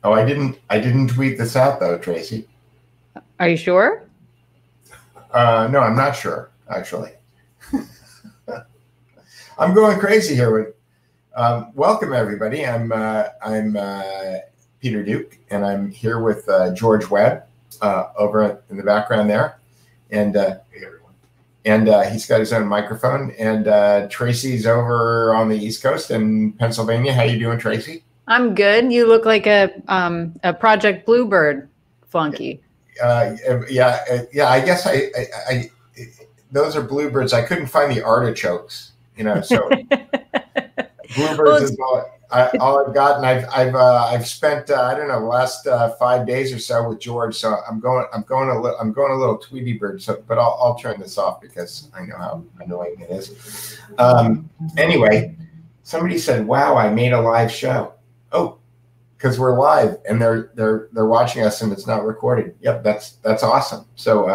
Oh, I didn't tweet this out though, Tracy. Are you sure? No, I'm not sure, actually. I'm going crazy here with welcome everybody. I'm Peter Duke, and I'm here with George Webb over in the background there, and hey everyone. And he's got his own microphone. And Tracy's over on the East Coast in Pennsylvania. How you doing, Tracy? I'm good. You look like a Project Bluebird flunky. Yeah. I guess I those are bluebirds. I couldn't find the artichokes, so bluebirds is all I've got, and I've spent I don't know, the last 5 days or so with George. So I'm going a little Tweety Bird. So, but I'll turn this off because I know how annoying it is. Anyway, somebody said, "Wow, I made a live show." Oh, because we're live and they're watching us and it's not recorded. Yep, that's awesome. So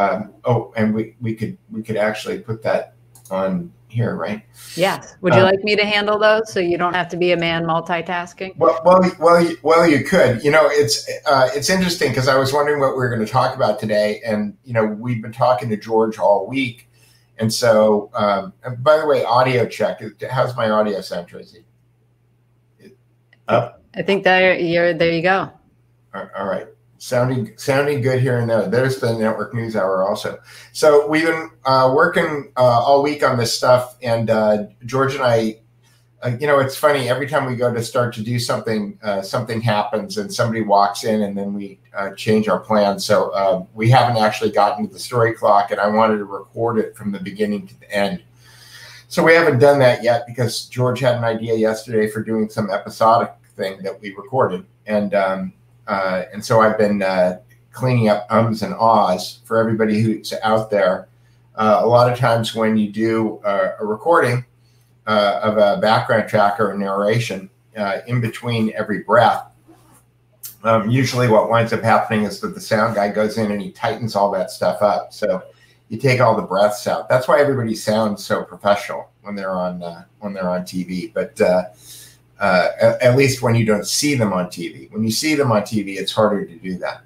and we could actually put that on here, right? Yes. Would you like me to handle those so you don't have to be a man multitasking? Well, you could. It's interesting because I was wondering what we were going to talk about today, and we've been talking to George all week, and so by the way, audio check. How's my audio sound, Tracy? Up. I think there you go. All right. Sounding good here and there. There's the Network News Hour also. So we've been working all week on this stuff, and George and I, it's funny. Every time we go to start to do something, something happens, and somebody walks in, and then we change our plans. So we haven't actually gotten to the story clock, and I wanted to record it from the beginning to the end. So we haven't done that yet because George had an idea yesterday for doing some episodic thing that we recorded, and so I've been cleaning up ums and ahs for everybody who's out there. A lot of times when you do a recording of a background track or a narration, in between every breath, usually what winds up happening is that the sound guy goes in and he tightens all that stuff up. So you take all the breaths out. That's why everybody sounds so professional when they're on TV. But at least when you don't see them on TV. When you see them on TV, it's harder to do that.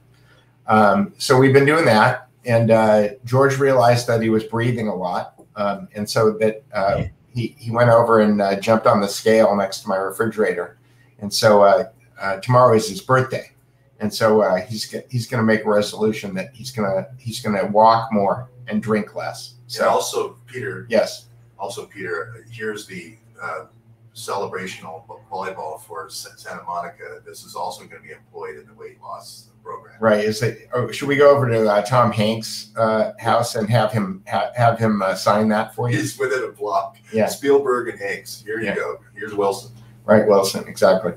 So we've been doing that, and George realized that he was breathing a lot, and so that he went over and jumped on the scale next to my refrigerator. And so tomorrow is his birthday, and so he's going to make a resolution that he's going to walk more and drink less. So and also, Peter. Yes. Also, Peter. Here's the celebrational volleyball for Santa Monica. This is also going to be employed in the weight loss program. Right. Should we go over to Tom Hanks' house and have him sign that for you? He's within a block. Yeah. Spielberg and Hanks. Here you go. Here's Wilson. Right, Wilson. Exactly.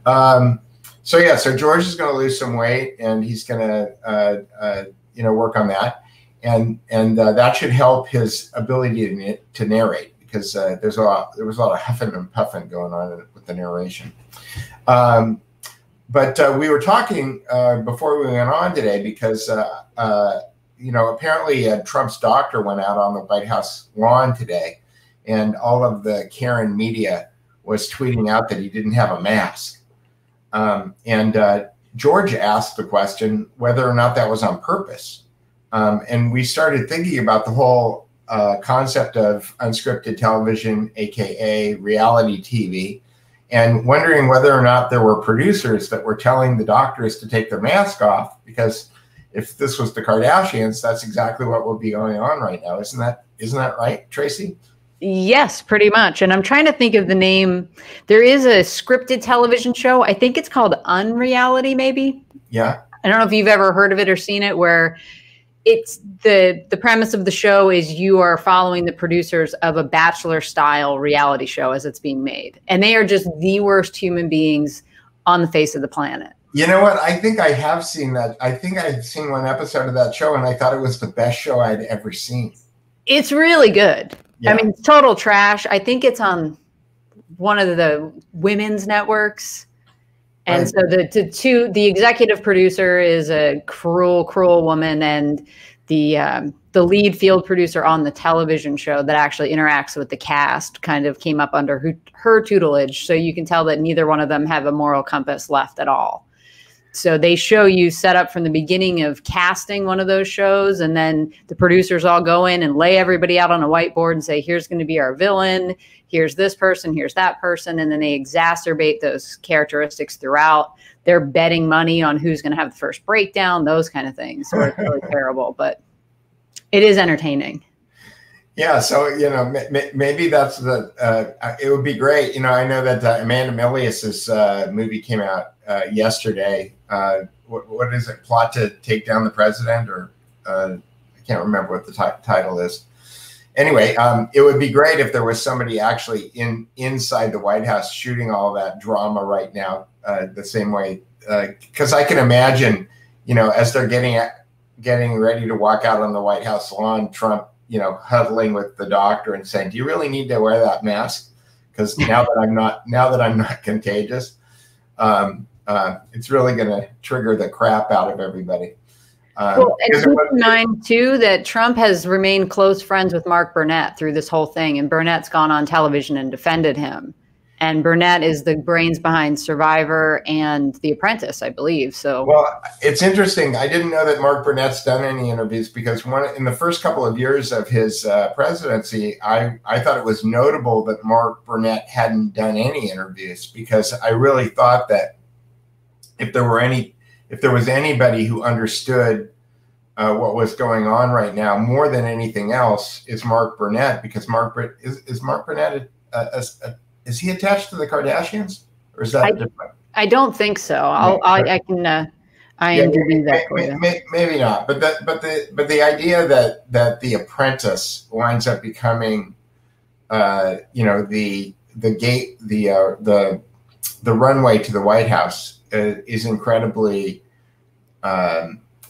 So George is going to lose some weight, and he's going to work on that, and that should help his ability to narrate. Because there was a lot of huffing and puffing going on with the narration. But we were talking before we went on today because, apparently Trump's doctor went out on the White House lawn today, and all of the Karen media was tweeting out that he didn't have a mask. And George asked the question whether or not that was on purpose. And we started thinking about the whole concept of unscripted television, aka reality TV, and wondering whether or not there were producers that were telling the doctors to take their mask off, because if this was the Kardashians, that's exactly what would be going on right now. Isn't that right, Tracy? Yes, pretty much. And I'm trying to think of the name. There is a scripted television show. I think it's called Unreality, maybe. Yeah. I don't know if you've ever heard of it or seen it, where it's the premise of the show is you are following the producers of a Bachelor style reality show as it's being made. And they are just the worst human beings on the face of the planet. You know what? I think I have seen that. I think I've seen one episode of that show, and I thought it was the best show I'd ever seen. It's really good. Yeah. I mean, it's total trash. I think it's on one of the women's networks. And right. So the executive producer is a cruel, cruel woman, and the lead field producer on the television show that actually interacts with the cast kind of came up under her tutelage. So you can tell that neither one of them have a moral compass left at all. So they show you set up from the beginning of casting one of those shows, and then the producers all go in and lay everybody out on a whiteboard and say, here's going to be our villain, here's this person, here's that person, and then they exacerbate those characteristics throughout. They're betting money on who's going to have the first breakdown, those kind of things. So it's really terrible, but it is entertaining. Yeah, so maybe that's it would be great. I know that Amanda Milius's movie came out yesterday. What is it? Plot to Take Down the President, or I can't remember what the title is. Anyway, it would be great if there was somebody actually inside the White House shooting all that drama right now, the same way, because I can imagine, as they're getting ready to walk out on the White House lawn, Trump, huddling with the doctor and saying, "Do you really need to wear that mask? Because now that I'm not contagious, it's really going to trigger the crap out of everybody." Well, and keep in mind too that Trump has remained close friends with Mark Burnett through this whole thing, and Burnett's gone on television and defended him. And Burnett is the brains behind Survivor and The Apprentice, I believe. So, well, it's interesting. I didn't know that Mark Burnett's done any interviews, because in the first couple of years of his presidency, I thought it was notable that Mark Burnett hadn't done any interviews, because I really thought that if there was anybody who understood what was going on right now more than anything else, is Mark Burnett, because is Mark Burnett is he attached to the Kardashians, or is that different? I don't think so. I can IMDb that for you. Maybe not, but the idea that The Apprentice winds up becoming, the runway to the White House is incredibly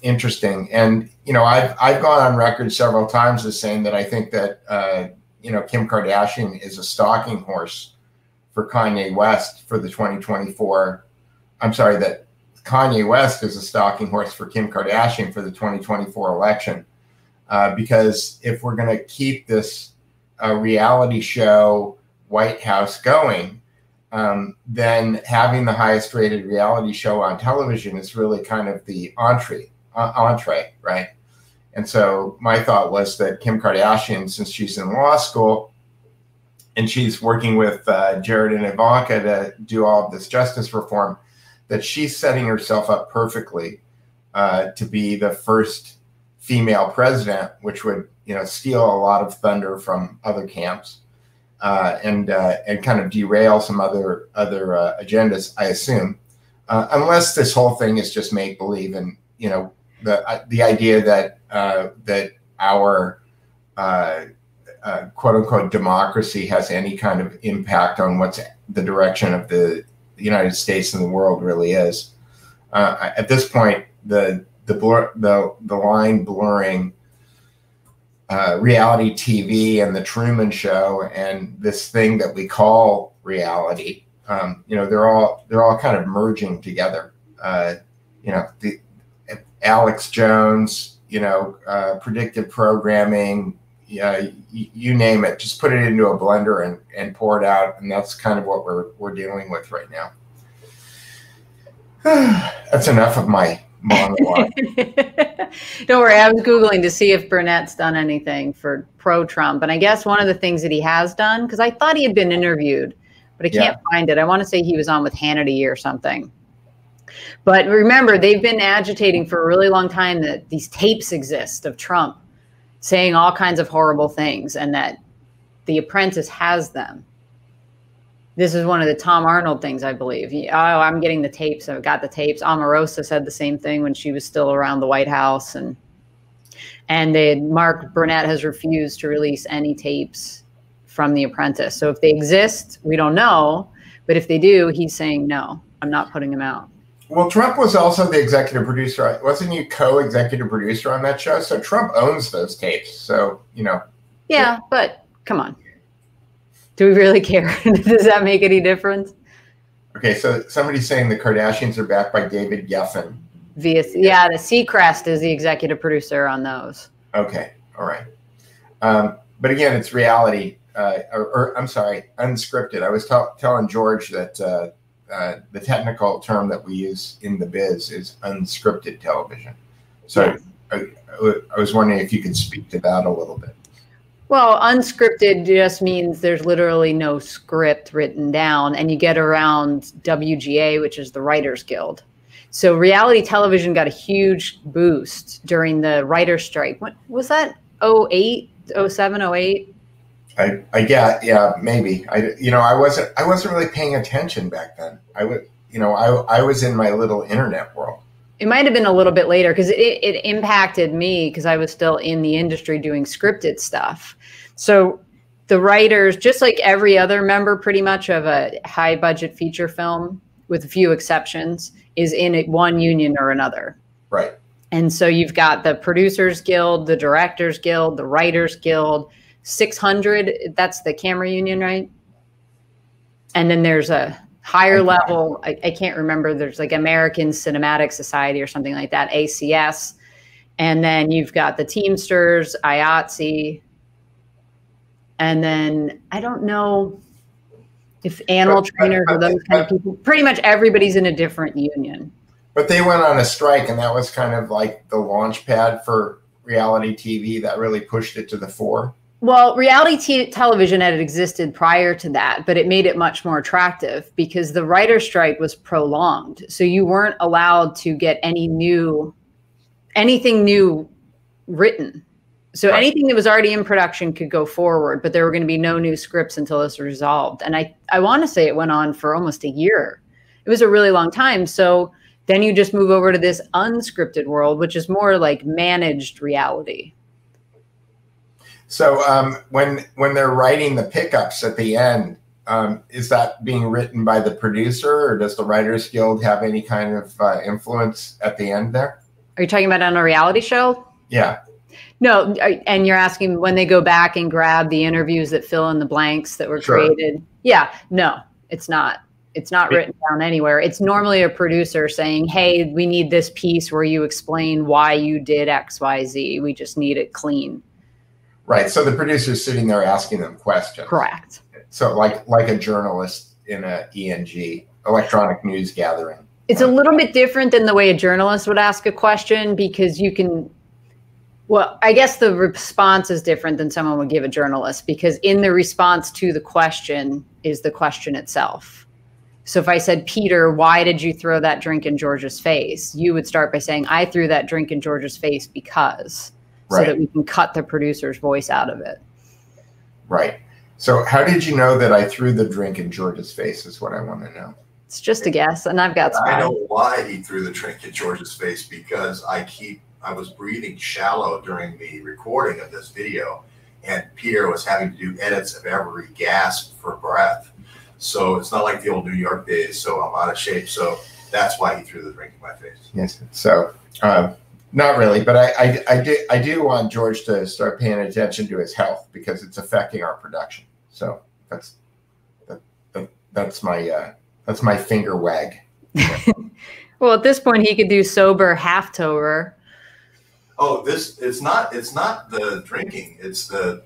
interesting. And I've gone on record several times as saying that I think that Kim Kardashian is a stalking horse for Kanye West for the 2024. I'm sorry, that Kanye West is a stalking horse for Kim Kardashian for the 2024 election. Because if we're going to keep this reality show White House going, then having the highest rated reality show on television is really kind of the entree, right? And so my thought was that Kim Kardashian, since she's in law school and she's working with Jared and Ivanka to do all of this justice reform, that she's setting herself up perfectly to be the first female president, which would steal a lot of thunder from other camps and kind of derail some other agendas, I assume, unless this whole thing is just make believe, and the idea that our quote unquote democracy has any kind of impact on what's the direction of the United States and the world really is. At this point, the line blurring reality TV and the Truman Show and this thing that we call reality, they're all kind of merging together. The Alex Jones, predictive programming, you name it, just put it into a blender and pour it out, and that's kind of what we're dealing with right now. That's enough of my monologue. Don't worry, I was Googling to see if Burnett's done anything for pro-Trump, and I guess one of the things that he has done, because I thought he had been interviewed, but I can't find it. I want to say he was on with Hannity or something. But remember, they've been agitating for a really long time that these tapes exist of Trump saying all kinds of horrible things, and that The Apprentice has them. This is one of the Tom Arnold things, I believe. Oh, I'm getting the tapes. I've got the tapes. Omarosa said the same thing when she was still around the White House. And Mark Burnett has refused to release any tapes from The Apprentice. So if they exist, we don't know. But if they do, he's saying, no, I'm not putting them out. Well, Trump was also the executive producer. Wasn't you co-executive producer on that show? So Trump owns those tapes. So, Yeah, but come on. Do we really care? Does that make any difference? Okay, so somebody's saying the Kardashians are backed by David Geffen. The Seacrest is the executive producer on those. Okay, all right. But again, it's reality, I'm sorry, unscripted. I was telling George that the technical term that we use in the biz is unscripted television. So I was wondering if you could speak to that a little bit. Well, unscripted just means there's literally no script written down, and you get around WGA, which is the Writers Guild. So reality television got a huge boost during the writer's strike. What was that? 08, 07, 08? I get, yeah, maybe. I wasn't really paying attention back then. I was in my little internet world. It might have been a little bit later because it impacted me because I was still in the industry doing scripted stuff. So the writers, just like every other member pretty much of a high budget feature film, with a few exceptions, is in one union or another. Right. And so you've got the Producers Guild, the Directors Guild, the Writers Guild, 600, that's the camera union, right? And then there's a higher level, I can't remember, there's like American Cinematic Society or something like that, ACS. And then you've got the Teamsters, IATSE. And then I don't know if animal trainers or those kind of people. Pretty much everybody's in a different union. But they went on a strike, and that was kind of like the launch pad for reality TV that really pushed it to the fore. Well, reality television had existed prior to that, but it made it much more attractive because the writer's strike was prolonged. So you weren't allowed to get anything new written. So anything that was already in production could go forward, but there were going to be no new scripts until this was resolved. And I want to say it went on for almost a year. It was a really long time. So then you just move over to this unscripted world, which is more like managed reality. So when they're writing the pickups at the end, is that being written by the producer, or does the Writers Guild have any kind of influence at the end there? Are you talking about on a reality show? Yeah. No, and you're asking when they go back and grab the interviews that fill in the blanks that were created. Yeah, no, it's not. It's not written down anywhere. It's normally a producer saying, hey, we need this piece where you explain why you did X, Y, Z. We just need it clean. Right. So the producer's sitting there asking them questions. Correct. So like a journalist in a ENG, electronic news gathering. It's a little bit different than the way a journalist would ask a question because you can, well, I guess the response is different than someone would give a journalist because in the response to the question is the question itself. So if I said, Peter, why did you throw that drink in George's face? You would start by saying, I threw that drink in George's face because, so that we can cut the producer's voice out of it. Right. So how did you know that I threw the drink in George's face is what I want to know. It's just a guess, and I've got some. I know why he threw the drink in George's face, because I was breathing shallow during the recording of this video, and Peter was having to do edits of every gasp for breath. So it's not like the old New York days, so I'm out of shape. So that's why he threw the drink in my face. Yes. So not really, but I do want George to start paying attention to his health because it's affecting our production. So that's my finger wag. Well, at this point, he could do sober half-tober. Oh, it's not the drinking; it's the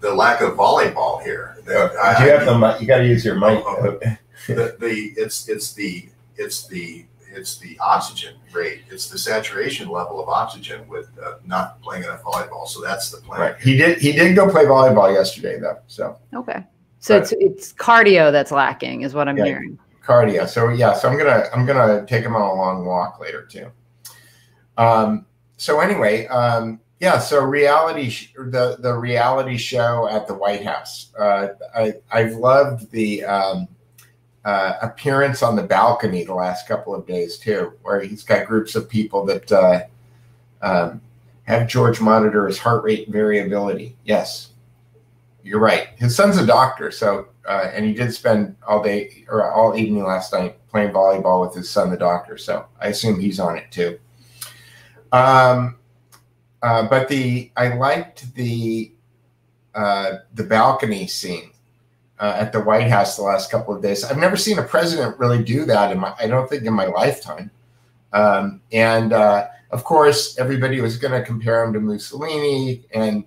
lack of volleyball here. Do you have the mic? You got to use your mic. It's the oxygen rate. It's the saturation level of oxygen with not playing enough volleyball. So that's the plan. Right. He did go play volleyball yesterday though. So okay. So it's cardio that's lacking, is what I'm hearing. Cardio. So yeah. So I'm gonna take him on a long walk later too. So anyway, so the reality show at the White House. I've loved the appearance on the balcony the last couple of days too, where he's got groups of people that have George monitor his heart rate variability. Yes, you're right. His son's a doctor, so and he did spend all day or all evening last night playing volleyball with his son, the doctor. So I assume he's on it too. But I liked the balcony scene at the White House the last couple of days. I've never seen a president really do that I don't think in my lifetime. And of course, everybody was going to compare him to Mussolini, and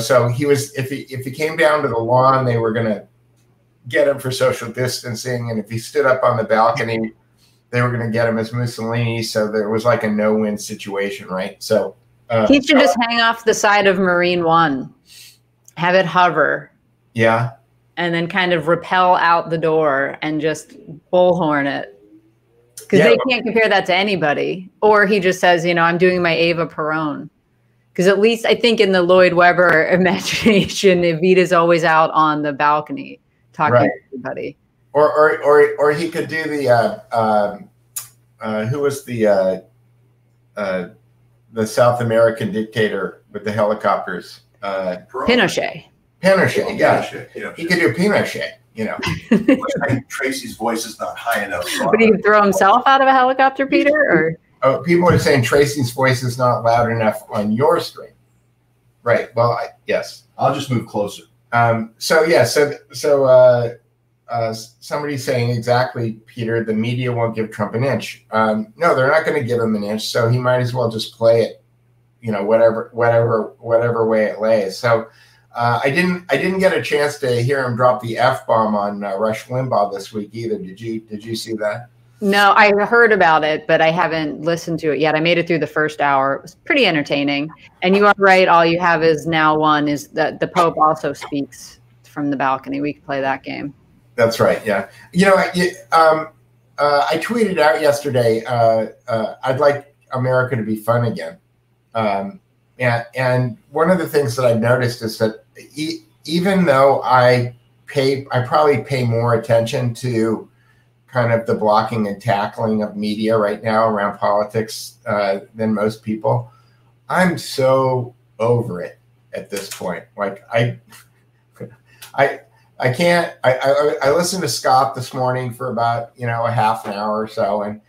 so he was. If he came down to the lawn, they were going to get him for social distancing, and if he stood up on the balcony, they were going to get him as Mussolini. So there was like a no-win situation, right? So he should just hang off the side of Marine One, have it hover, and then kind of rappel out the door and just bullhorn it. Because they can't compare that to anybody. Or he just says, I'm doing my Eva Peron. Because at least I think in the Lloyd Webber imagination, Evita's always out on the balcony talking to everybody. Or he could do the who was the South American dictator with the helicopters? Pinochet. Pinochet, yeah. He could do Pinochet. Tracy's voice is not high enough. So but he could throw himself out of a helicopter, Peter? Or people are saying Tracy's voice is not loud enough on your screen. Right. Well, yes. I'll just move closer. So somebody's saying exactly, Peter, the media won't give Trump an inch. No, they're not going to give him an inch. So he might as well just play it, whatever way it lays. So. I didn't get a chance to hear him drop the F-bomb on Rush Limbaugh this week either. Did you see that? No, I heard about it, but I haven't listened to it yet. I made it through the first hour. It was pretty entertaining. And you are right. All you have is now one is that the Pope also speaks from the balcony. We could play that game. That's right. Yeah. I tweeted out yesterday, I'd like America to be fun again. And one of the things that I've noticed is that even though I probably pay more attention to kind of the blocking and tackling of media right now around politics than most people, I'm so over it at this point. Like I can't. I listened to Scott this morning for about a half an hour or so, and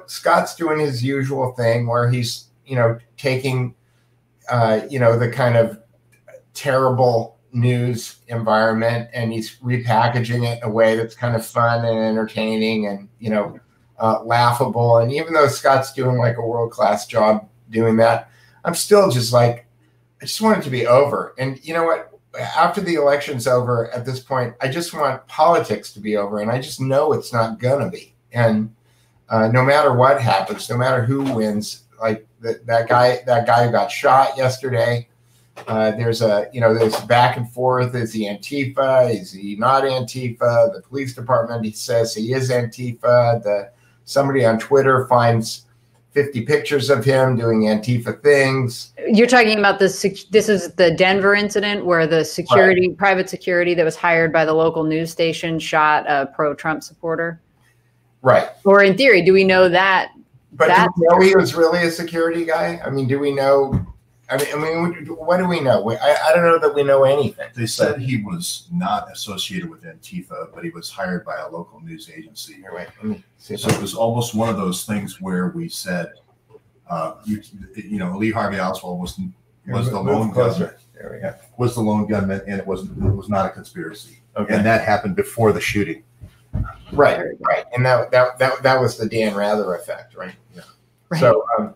Scott's doing his usual thing where he's taking the kind of terrible news environment and he's repackaging it in a way that's kind of fun and entertaining and, laughable. And even though Scott's doing like a world-class job doing that, I'm still just like, I just want it to be over. And you know what? After the election's over at this point, I just want politics to be over. And I just know it's not gonna be. And no matter what happens, no matter who wins, like that guy who got shot yesterday, there's back and forth. Is he Antifa? Is he not Antifa? The police department, he says he is Antifa. Somebody on Twitter finds 50 pictures of him doing Antifa things. You're talking about this is the Denver incident where the private security that was hired by the local news station shot a pro-Trump supporter. Right. Or in theory, do we know that? But do we know he was really a security guy? I mean, do we know? I mean, what do we know? I don't know that we know anything. They said he was not associated with Antifa, but he was hired by a local news agency. Right. So it was almost one of those things where we said, Lee Harvey Oswald was the lone gunman. There we go. Was the lone gunman, and it was not a conspiracy. Okay. And that happened before the shooting. Right. And that was the Dan Rather effect, right? Yeah. Right. So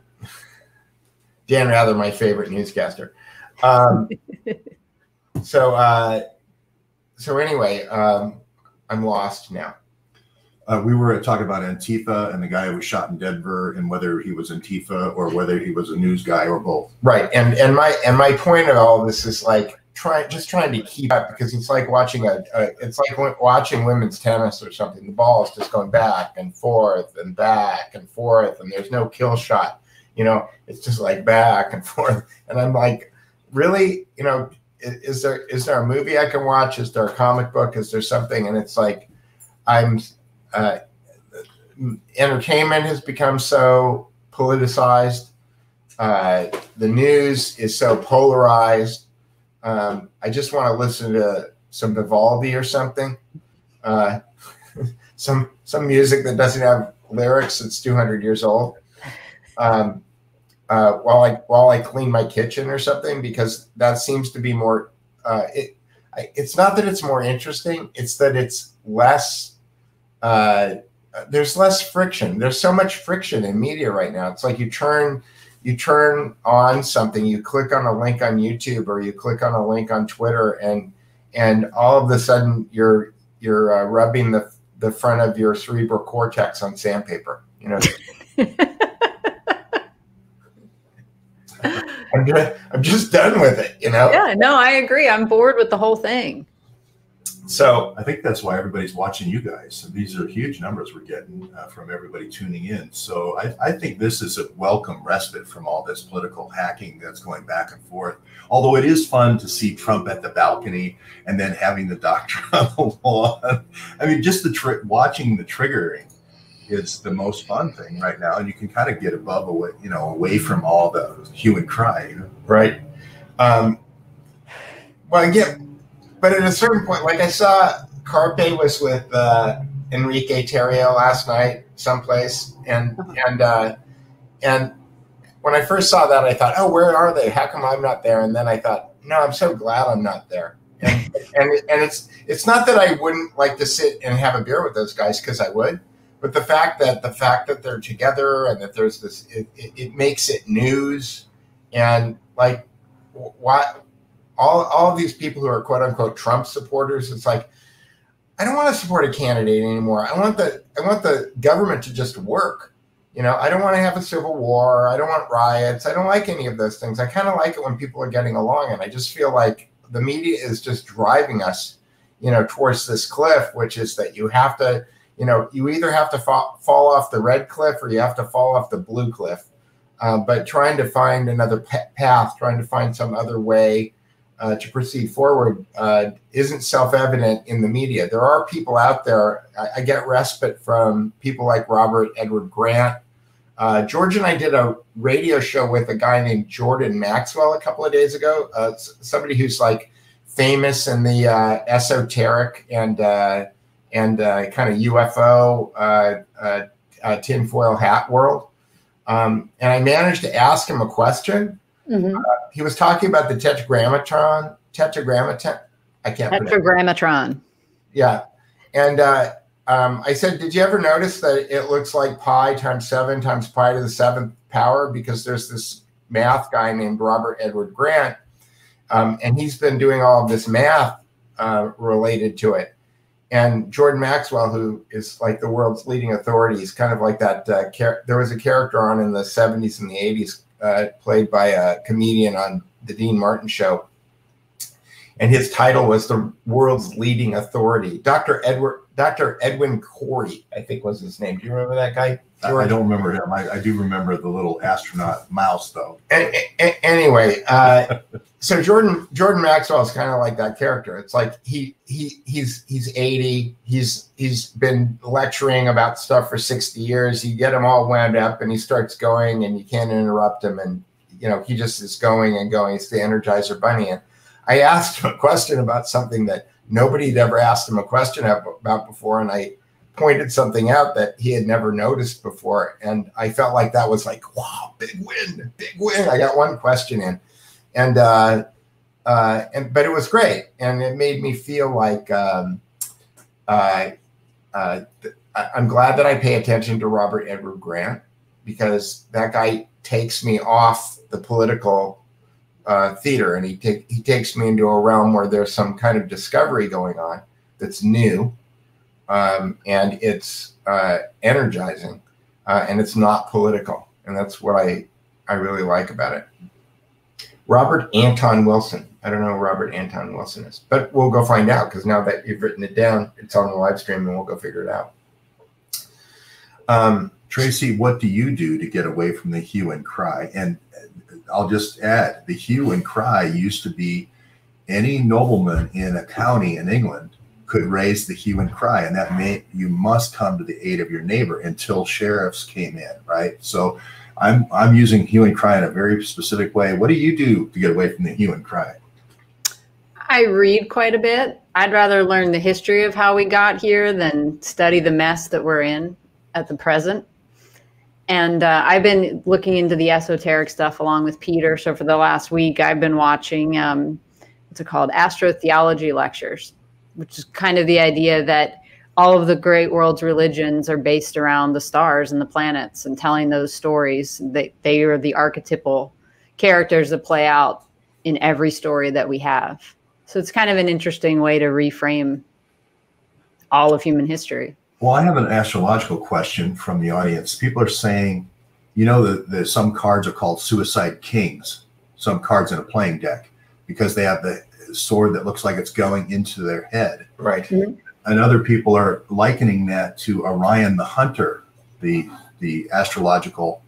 Dan Rather, my favorite newscaster. So anyway, I'm lost now. We were talking about Antifa and the guy who was shot in Denver, and whether he was Antifa or whether he was a news guy or both. Right. And my point of all this is like trying to keep up, because it's like watching watching women's tennis or something. The ball is just going back and forth and back and forth, and there's no kill shot. It's just like back and forth. And I'm like, really, is there a movie I can watch? Is there a comic book? Is there something? And it's like, entertainment has become so politicized. The news is so polarized. I just want to listen to some Vivaldi or something. Some music that doesn't have lyrics that's 200 years old. While I clean my kitchen or something, because that seems to be more. It's not that it's more interesting; it's that it's less. There's less friction. There's so much friction in media right now. It's like you turn on something, you click on a link on YouTube or you click on a link on Twitter, and all of a sudden you're you're rubbing the front of your cerebral cortex on sandpaper. You know. I'm just done with it, you know? Yeah, no, I agree. I'm bored with the whole thing. So I think that's why everybody's watching you guys. These are huge numbers we're getting from everybody tuning in. So I think this is a welcome respite from all this political hacking that's going back and forth. Although it is fun to see Trump at the balcony and then having the doctor on the lawn. I mean, just watching the triggering is the most fun thing right now, and you can kind of get away from all the hue and cry, you know? Right. Well, yeah, but at a certain point, like I saw Carpe was with Enrique Terrio last night someplace, and when I first saw that, I thought, oh, where are they? How come I'm not there? And then I thought, no, I'm so glad I'm not there. And it's not that I wouldn't like to sit and have a beer with those guys, because I would. But the fact that they're together and that there's this, it makes it news. And like, why all of these people who are quote unquote Trump supporters, it's like, I don't want to support a candidate anymore. I want the government to just work. You know, I don't want to have a civil war. I don't want riots. I don't like any of those things. I kind of like it when people are getting along, and I just feel like the media is just driving us, you know, towards this cliff, which is that you have to. You know, you either have to fall off the red cliff or you have to fall off the blue cliff. But trying to find another path, trying to find some other way to proceed forward isn't self-evident in the media. There are people out there. I get respite from people like Robert Edward Grant. George and I did a radio show with a guy named Jordan Maxwell a couple of days ago, somebody who's like famous in the esoteric and kind of UFO tinfoil hat world. And I managed to ask him a question. Mm-hmm. He was talking about the tetragrammaton. I can't pronounce it. Tetragrammatron. Yeah. And I said, did you ever notice that it looks like pi times 7 times pi to the 7th power? Because there's this math guy named Robert Edward Grant. And he's been doing all of this math related to it. And Jordan Maxwell, who is like the world's leading authority, is kind of like that. There was a character on in the 70s and the 80s played by a comedian on the Dean Martin show. And his title was the world's leading authority. Dr. Edwin Corey, I think was his name. Do you remember that guy? I don't remember him. I do remember the little astronaut mouse, though. Anyway, so Jordan Maxwell is kind of like that character. It's like he's 80. He's been lecturing about stuff for 60 years. You get him all wound up, and he starts going, and you can't interrupt him. And you know he just is going and going. It's the Energizer Bunny. And I asked him a question about something that nobody had ever asked him a question about before, and I pointed something out that he had never noticed before. And I felt like that was like, wow, big win. I got one question in. But it was great. And it made me feel like I'm glad that I pay attention to Robert Edward Grant, because that guy takes me off the political theater, and he takes me into a realm where there's some kind of discovery going on that's new. And it's energizing, and it's not political. And that's what I really like about it. Robert Anton Wilson. I don't know who Robert Anton Wilson is, but we'll go find out, because now that you've written it down, it's on the live stream, and we'll go figure it out. Tracy, what do you do to get away from the hue and cry? And I'll just add, the hue and cry used to be any nobleman in a county in England could raise the hue and cry, and that meant you must come to the aid of your neighbor until sheriffs came in, right? So I'm using hue and cry in a very specific way. What do you do to get away from the hue and cry? I read quite a bit. I'd rather learn the history of how we got here than study the mess that we're in at the present. And I've been looking into the esoteric stuff along with Peter. So for the last week, I've been watching, what's it called? Astrotheology lectures, which is kind of the idea that all of the great world's religions are based around the stars and the planets and telling those stories. They are the archetypal characters that play out in every story that we have. So it's kind of an interesting way to reframe all of human history. Well, I have an astrological question from the audience. People are saying, you know, that some cards are called suicide kings, some cards in a playing deck, because they have the sword that looks like it's going into their head. Right. Mm-hmm. And other people are likening that to Orion the Hunter, the astrological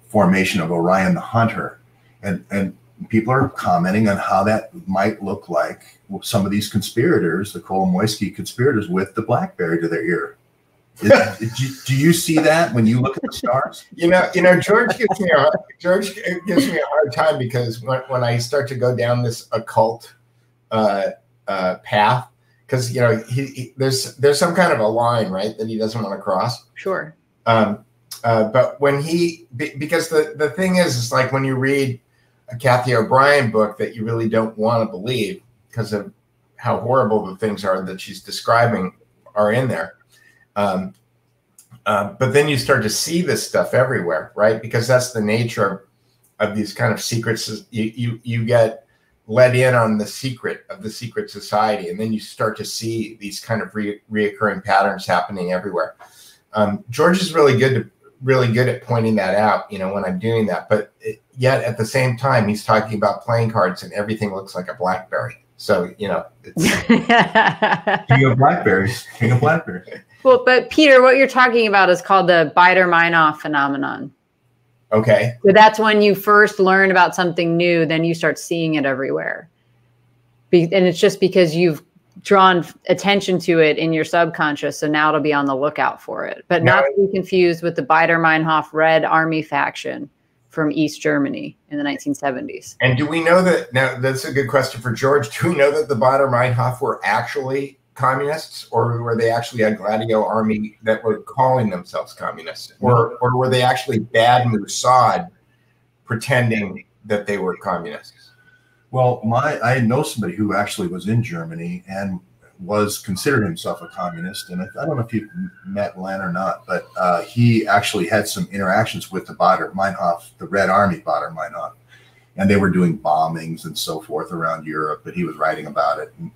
formation of Orion the Hunter. And people are commenting on how that might look like some of these conspirators, the Kolomoisky conspirators, with the BlackBerry to their ear. Do you see that when you look at the stars? You know, George gives me a hard time because when I start to go down this occult path, because you know there's some kind of a line, right, that he doesn't want to cross. Sure. But when because the thing is, it's like when you read a Kathy O'Brien book that you really don't want to believe because of how horrible the things are that she's describing are in there. But then you start to see this stuff everywhere, right? Because that's the nature of these kind of secrets. You get let in on the secret of the secret society, and then you start to see these kind of reoccurring patterns happening everywhere. George is really good at pointing that out, you know, when I'm doing that. But yet at the same time, he's talking about playing cards, and everything looks like a BlackBerry. So, you know, it's King of Blackberries. King of Blackberries. Well, but Peter, what you're talking about is called the Biedermeinhof phenomenon. okay. So that's when you first learn about something new, then you start seeing it everywhere. And it's just because you've drawn attention to it in your subconscious, so now to be on the lookout for it. But not to be confused with the Biedermeinhof Red Army faction from East Germany in the 1970s. And do we know that, now that's a good question for George, do we know that the Biedermeinhof were actually communists, or were they actually a Gladio army that were calling themselves communists? Or were they actually bad Mossad pretending that they were communists? Well, I know somebody who actually was in Germany and was considered himself a communist. And I don't know if you've met Len or not, but he actually had some interactions with the Biedermeinhof, the Red Army Biedermeinhof. And they were doing bombings and so forth around Europe, but he was writing about it. And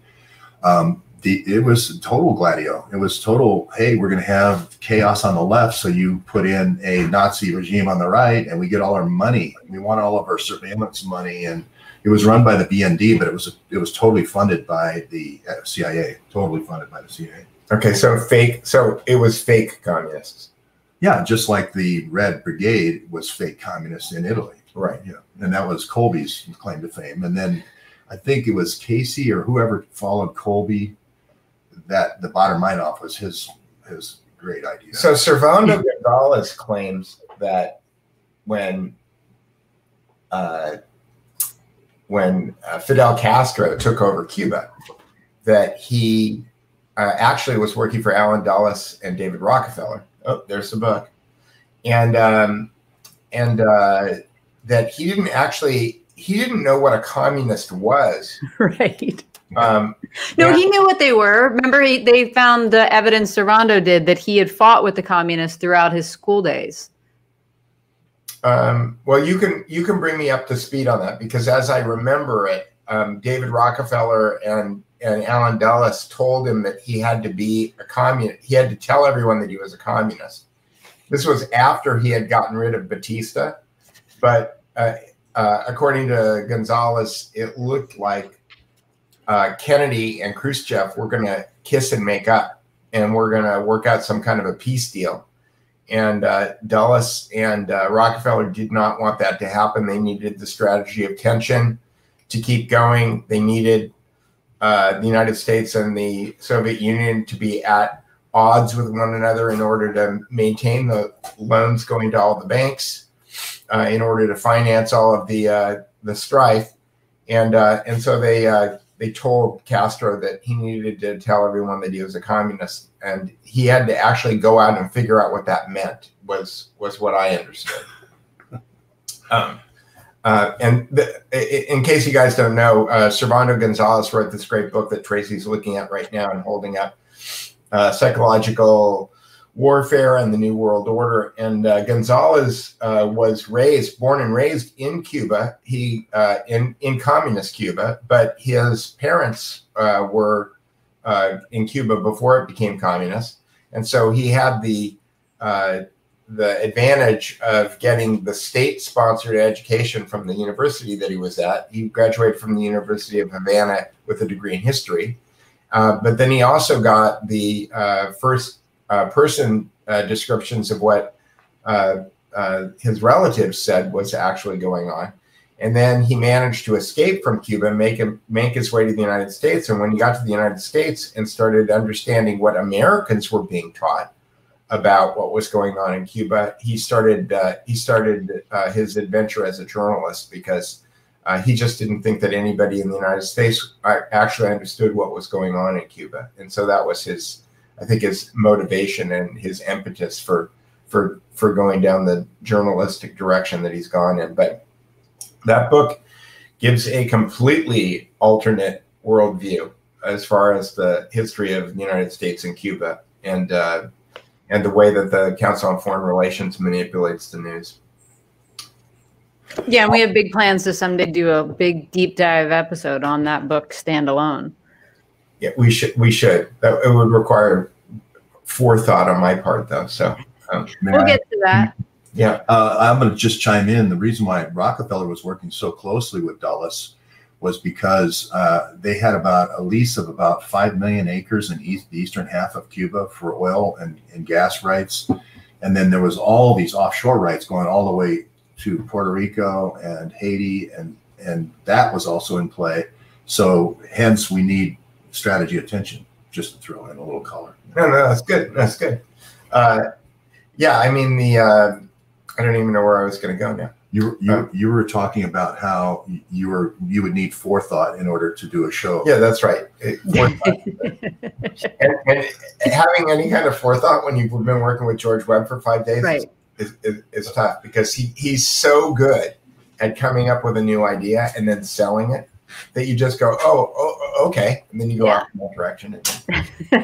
it was total Gladio. It was total, hey, we're going to have chaos on the left, so you put in a Nazi regime on the right, and we get all our money. We want all of our surveillance money. And it was run by the BND, but it was totally funded by the CIA. Totally funded by the CIA. Okay, so fake. So it was fake communists. Yeah, just like the Red Brigade was fake communists in Italy. Right. Yeah, and that was Colby's claim to fame. And then I think it was Casey or whoever followed Colby that the Biedermeinhof was his great idea. So Servando Gonzalez claims that when Fidel Castro took over Cuba, that he actually was working for Allen Dulles and David Rockefeller. Oh, there's the book. And that he didn't know what a communist was. Right. No, he knew what they were. Remember, they found the evidence Servando did that he had fought with the communists throughout his school days. Well, you can bring me up to speed on that, because as I remember it, David Rockefeller and Allen Dulles told him that he had to be a communist. He had to tell everyone that he was a communist. This was after he had gotten rid of Batista, but according to Gonzalez, it looked like Kennedy and Khrushchev were going to kiss and make up, and we're going to work out some kind of a peace deal. And Dulles and Rockefeller did not want that to happen. They needed the strategy of tension to keep going. They needed the United States and the Soviet Union to be at odds with one another in order to maintain the loans going to all the banks, in order to finance all of the strife. And so they told Castro that he needed to tell everyone that he was a communist, and he had to actually go out and figure out what that meant, was what I understood. In case you guys don't know, Servando Gonzalez wrote this great book that Tracy's looking at right now and holding up, Psychological Warfare and the New World Order. And Gonzalez was born and raised in Cuba, in communist Cuba, but his parents were in Cuba before it became communist, and so he had the advantage of getting the state-sponsored education from the university that he was at. He graduated from the University of Havana with a degree in history, but then he also got the first person descriptions of what his relatives said was actually going on. And then he managed to escape from Cuba and make his way to the United States. And when he got to the United States and started understanding what Americans were being taught about what was going on in Cuba, he started his adventure as a journalist, because he just didn't think that anybody in the United States actually understood what was going on in Cuba. And so that was his motivation and his impetus for going down the journalistic direction that he's gone in. But that book gives a completely alternate worldview as far as the history of the United States and Cuba, and the way that the Council on Foreign Relations manipulates the news. Yeah, and we have big plans to someday do a big deep dive episode on that book standalone. Yeah, we should. It would require forethought on my part, though. So we'll get to that. Yeah, I'm going to just chime in. The reason why Rockefeller was working so closely with Dulles was because they had a lease of about 5 million acres in the eastern half of Cuba for oil and gas rights. And then there was all these offshore rights going all the way to Puerto Rico and Haiti, and that was also in play. So hence we need strategy attention, just to throw in a little color. No, that's good. That's good. Yeah, I mean, I don't even know where I was going to go now. You were talking about how you would need forethought in order to do a show. Yeah, that's right. and having any kind of forethought when you've been working with George Webb for 5 days right. is tough, because he's so good at coming up with a new idea and then selling it that you just go, oh okay, and then you go off in that direction. All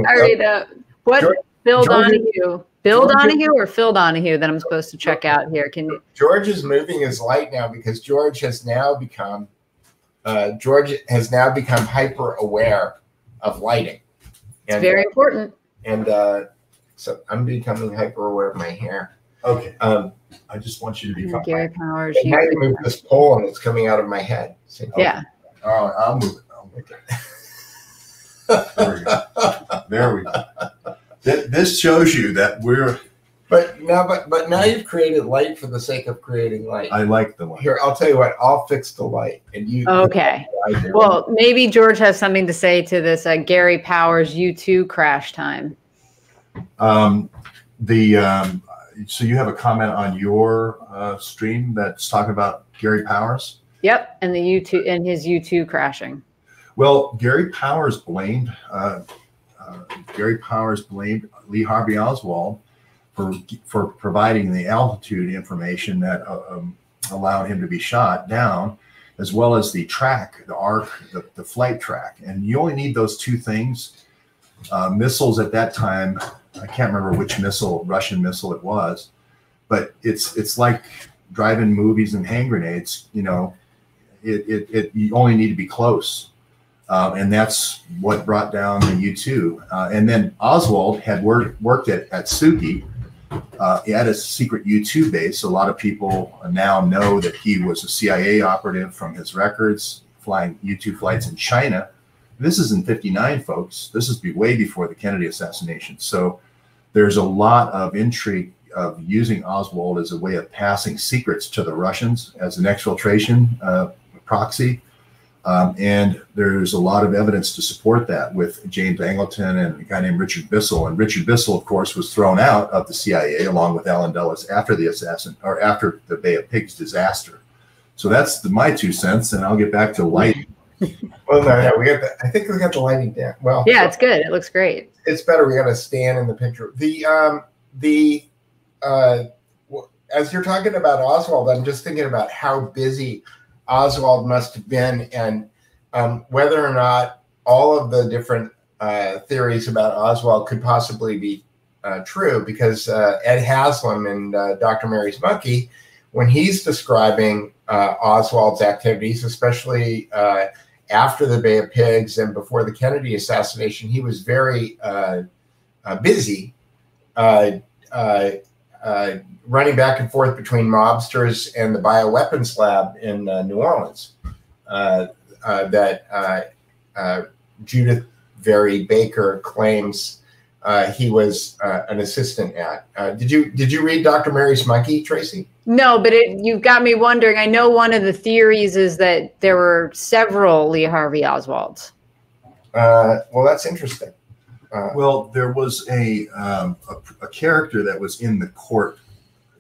right, what Bill Donahue? Bill Donahue or Phil Donahue that I'm supposed to check out here? Can you? George is moving his light now, because George has now become hyper aware of lighting. It's very important. And so I'm becoming hyper aware of my hair. Okay. I just want you to become Gary Powers. Now you move this pole and it's coming out of my head. See? Yeah. All right, I'll move it. There we go. There we go. This shows you that we're. But now you've created light for the sake of creating light. I like the light. Here, I'll tell you what. I'll fix the light, and you. Okay. Well, maybe George has something to say to this Gary Powers U2 crash time. So you have a comment on your stream that's talking about Gary Powers? Yep, and the U2 and his U2 crashing. Well, Gary Powers blamed Lee Harvey Oswald for providing the altitude information that allowed him to be shot down, as well as the track, the arc, the flight track. And you only need those two things. Missiles at that time, I can't remember which Russian missile it was, but it's like drive-in movies and hand grenades. You know, you only need to be close. And that's what brought down the U-2. And then Oswald had worked at Suki at a secret U-2 base. A lot of people now know that he was a CIA operative from his records, flying U-2 flights in China. This is in '59, folks. This is way before the Kennedy assassination. So there's a lot of intrigue of using Oswald as a way of passing secrets to the Russians as an exfiltration proxy. And there's a lot of evidence to support that with James Angleton and a guy named Richard Bissell. And Richard Bissell, of course, was thrown out of the CIA along with Allen Dulles after the Bay of Pigs disaster. So that's my 2 cents, and I'll get back to lighting. Well, no, I think we got the lighting down. Well, yeah, it's good. It looks great. It's better. We got to stand in the picture. As you're talking about Oswald, I'm just thinking about how busy Oswald must have been, and whether or not all of the different theories about Oswald could possibly be true, because Ed Haslam in Dr. Mary's Monkey, when he's describing Oswald's activities, especially after the Bay of Pigs and before the Kennedy assassination, he was very busy running back and forth between mobsters and the bioweapons lab in New Orleans that Judith Very Baker claims he was an assistant at. Did you read Dr. Mary's Monkey, Tracy? No, but you've got me wondering. I know one of the theories is that there were several Lee Harvey Oswalds. Well, that's interesting. Well, there was a character that was in the court,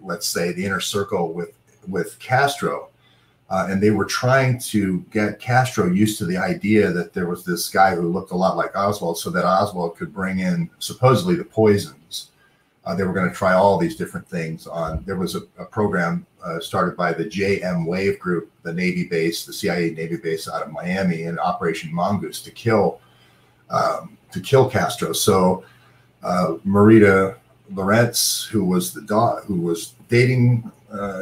let's say the inner circle with Castro, and they were trying to get Castro used to the idea that there was this guy who looked a lot like Oswald, so that Oswald could bring in supposedly the poisons. They were going to try all these different things on. There was a program started by the JM Wave group, the Navy base, the CIA Navy base out of Miami, in Operation Mongoose to kill Castro. So Marita Lawrence, who was dating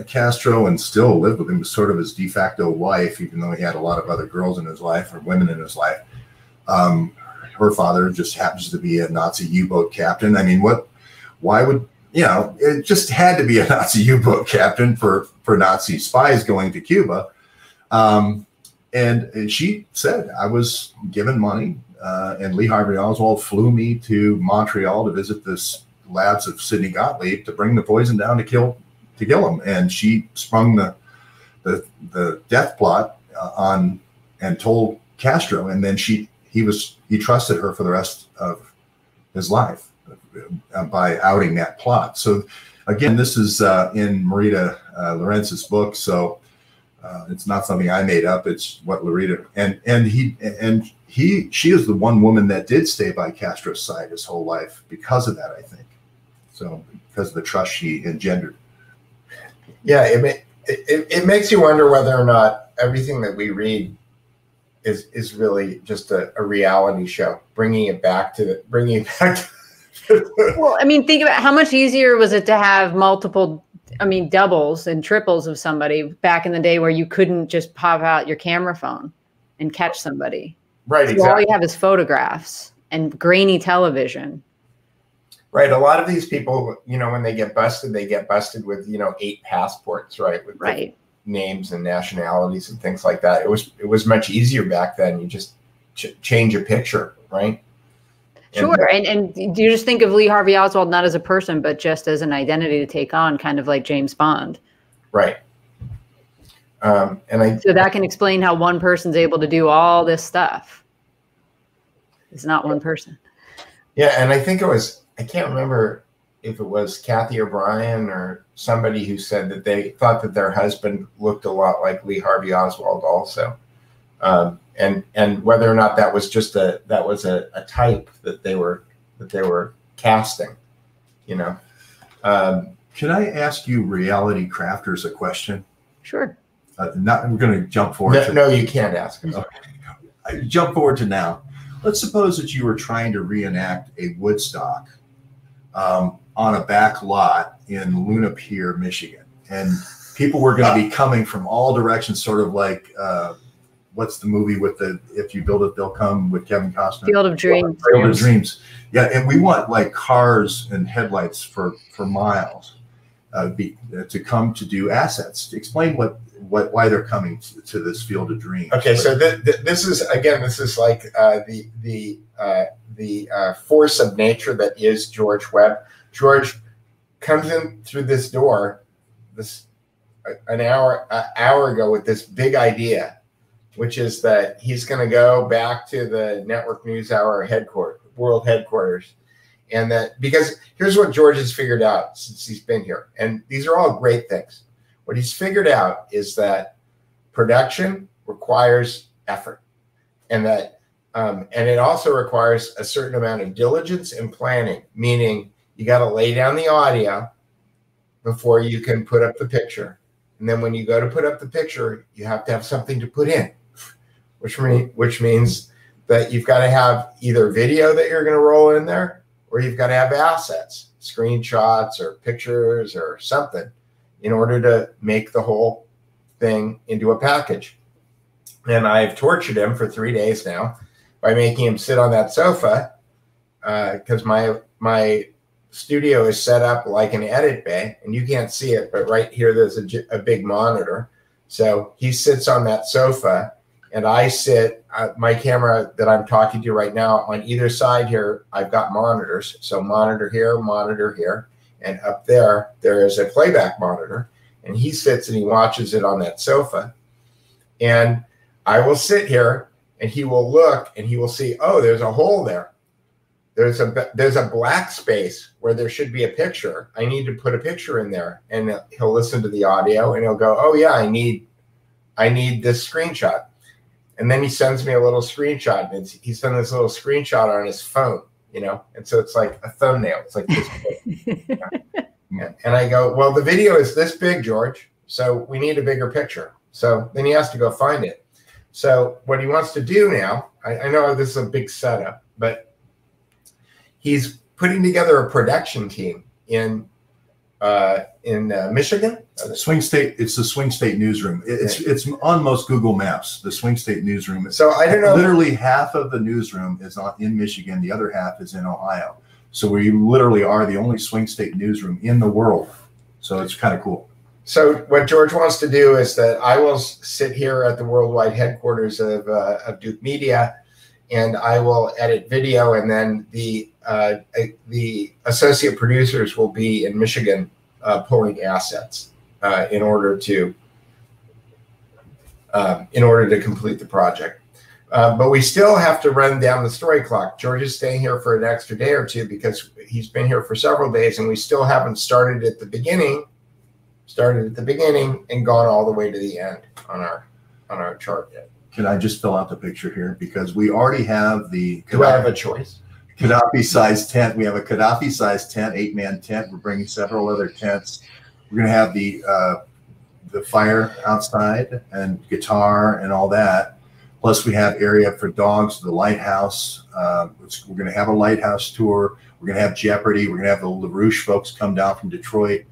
Castro and still lived with him, was sort of his de facto wife, even though he had a lot of other girls in his life or women in his life. Her father just happens to be a Nazi U-boat captain. I mean, why would, it just had to be a Nazi U-boat captain for Nazi spies going to Cuba. And she said, I was given money, and Lee Harvey Oswald flew me to Montreal to visit this labs of Sidney Gottlieb to bring the poison down to kill him. And she sprung the death plot on and told Castro, and then he trusted her for the rest of his life by outing that plot. So again, this is in Marita Lawrence's book, so it's not something I made up. It's what Larita she is the one woman that did stay by Castro's side his whole life because of that, I think. So because of the trust she engendered. Yeah, it makes you wonder whether or not everything that we read is really just a reality show, bringing it back to. Well, I mean, think about how much easier was it to have multiple, doubles and triples of somebody back in the day where you couldn't just pop out your camera phone and catch somebody. Right, so exactly. All you have is photographs and grainy television. Right. A lot of these people, when they get busted with, 8 passports, right? With names and nationalities and things like that. It was much easier back then. You just change a picture, right? Sure. And do you just think of Lee Harvey Oswald not as a person, but just as an identity to take on, kind of like James Bond? Right. So that can explain how one person's able to do all this stuff. It's not one person. Yeah. And I think I can't remember if it was Kathy O'Brien or somebody who said that they thought that their husband looked a lot like Lee Harvey Oswald also. And whether or not that was just a type that they were casting, Can I ask you reality crafters a question? Sure. We're going to jump forward. No, you can't ask. Okay. Jump forward to now. Let's suppose that you were trying to reenact a Woodstock on a back lot in Luna Pier, Michigan, and people were going to be coming from all directions, sort of like what's the movie with if you build it, they'll come, with Kevin Costner? Field of Dreams. Field of Dreams. Yeah, and we want like cars and headlights for miles to come to do assets. Explain why they're coming to this Field of Dreams. Okay, so this is like the force of nature that is George Webb. George comes in through this door an hour ago with this big idea, which is that he's going to go back to the Network News Hour world headquarters. And that, because here's what George has figured out since he's been here. And these are all great things. What he's figured out is that production requires effort, and that and it also requires a certain amount of diligence and planning, meaning you got to lay down the audio before you can put up the picture. And then when you go to put up the picture, you have to have something to put in, which means that you've got to have either video that you're going to roll in there, or you've got to have assets, screenshots or pictures or something, in order to make the whole thing into a package. And I've tortured him for 3 days now by making him sit on that sofa because my studio is set up like an edit bay, and you can't see it, but right here there's a big monitor. So he sits on that sofa, and I sit, my camera that I'm talking to right now, on either side here, I've got monitors. So monitor here, and up there is a playback monitor, and he sits and he watches it on that sofa. And I will sit here, and he will look, and he will see, oh, there's a hole there. There's a black space where there should be a picture. I need to put a picture in there. And he'll listen to the audio, and he'll go, oh yeah, I need this screenshot. And then he sends me a little screenshot, and he sends this little screenshot on his phone, you know? And so it's like a thumbnail. It's like this big. Yeah. And I go, well, the video is this big, George, so we need a bigger picture. So then he has to go find it. So what he wants to do now, I know this is a big setup, but he's putting together a production team in Michigan. Swing State. It's the Swing State newsroom. It's on most Google Maps. The Swing State newsroom. So I don't know. Literally half of the newsroom is in Michigan. The other half is in Ohio. So we literally are the only Swing State newsroom in the world. So it's kind of cool. So what George wants to do is that I will sit here at the worldwide headquarters of Duke Media, and I will edit video, and then the associate producers will be in Michigan pulling assets in order to complete the project. But we still have to run down the story clock. George is staying here for an extra day or two because he's been here for several days, and we still haven't started at the beginning and gone all the way to the end on our chart yet. Can I just fill out the picture here? Because we already have the... Do I have a choice? Gaddafi-sized tent. We have a Gaddafi-sized tent, 8-man tent. We're bringing several other tents. We're going to have the fire outside and guitar and all that. Plus, we have area for dogs, the lighthouse. We're going to have a lighthouse tour. We're going to have Jeopardy. We're going to have the LaRouche folks come down from Detroit.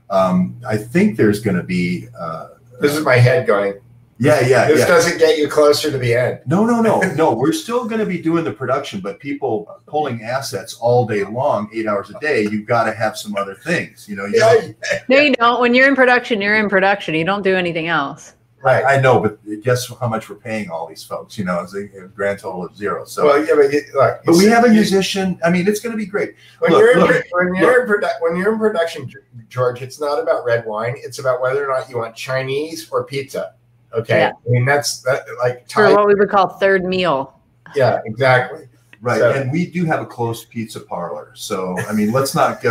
I think there's going to be... this is my head going... This doesn't get you closer to the end. No. We're still going to be doing the production, but people pulling assets all day long, 8 hours a day. You've got to have some other things, you know. No, you don't. When you're in production, you're in production. You don't do anything else. Right. I know, but guess how much we're paying all these folks? You know, it's a grand total of zero. So, well, yeah, but we have a musician. I mean, it's going to be great. When you're in production, George, it's not about red wine. It's about whether or not you want Chinese or pizza. Okay, yeah. I mean that's like for what we would call third meal. Yeah, exactly. Right, so, and we do have a closed pizza parlor. So I mean, let's not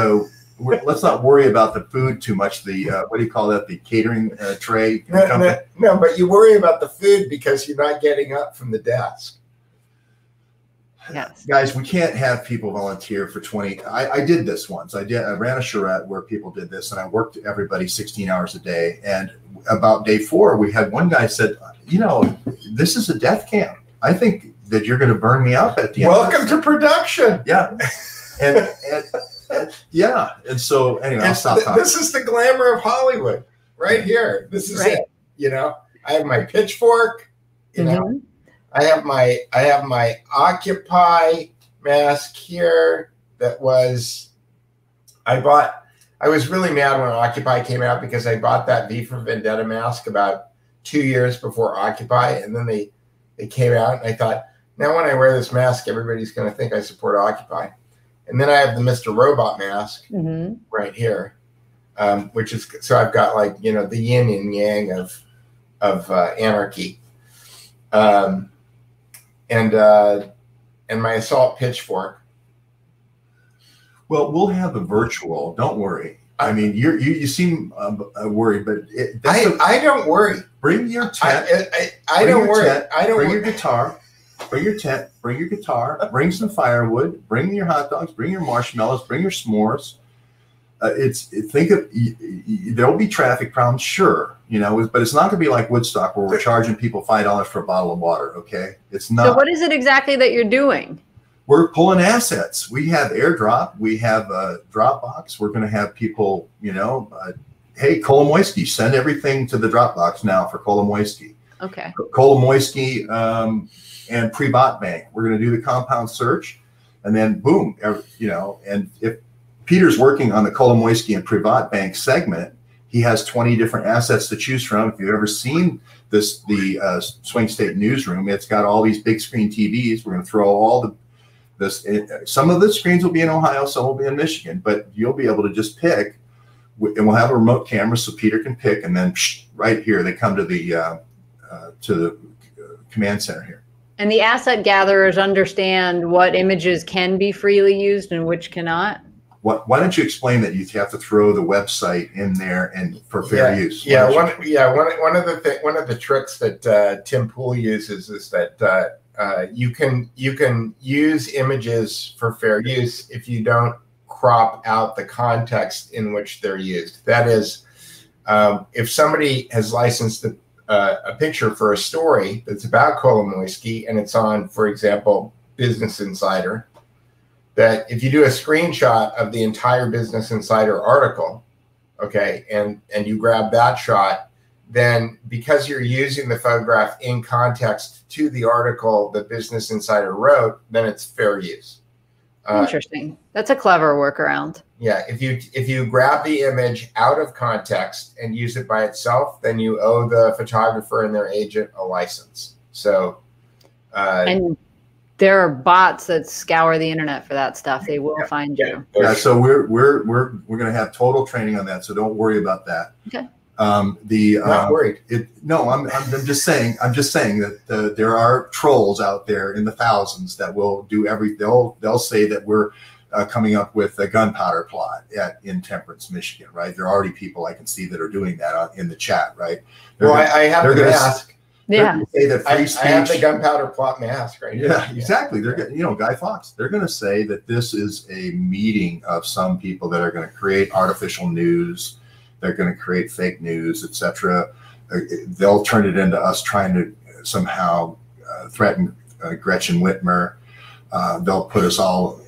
worry about the food too much. The what do you call that? The catering tray. No, but you worry about the food because you're not getting up from the desk. Yes, guys, we can't have people volunteer for 20. I did this once. I ran a charrette where people did this, and I worked everybody 16 hours a day. And about day 4, we had one guy said, you know, this is a death camp. I think that you're going to burn me up at the end. Welcome to production. Yeah, and yeah, and so anyway, I'll stop talking. This is the glamour of Hollywood, right here. This is it. You know, I have my pitchfork. You know. I have my Occupy mask here that I was really mad when Occupy came out because I bought that V for Vendetta mask about 2 years before Occupy, and then they came out, and I thought, now when I wear this mask, everybody's going to think I support Occupy. And then I have the Mr. Robot mask right here, which is, so I've got like, you know, the yin and yang of anarchy. And my assault pitchfork. Well, we'll have the virtual. Don't worry. I mean, you seem worried, but I don't worry. Bring your tent. I don't worry. I don't. Bring your guitar. Bring your tent. Bring your guitar. Bring some firewood. Bring your hot dogs. Bring your marshmallows. Bring your s'mores. There'll be traffic problems, sure, you know, but it's not going to be like Woodstock where we're charging people $5 for a bottle of water. Okay, it's not. So what is it exactly that you're doing? We're pulling assets. We have airdrop. We have a Dropbox. We're going to have people, you know, hey, Kolomoisky, send everything to the Dropbox now for Kolomoisky. Okay. Kolomoisky and Privat Bank. We're going to do the compound search, and then boom, you know. And if Peter's working on the Kolomoisky and Privat Bank segment, he has 20 different assets to choose from. If you've ever seen the Swing State newsroom, it's got all these big screen TVs. We're going to throw all some of the screens will be in Ohio, some will be in Michigan, but you'll be able to just pick, and we'll have a remote camera so Peter can pick, and then right here they come to the command center here. And the asset gatherers understand what images can be freely used and which cannot. Why don't you explain that you have to throw the website in there and for fair use? One of the tricks that Tim Pool uses is that you can use images for fair use if you don't crop out the context in which they're used. That is, if somebody has licensed a picture for a story that's about Kolomoisky and it's on, for example, Business Insider, that if you do a screenshot of the entire Business Insider article, okay, and you grab that shot, then because you're using the photograph in context to the article that Business Insider wrote, then it's fair use. Interesting. That's a clever workaround. Yeah, if you grab the image out of context and use it by itself, then you owe the photographer and their agent a license. So, and there are bots that scour the internet for that stuff. They will find you. Yeah, so we're going to have total training on that. So don't worry about that. Okay. Not worried. I'm just saying that there are trolls out there in the thousands that will do they'll say that we're coming up with a gunpowder plot in Temperance, Michigan, right? There are already people I can see that are doing that in the chat, right? I have to ask. Yeah. Say that free speech, I have the gunpowder plot mask right here. Yeah, exactly. They're Guy Fawkes. They're going to say that this is a meeting of some people that are going to create artificial news. They're going to create fake news, etc. They'll turn it into us trying to somehow threaten Gretchen Whitmer. They'll put us all.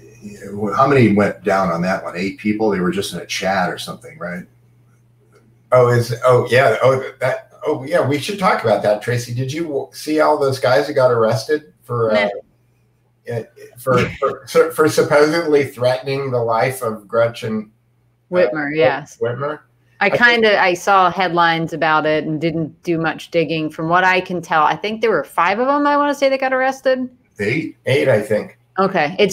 How many went down on that one? 8 people. They were just in a chat or something, right? We should talk about that, Tracy. Did you see all those guys who got arrested for supposedly threatening the life of Gretchen Whitmer? Yes, Whitmer. I saw headlines about it and didn't do much digging. From what I can tell, I think there were 5 of them. I want to say that got arrested. 8, I think. Okay, it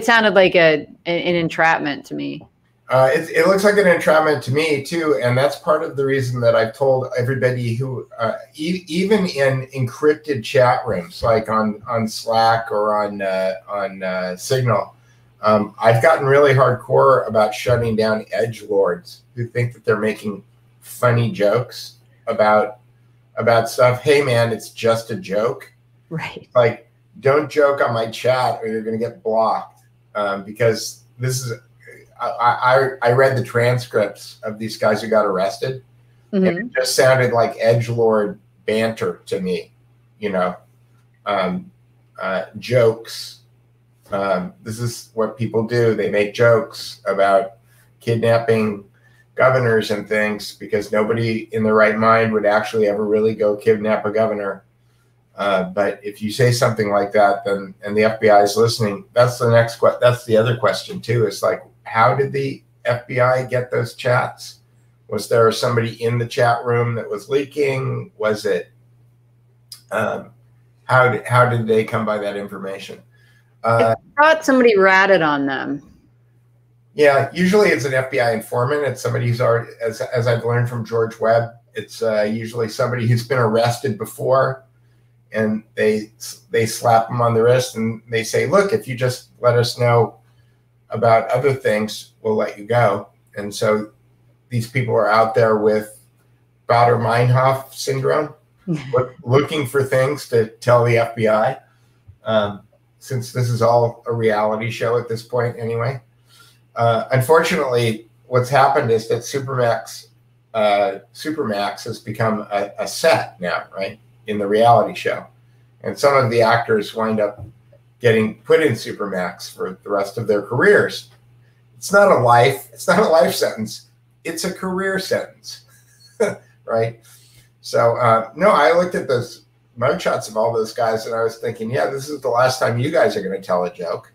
sounded like an entrapment to me. It looks like an entrapment to me too, and that's part of the reason that I've told everybody who, even in encrypted chat rooms, like on Slack or on Signal, I've gotten really hardcore about shutting down edgelords who think that they're making funny jokes about stuff. Hey man, it's just a joke. Right. Like, don't joke on my chat or you're going to get blocked, because this is. I read the transcripts of these guys who got arrested, and it just sounded like edgelord banter to me, jokes. This is what people do. They make jokes about kidnapping governors and things because nobody in their right mind would actually ever really go kidnap a governor. But if you say something like that, then, and the FBI is listening, that's the other question too. It's like, how did the FBI get those chats? Was there somebody in the chat room that was leaking? Was it, how did they come by that information? I thought somebody ratted on them. Yeah, usually it's an FBI informant. It's somebody who's already, as I've learned from George Webb, it's usually somebody who's been arrested before, and they slap them on the wrist and they say, look, if you just let us know about other things, we'll let you go. And so these people are out there with Baader-Meinhof syndrome, looking for things to tell the FBI, since this is all a reality show at this point anyway. Unfortunately, what's happened is that Supermax has become a set now, right, in the reality show. And some of the actors wind up getting put in Supermax for the rest of their careers. It's not a life sentence. It's a career sentence, right? So, no, I looked at those mugshots of all those guys, and I was thinking, yeah, this is the last time you guys are going to tell a joke.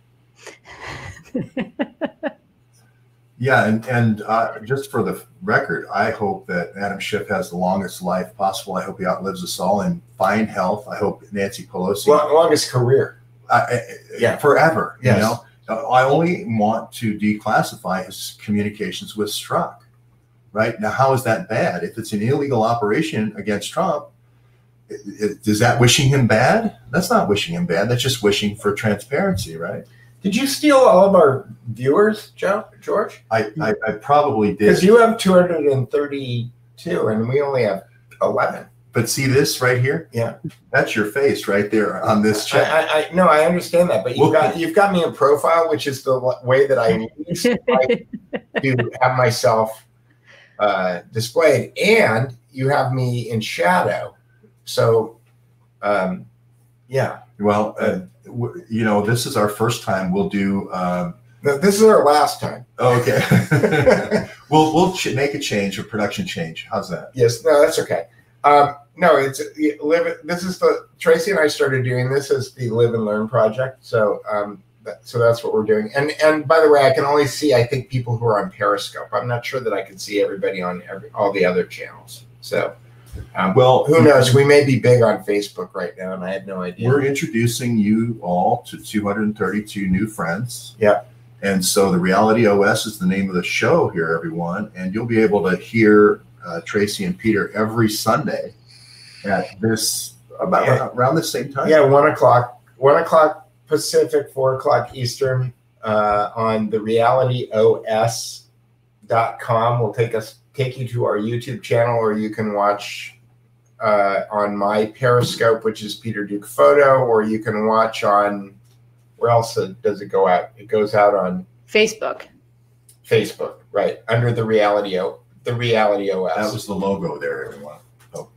Yeah, and just for the record, I hope that Adam Schiff has the longest life possible. I hope he outlives us all in fine health. I hope Nancy Pelosi longest career, forever. Yes. You know, I only want to declassify his communications with Strzok. Right now, how is that bad? If it's an illegal operation against Trump, is that wishing him bad? That's not wishing him bad. That's just wishing for transparency, right? Did you steal all of our viewers, George? I probably did. Because you have 232 and we only have 11. But see this right here? Yeah. That's your face right there on this chat. No, I understand that. But you've got me in profile, which is the way that I least like to have myself displayed. And you have me in shadow. So, yeah. Well, you know, this is our first time. We'll do. No, this is our last time. Oh, okay. we'll make a change, a production change. How's that? Yes. No, that's okay. No, it's This is Tracy and I started doing this as the Live and Learn project. So, so that's what we're doing. And by the way, I can only see, I think, people who are on Periscope. I'm not sure that I can see everybody on all the other channels. So. Well, who knows? We may be big on Facebook right now, and I had no idea. We're introducing you all to 232 new friends. Yeah. And so the Reality OS is the name of the show here, everyone. And you'll be able to hear Tracy and Peter every Sunday at this around the same time. Yeah, 1 o'clock. 1 o'clock Pacific, 4 o'clock Eastern on the realityos.com. We'll take you to our YouTube channel, or you can watch on my Periscope, which is Peter Duke Photo, or you can watch on, where else does it go out? It goes out on Facebook. Facebook, right, under the Reality OS. That was the logo there, everyone. Oh,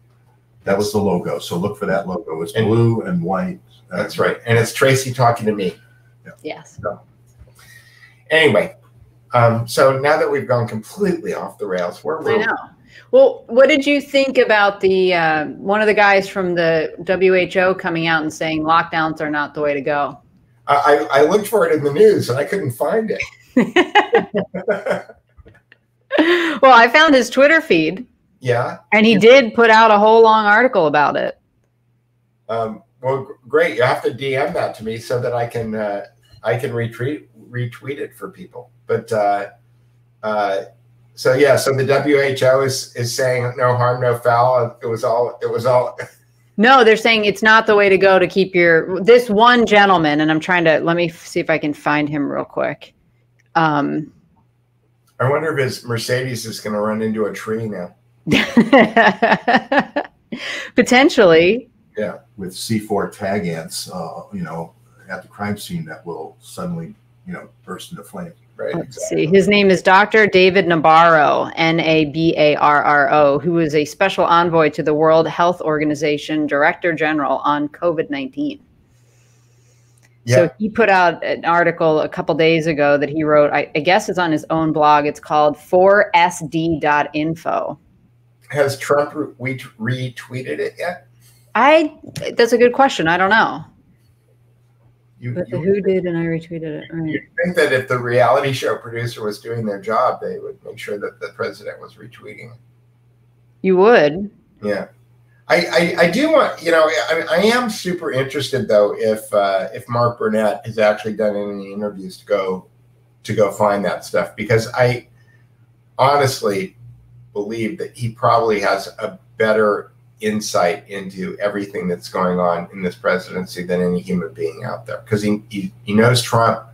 that was the logo. So look for that logo. It's blue and white. That's right. And it's Tracy talking to me. Yeah. Yes. So, anyway. So now that we've gone completely off the rails, I know. Well, what did you think about the one of the guys from the WHO coming out and saying lockdowns are not the way to go? I looked for it in the news and I couldn't find it. Well, I found his Twitter feed. Yeah. And he did put out a whole long article about it. Well, great. You have to DM that to me so that I can retweet it for people. But so the WHO is saying no harm, no foul. It was all. No, they're saying it's not the way to go to keep this one gentleman. And I'm trying to, let me see if I can find him real quick. I wonder if his Mercedes is going to run into a tree now. Potentially. Yeah, with C4 tag ants, at the crime scene that will suddenly, burst into flames. Right. Let's see. His name is Dr. David Nabarro, Nabarro, who is a special envoy to the World Health Organization, Director General on COVID-19. Yeah. So he put out an article a couple days ago that he wrote. I guess it's on his own blog. It's called 4sd.info. Has Trump retweeted it yet? That's a good question. I don't know. Who did, and I retweeted it. Right. You'd think that if the reality show producer was doing their job, they would make sure that the president was retweeting. You would. Yeah. I do want, I am super interested though if Mark Burnett has actually done any interviews to go find that stuff, because I honestly believe that he probably has a better insight into everything that's going on in this presidency than any human being out there, because he knows Trump,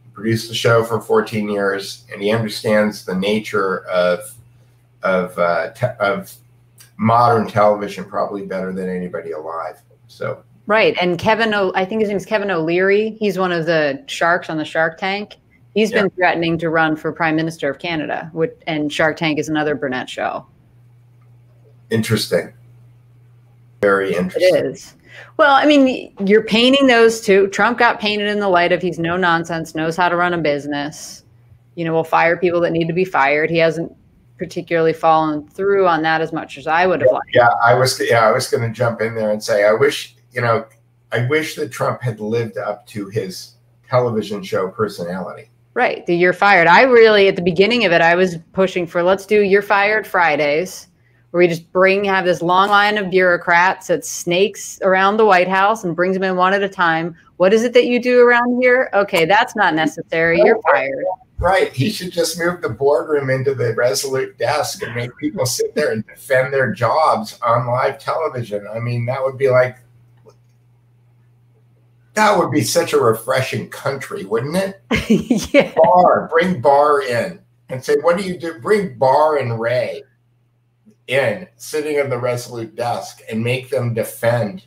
he produced the show for 14 years, and he understands the nature of modern television probably better than anybody alive. So right, and I think his name is Kevin O'Leary. He's one of the sharks on the Shark Tank. He's been threatening to run for Prime Minister of Canada, and Shark Tank is another Burnett show. Interesting. Very interesting. It is. Well, I mean, you're painting those two. Trump got painted in the light of he's no nonsense, knows how to run a business, will fire people that need to be fired. He hasn't particularly fallen through on that as much as I would have liked. Yeah, I was going to jump in there and say, I wish that Trump had lived up to his television show personality. Right. The You're Fired. I really, at the beginning of it, I was pushing for, let's do You're Fired Fridays, where we just have this long line of bureaucrats that snakes around the White House and brings them in one at a time. What is it that you do around here? Okay, that's not necessary. You're fired. Right. He should just move the boardroom into the Resolute desk and make people sit there and defend their jobs on live television. I mean, that would be such a refreshing country, wouldn't it? Yeah. Bring Barr in and say, what do you do? Bring Barr and Ray in, sitting in the Resolute desk, and make them defend,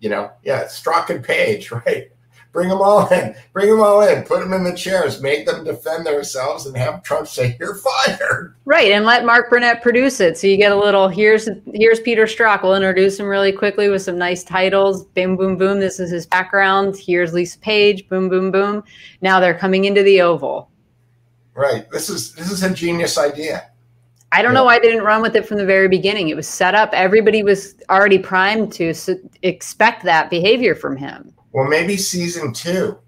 Strzok and Page, right? Bring them all in. Put them in the chairs. Make them defend themselves and have Trump say, you're fired. Right, and let Mark Burnett produce it. So you get a little, here's Peter Strzok. We'll introduce him really quickly with some nice titles. Boom, boom, boom. This is his background. Here's Lisa Page. Boom, boom, boom. Now they're coming into the Oval. Right. This is a genius idea. I don't know why they didn't run with it from the very beginning. It was set up. Everybody was already primed to expect that behavior from him. Well, maybe season 2.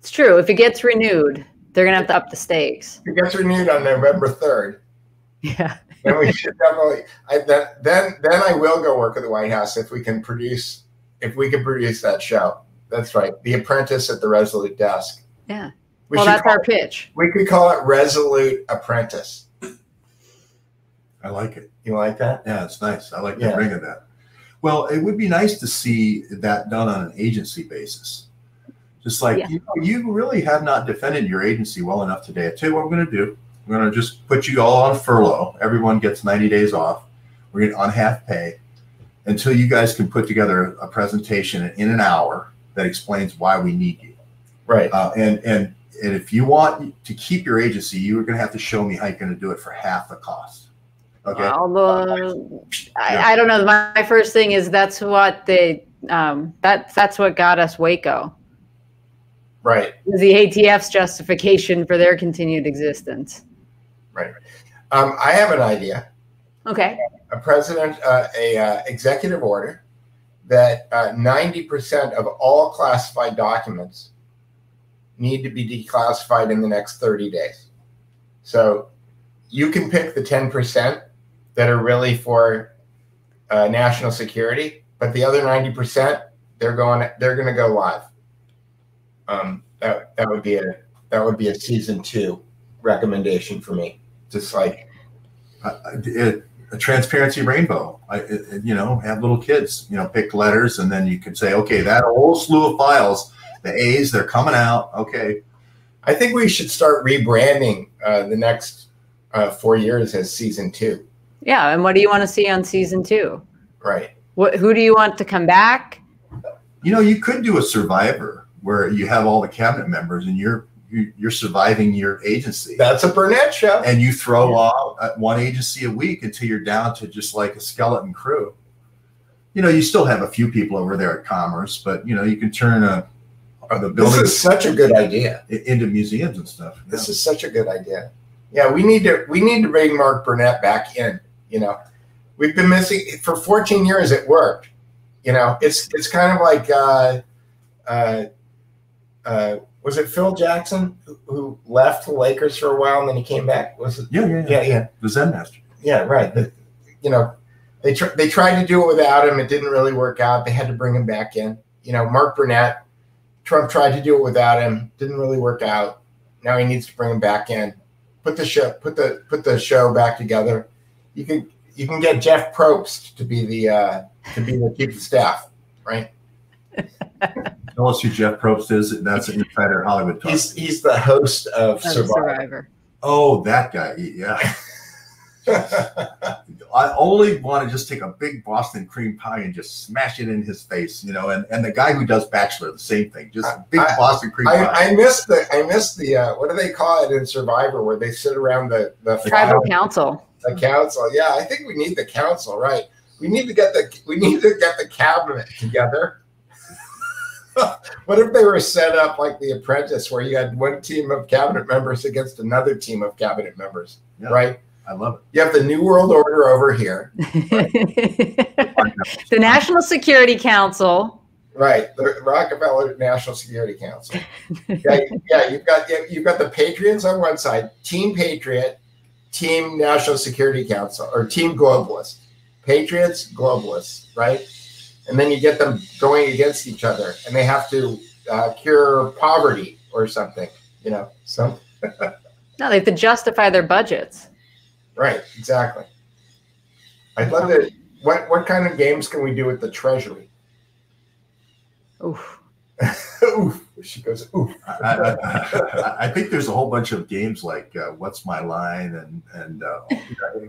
It's true. If it gets renewed, they're going to have to up the stakes. If it gets renewed on November 3rd. Yeah. Then we should definitely. Then I will go work at the White House if we can produce that show. That's right. The Apprentice at the Resolute desk. Yeah. Well, that's our pitch. We could call it Resolute Apprentice. I like it. You like that? Yeah, it's nice. I like the ring of that. Well, it would be nice to see that done on an agency basis. Just like, you really have not defended your agency well enough today. I tell you what we're going to do. We're going to just put you all on furlough. Everyone gets 90 days off. We're going to on half pay until you guys can put together a presentation in an hour that explains why we need you. Right. And if you want to keep your agency, you're going to have to show me how you're going to do it for half the cost. Okay. Well, I don't know. My first thing is that's what that's what got us Waco. Right. The ATF's justification for their continued existence. Right. I have an idea. Okay. A executive order that 90% of all classified documents need to be declassified in the next 30 days. So you can pick the 10% that are really for national security, but the other 90%, they're going to go live. That would be a season 2 recommendation for me. Just like a transparency rainbow. Have little kids, pick letters, and then you can say, okay, that whole slew of files, the A's, they're coming out. Okay. I think we should start rebranding the next 4 years as season 2. Yeah, and what do you want to see on season 2? Right. Who do you want to come back? You could do a Survivor where you have all the cabinet members and you're surviving your agency. That's a Burnett show. And you throw off one agency a week until you're down to just like a skeleton crew. You still have a few people over there at Commerce, but you can turn the building. This is such a good idea. Into museums and stuff. This is such a good idea. Yeah, we need to bring Mark Burnett back in. We've been missing for 14 years. It worked. It's kind of like was it Phil Jackson who left the Lakers for a while and then he came back? Was it? Yeah. The Zen Master. Yeah, right. They tried to do it without him. It didn't really work out. They had to bring him back in. Mark Burnett. Trump tried to do it without him. Didn't really work out. Now he needs to bring him back in. Put the show back together. You can get Jeff Probst to be the chief of staff, right? Tell us who Jeff Probst is. That's an insider Hollywood talk. He's the host of Survivor. Oh, that guy. Yeah. I only want to just take a big Boston cream pie and just smash it in his face, and the guy who does Bachelor, the same thing, just a big Boston cream pie. I miss the what do they call it in Survivor where they sit around the tribal council. The council, yeah. I think we need the council, right? We need to get the cabinet together. What if they were set up like The Apprentice, where you had one team of cabinet members against another team of cabinet members, right? I love it. You have the New World Order over here. Right? The National Security Council. Right, the Rockefeller National Security Council. Yeah, you've got the Patriots on one side, Team Patriot, Team National Security Council, or Team Globalist. Patriots, globalists, right? And then you get them going against each other, and they have to cure poverty or something, you know. So no, they have to justify their budgets. Right, exactly. I'd love to. What kind of games can we do with the Treasury? Oof. Oof. She goes, oof. I think there's a whole bunch of games like What's My Line, and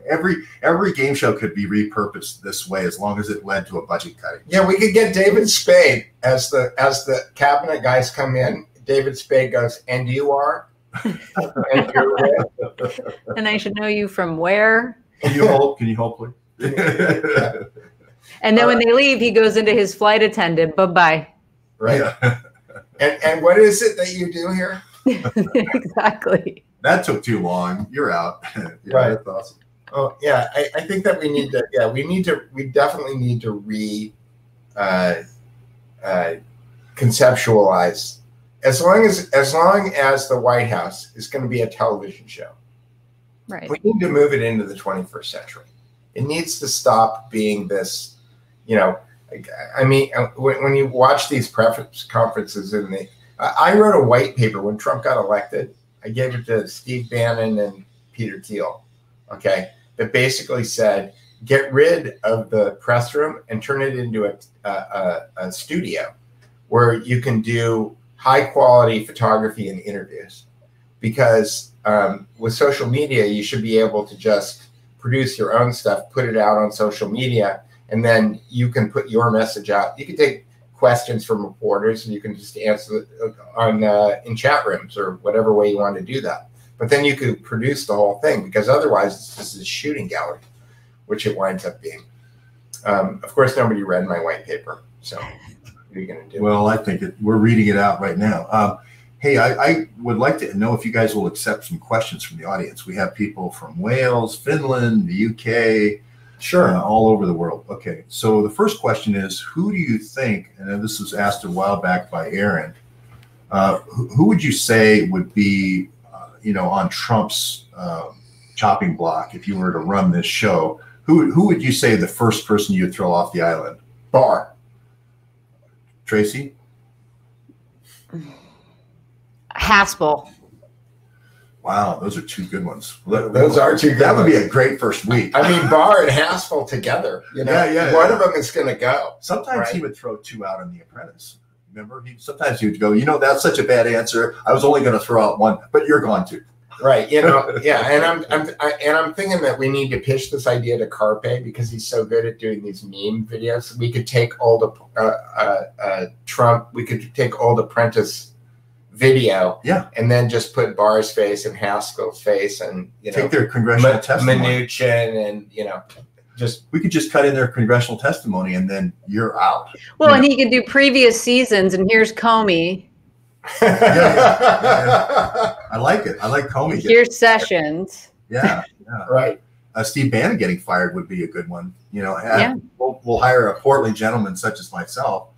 every game show could be repurposed this way as long as it led to a budget cutting. Yeah, we could get David Spade as the cabinet guys come in. David Spade goes, and you are? And you're red. And I should know you from where? Can you hold, please? Yeah. And then when they leave, he goes into his flight attendant. Bye-bye. Right. Yeah. And what is it that you do here? Exactly. That took too long. You're out. Yeah, Right. That's awesome. Oh yeah, I think that we definitely need to conceptualize as long as the White House is going to be a television show. Right. We need to move it into the 21st century. It needs to stop being this, you know. I mean, when you watch these press conferences, I wrote a white paper when Trump got elected. I gave it to Steve Bannon and Peter Thiel, okay, that basically said, get rid of the press room and turn it into a studio where you can do high quality photography and interviews. Because with social media, you should be able to just produce your own stuff, put it out on social media, and then you can put your message out. You can take questions from reporters, and you can just answer on in chat rooms or whatever way you want to do that. But then you could produce the whole thing, because otherwise it's just a shooting gallery, which it winds up being. Of course, nobody read my white paper, so what are you going to do? Well, I think we're reading it out right now. Hey, I would like to know if you guys will accept some questions from the audience. We have people from Wales, Finland, the UK, Sure. All over the world. Okay, so the first question is, who do you think, and this was asked a while back by Aaron, who would you say would be, on Trump's chopping block if you were to run this show? Who would you say the first person you'd throw off the island? Barr. Tracy? Haspel. Wow, those are two good ones. Those are two good That would be ones. a great first week. I mean, Barr and Haspel together. Yeah. One of them is going to go. Sometimes Right. he would throw two out on The Apprentice. Remember, sometimes he would go, that's such a bad answer. I was only going to throw out one, but you're going to. Right. Yeah. And I'm thinking that we need to pitch this idea to Carpe, because he's so good at doing these meme videos. We could take old Trump. We could take old Apprentice video, and then just put Barr's face and Haskell's face, and take their congressional testimony. Mnuchin, and we could just cut in their congressional testimony, and then you're out. Well, and he could do previous seasons, and here's Comey. Yeah. I like it. I like Comey. Here's Sessions. Yeah. Right. Steve Bannon getting fired would be a good one. We'll hire a portly gentleman such as myself,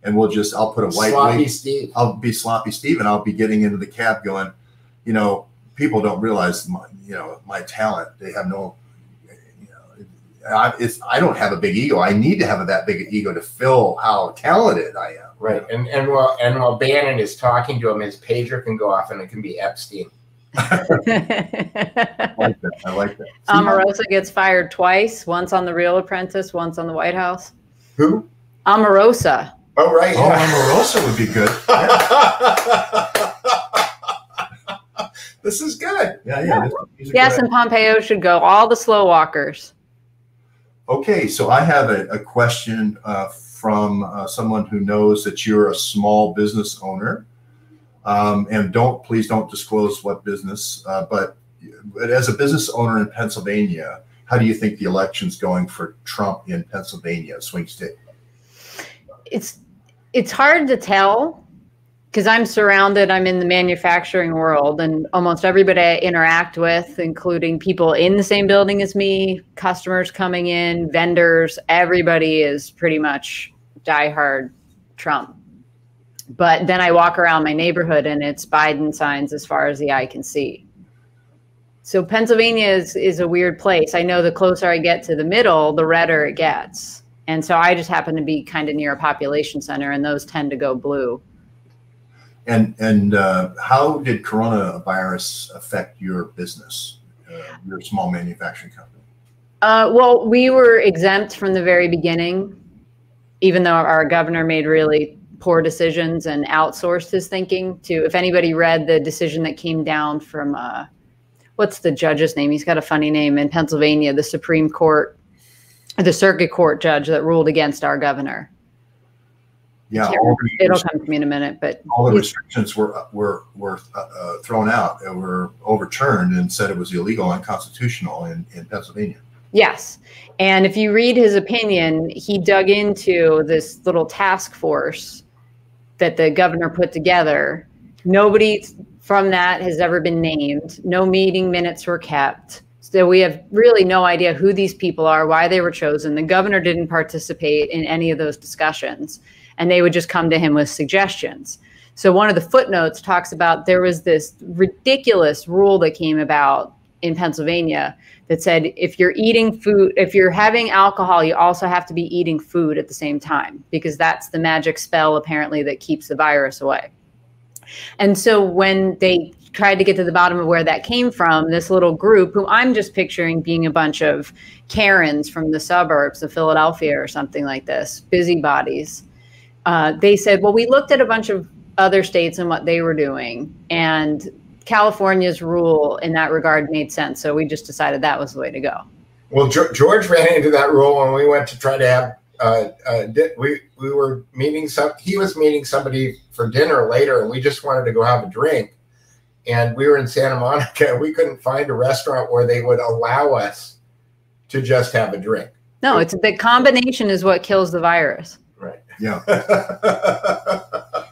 and I'll put a white Sloppy wig. Steve. I'll be Sloppy Steve, and I'll be getting into the cab going, people don't realize my talent. They have no, I don't have a big ego. I need to have that big ego to fill how talented I am. Right. And while Bannon is talking to him, his pager can go off, and it can be Epstein. I like that. Omarosa gets fired twice, once on The Real Apprentice, once on the White House. Who? Omarosa. Oh, right. Oh, Omarosa would be good. Yeah. This is good. Yeah. Yes, and Pompeo should go. All the slow walkers. Okay, so I have a question from someone who knows that you're a small business owner, and please don't disclose what business, but as a business owner in Pennsylvania, how do you think the election's going for Trump in Pennsylvania, swing state? It's hard to tell. Because I'm surrounded, I'm in the manufacturing world, and almost everybody I interact with, including people in the same building as me, customers coming in, vendors, everybody is pretty much diehard Trump. But then I walk around my neighborhood and it's Biden signs as far as the eye can see. So Pennsylvania is a weird place. I know the closer I get to the middle, the redder it gets. And so I just happen to be kind of near a population center, and those tend to go blue. And how did coronavirus affect your business, your small manufacturing company? Well, we were exempt from the very beginning, even though our governor made really poor decisions and outsourced his thinking to, if anybody read the decision that came down from, what's the judge's name? He's got a funny name in Pennsylvania, the Supreme Court, the circuit court judge that ruled against our governor. Yeah, it'll come to me in a minute, but all the restrictions were thrown out, were overturned, and said it was illegal, unconstitutional in Pennsylvania. Yes, and if you read his opinion, he dug into this little task force that the governor put together. Nobody from that has ever been named. No meeting minutes were kept. So we have really no idea who these people are, why they were chosen. The governor didn't participate in any of those discussions, and they would just come to him with suggestions. So one of the footnotes talks about there was this ridiculous rule that came about in Pennsylvania that said if you're eating food, if you're having alcohol, you also have to be eating food at the same time, because that's the magic spell apparently that keeps the virus away. And so when they tried to get to the bottom of where that came from, this little group, who I'm just picturing being a bunch of Karens from the suburbs of Philadelphia or something like this, busybodies, they said, well, we looked at a bunch of other states and what they were doing, and California's rule in that regard made sense. So we just decided that was the way to go. Well, George ran into that rule when we went to try to have, we were meeting he was meeting somebody for dinner later, and we just wanted to go have a drink. And we were in Santa Monica. We couldn't find a restaurant where they would allow us to just have a drink. No, it's the combination is what kills the virus. Right. Yeah.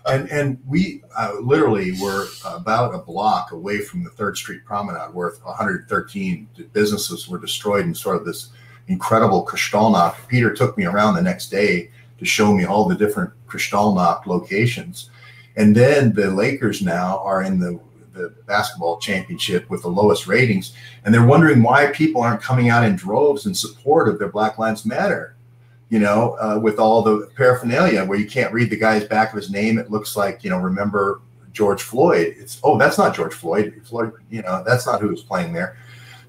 and we literally were about a block away from the 3rd Street Promenade, where 113 businesses were destroyed in sort of this incredible Kristallnacht. Peter took me around the next day to show me all the different Kristallnacht locations. And then the Lakers now are in the basketball championship with the lowest ratings, and they're wondering why people aren't coming out in droves in support of their Black Lives Matter, with all the paraphernalia where you can't read the guy's back of his name. It looks like, remember George Floyd. That's not George Floyd. Floyd, that's not who was playing there.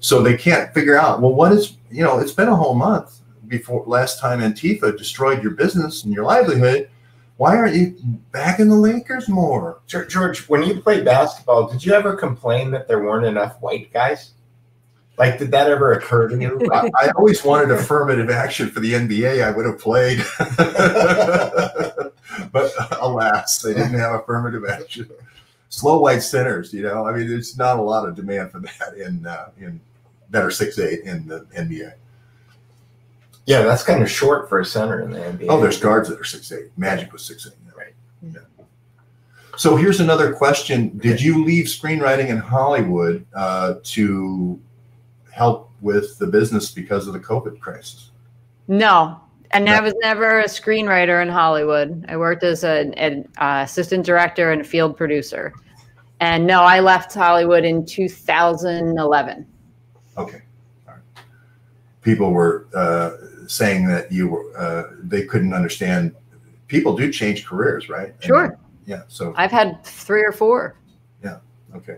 So they can't figure out, well, what is, it's been a whole month before last time Antifa destroyed your business and your livelihood. Why aren't you backing the Lakers more? George, when you played basketball, did you ever complain that there weren't enough white guys? Like, did that ever occur to you? I always wanted affirmative action for the NBA. I would have played. But alas, they didn't have affirmative action. Slow white centers, there's not a lot of demand for that in that are 6'8" in the NBA. Yeah, that's kind of short for a center in the NBA. Oh, there's guards that are 6'8". Magic was 6'8". Right. Yeah. So here's another question. Did you leave screenwriting in Hollywood to help with the business because of the COVID crisis? No. And I was never a screenwriter in Hollywood. I worked as an assistant director and a field producer. And no, I left Hollywood in 2011. Okay. All right. People were saying that you were they couldn't understand. People do change careers, right? Sure. Yeah. So I've had 3 or 4. Yeah. Okay.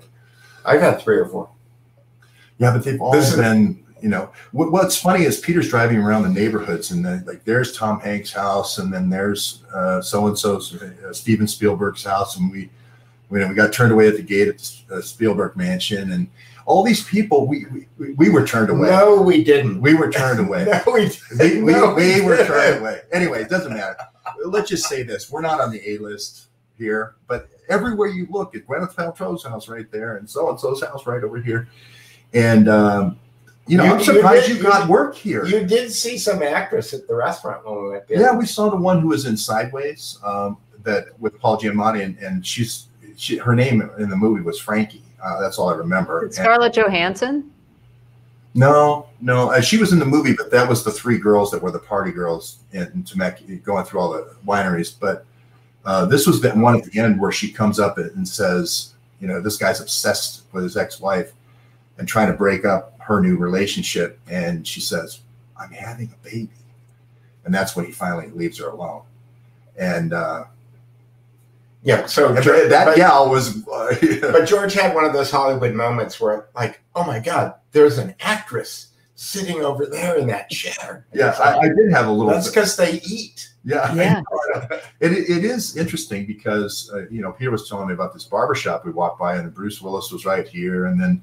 I've had 3 or 4. Yeah, but they've all been, what's funny is Peter's driving around the neighborhoods, and then there's Tom Hanks' house, and then there's so-and-so's Steven Spielberg's house, and we got turned away at the gate at the Spielberg mansion, and all these people, we were turned away. No, we didn't. We were turned away. No, we didn't. We were turned away. Anyway, it doesn't matter. Let's just say this. We're not on the A-list here, but everywhere you look, at Gwyneth Paltrow's house right there, and so-and-so's house right over here. And, I'm surprised you got work here. You did see some actress at the restaurant when we went there. Yeah, we saw the one who was in Sideways. that with Paul Giamatti, and her name in the movie was Frankie. That's all I remember. Scarlett Johansson? No, she was in the movie, but that was the three girls that were the party girls in Temecula, going through all the wineries. But this was the one at the end where she comes up and says, you know, this guy's obsessed with his ex-wife and trying to break up her new relationship. And she says, I'm having a baby. And that's when he finally leaves her alone. And yeah, so that gal was. But George had one of those Hollywood moments where, like, oh my God, there's an actress sitting over there in that chair. Yeah, I did have a little. That's because they eat. Yeah. It is interesting because you know, Peter was telling me about this barbershop we walked by, and Bruce Willis was right here, and then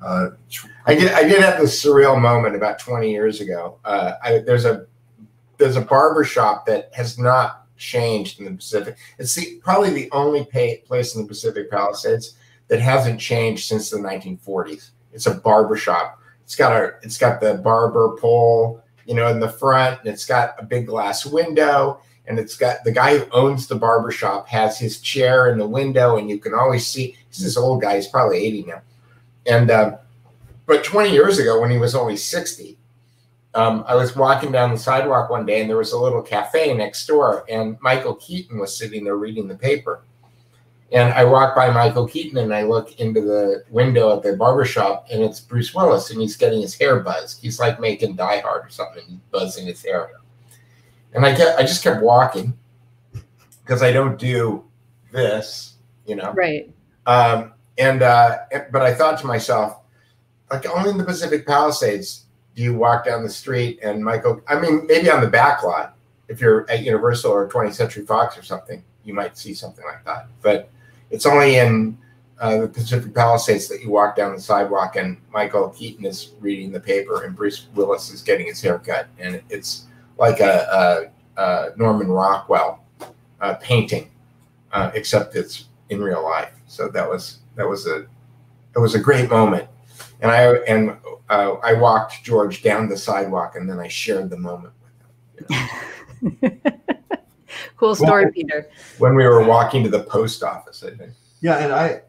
I did have this surreal moment about 20 years ago. There's a barbershop that has not changed in the Pacific. It's probably the only place in the Pacific Palisades that hasn't changed since the 1940s. It's a barbershop. It's got the barber pole, you know, in the front, and it's got a big glass window, and it's got the guy who owns the barbershop has his chair in the window, and you can always see. He's this old guy. He's probably 80 now, and but 20 years ago, when he was only 60. I was walking down the sidewalk one day, and there was a little cafe next door, and Michael Keaton was sitting there reading the paper. And I walk by Michael Keaton, and I look into the window at the barbershop, and it's Bruce Willis, and he's getting his hair buzzed. He's like making Die Hard or something, he's buzzing his hair. And I just kept walking because I don't do this, you know. Right. But I thought to myself, like, only in the Pacific Palisades do you walk down the street and Michael, I mean, maybe on the back lot, if you're at Universal or 20th Century Fox or something, you might see something like that. But it's only in the Pacific Palisades that you walk down the sidewalk and Michael Keaton is reading the paper and Bruce Willis is getting his hair cut. And it's like a Norman Rockwell painting, except it's in real life. So that was a great moment. And I walked George down the sidewalk, and then I shared the moment with him. You know? Cool story, Peter. When we were walking to the post office, I think. Yeah, and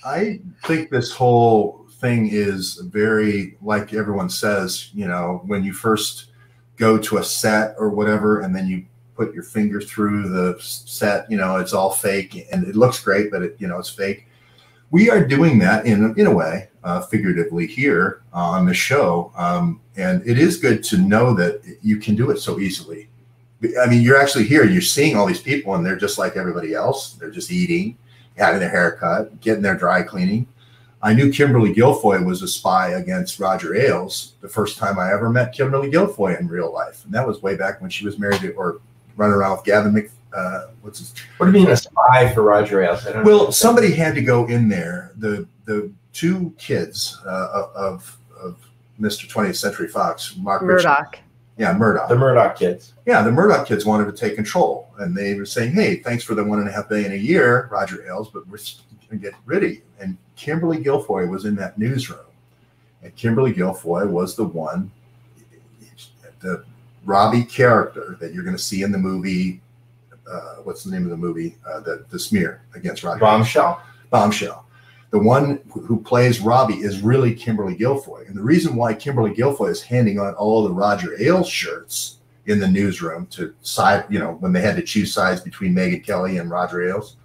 I think this whole thing is very, like everyone says, you know, when you first go to a set or whatever, and then you put your finger through the set, you know, it's all fake, and it looks great, but it's fake. We are doing that in a way, figuratively here on the show. And it is good to know that you can do it so easily. I mean, you're actually here, you're seeing all these people, and they're just like everybody else. They're just eating, having their haircut, getting their dry cleaning. I knew Kimberly Guilfoyle was a spy against Roger Ailes the first time I ever met Kimberly Guilfoyle in real life. And that was way back when she was married or running around with Gavin what do you mean a spy for Roger Ailes? Well, somebody had to go in there. The two kids of Mr. 20th Century Fox, Mark Murdoch. Yeah, Murdoch. The Murdoch kids. Yeah, the Murdoch kids wanted to take control, and they were saying, "Hey, thanks for the $1.5 billion a year, Roger Ailes, but we're going to get rid of you." And Kimberly Guilfoyle was in that newsroom, and Kimberly Guilfoyle was the one, the Robbie character that you're going to see in the movie. What's the name of the movie? The smear against Roger. Bombshell. The one who plays Robbie is really Kimberly Guilfoyle. And the reason why Kimberly Guilfoyle is handing out all the Roger Ailes shirts in the newsroom to side, when they had to choose sides between Megyn Kelly and Roger Ailes,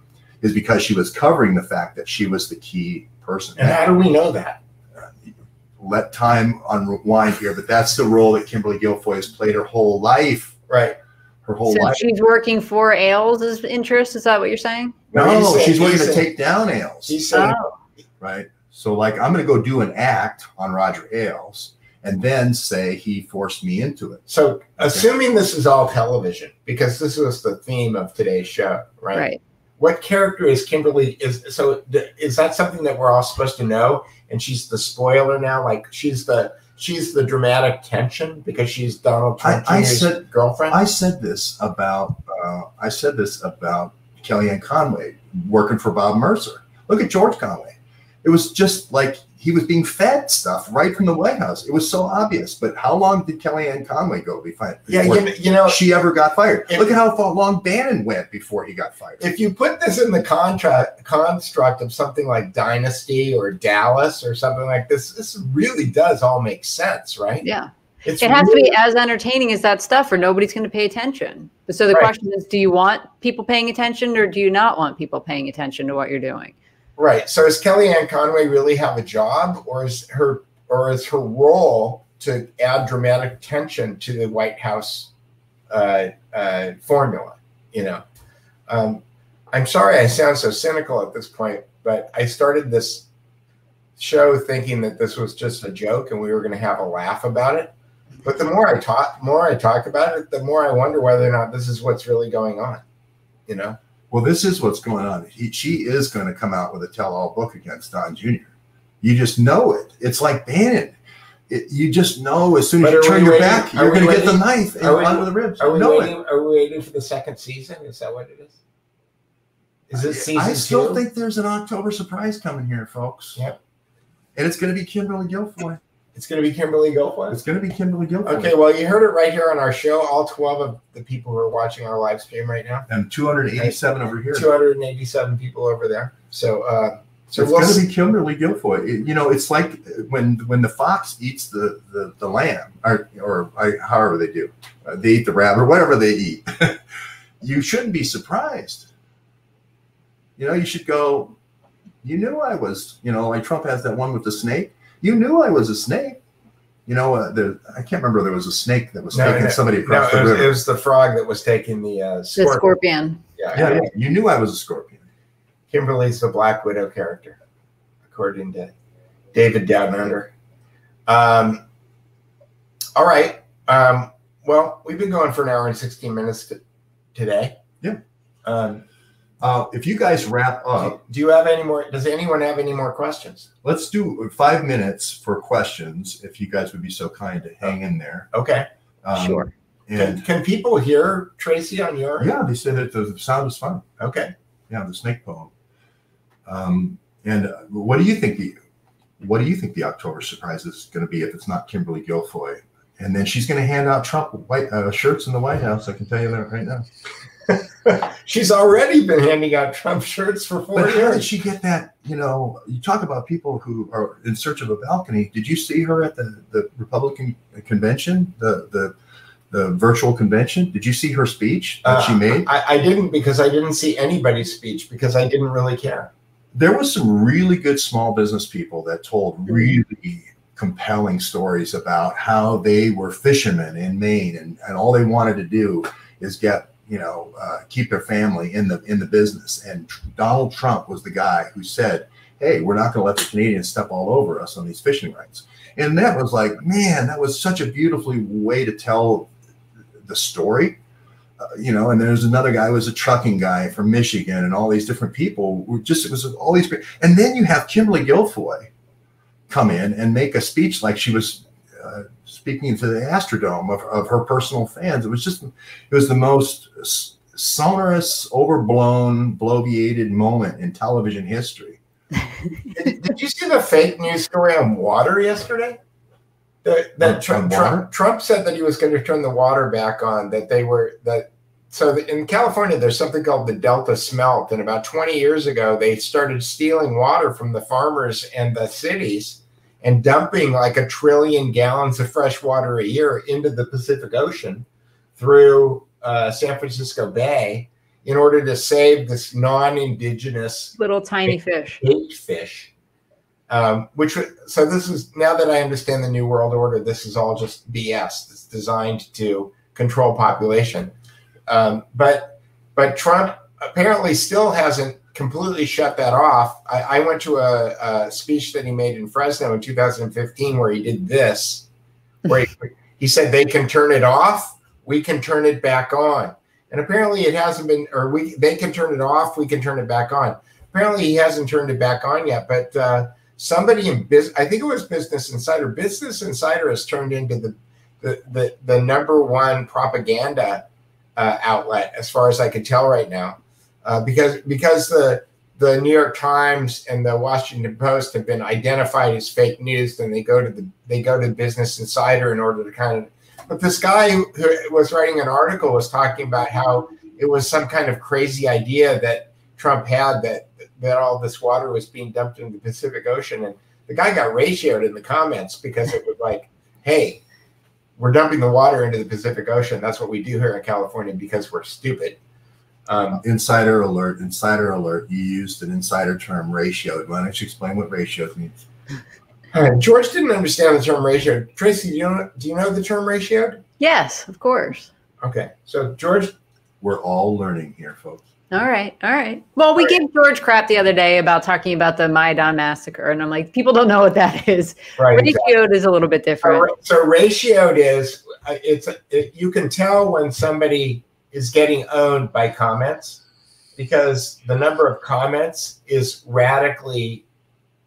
is because she was covering the fact that she was the key person. And how do we know that? Let time unwind here, but that's the role that Kimberly Guilfoyle has played her whole life. Right. Her whole life. She's working for Ailes' interest. Is that what you're saying? No, she's working to take down Ailes. He's saying, right. So, like, I'm going to go do an act on Roger Ailes and then say he forced me into it. So, assuming this is all television, because this was the theme of today's show, right? Right. What character is Kimberly? Is that something that we're all supposed to know? And she's the spoiler now, like she's the dramatic tension because she's Donald Trump Jr.'s girlfriend. I said this about Kellyanne Conway working for Bob Mercer. Look at George Conway. It was just like he was being fed stuff right from the White House. It was so obvious. But how long did Kellyanne Conway go before she ever got fired? Look at how long Bannon went before he got fired. If you put this in the construct of something like Dynasty or Dallas or something like this really does all make sense, right? Yeah. It has to be as entertaining as that stuff, or nobody's going to pay attention. So the question is, do you want people paying attention, or do you not want people paying attention to what you're doing? Right. So does Kellyanne Conway really have a job, or is her role to add dramatic tension to the White House formula? You know, I'm sorry I sound so cynical at this point, but I started this show thinking that this was just a joke and we were going to have a laugh about it. But the more I talk about it, the more I wonder whether or not this is what's really going on. You know. Well, this is what's going on. She is going to come out with a tell-all book against Don Jr. You just know it. It's like Bannon. You just know as soon as you turn your back, you're going to get the knife and run with the ribs. Are we waiting for the second season? Is that what it is? Is it season 2? I still think there's an October surprise coming here, folks. Yep. And it's going to be Kimberly Guilfoyle. It's going to be Kimberly Guilfoyle? It's going to be Kimberly Guilfoyle. Okay, well, you heard it right here on our show. All 12 of the people who are watching our live stream right now. And 287 over here. 287 people over there. So it's going to be Kimberly Guilfoyle. You know, it's like when the fox eats the lamb, or however they do. They eat the rabbit, or whatever they eat. You shouldn't be surprised. You know, you should go, you knew I was, you know, like Trump has that one with the snake. You knew I was a snake. You know, I can't remember. There was a snake that was taking somebody across the river. It was the frog that was taking the scorpion. The scorpion. Yeah. You knew I was a scorpion. Kimberly's the Black Widow character, according to David Down Under. All right. Well, we've been going for an hour and 16 minutes today. Yeah. If you guys wrap up, do you have any more? Does anyone have any more questions? Let's do 5 minutes for questions. If you guys would be so kind to hang in there. Okay. Sure. And can people hear Tracy on your? Yeah, they said that the sound was fun. Okay. Yeah, the snake poem. And what do you think the October surprise is going to be if it's not Kimberly Guilfoyle? And then she's going to hand out Trump white shirts in the White House. I can tell you that right now. She's already been handing out Trump shirts for 4 years. How did she get that? You know, you talk about people who are in search of a balcony. Did you see her at the Republican convention, the virtual convention? Did you see her speech that she made? I didn't, because I didn't see anybody's speech because I didn't really care. There was some really good small business people that told really compelling stories about how they were fishermen in Maine and all they wanted to do is get, keep their family in the business. And Donald Trump was the guy who said, hey, we're not going to let the Canadians step all over us on these fishing rights. And that was like, man, that was such a beautiful way to tell the story. And there's another guy who was a trucking guy from Michigan, and all these different people were just, it was all these, and then you have Kimberly Guilfoyle come in and make a speech like she was speaking to the Astrodome of her personal fans. It was the most sonorous, overblown, bloviated moment in television history. Did you see the fake news story on water yesterday? Trump said that he was going to turn the water back on, in California, there's something called the Delta Smelt. And about 20 years ago, they started stealing water from the farmers and the cities and dumping like 1 trillion gallons of fresh water a year into the Pacific Ocean through San Francisco Bay in order to save this non-indigenous little tiny fish. So this is, now that I understand the New World Order, this is all just BS. It's designed to control population. But Trump apparently still hasn't completely shut that off. I went to a speech that he made in Fresno in 2015 where he did this, where he said they can turn it off, we can turn it back on. And apparently it hasn't been, they can turn it off, we can turn it back on. Apparently he hasn't turned it back on yet, but somebody in business, I think it was Business Insider. Business Insider has turned into the #1 propaganda outlet, as far as I can tell right now, because the New York Times and the Washington Post have been identified as fake news, then they go to Business Insider in order to kind of. But this guy who was writing an article was talking about how it was some kind of crazy idea that Trump had that all this water was being dumped into the Pacific Ocean, and the guy got ratioed in the comments because it was like, hey, we're dumping the water into the Pacific Ocean. That's what we do here in California because we're stupid. Insider alert. You used an insider term, ratioed. Why don't you explain what ratioed means? George didn't understand the term ratioed. Tracy, do you know the term ratioed? Yes, of course. Okay. So, George. We're all learning here, folks. All right. Well, we gave George crap the other day about talking about the Maidan massacre, and I'm like, people don't know what that is. Right. Ratioed is a little bit different. So ratioed is you can tell when somebody is getting owned by comments because the number of comments is radically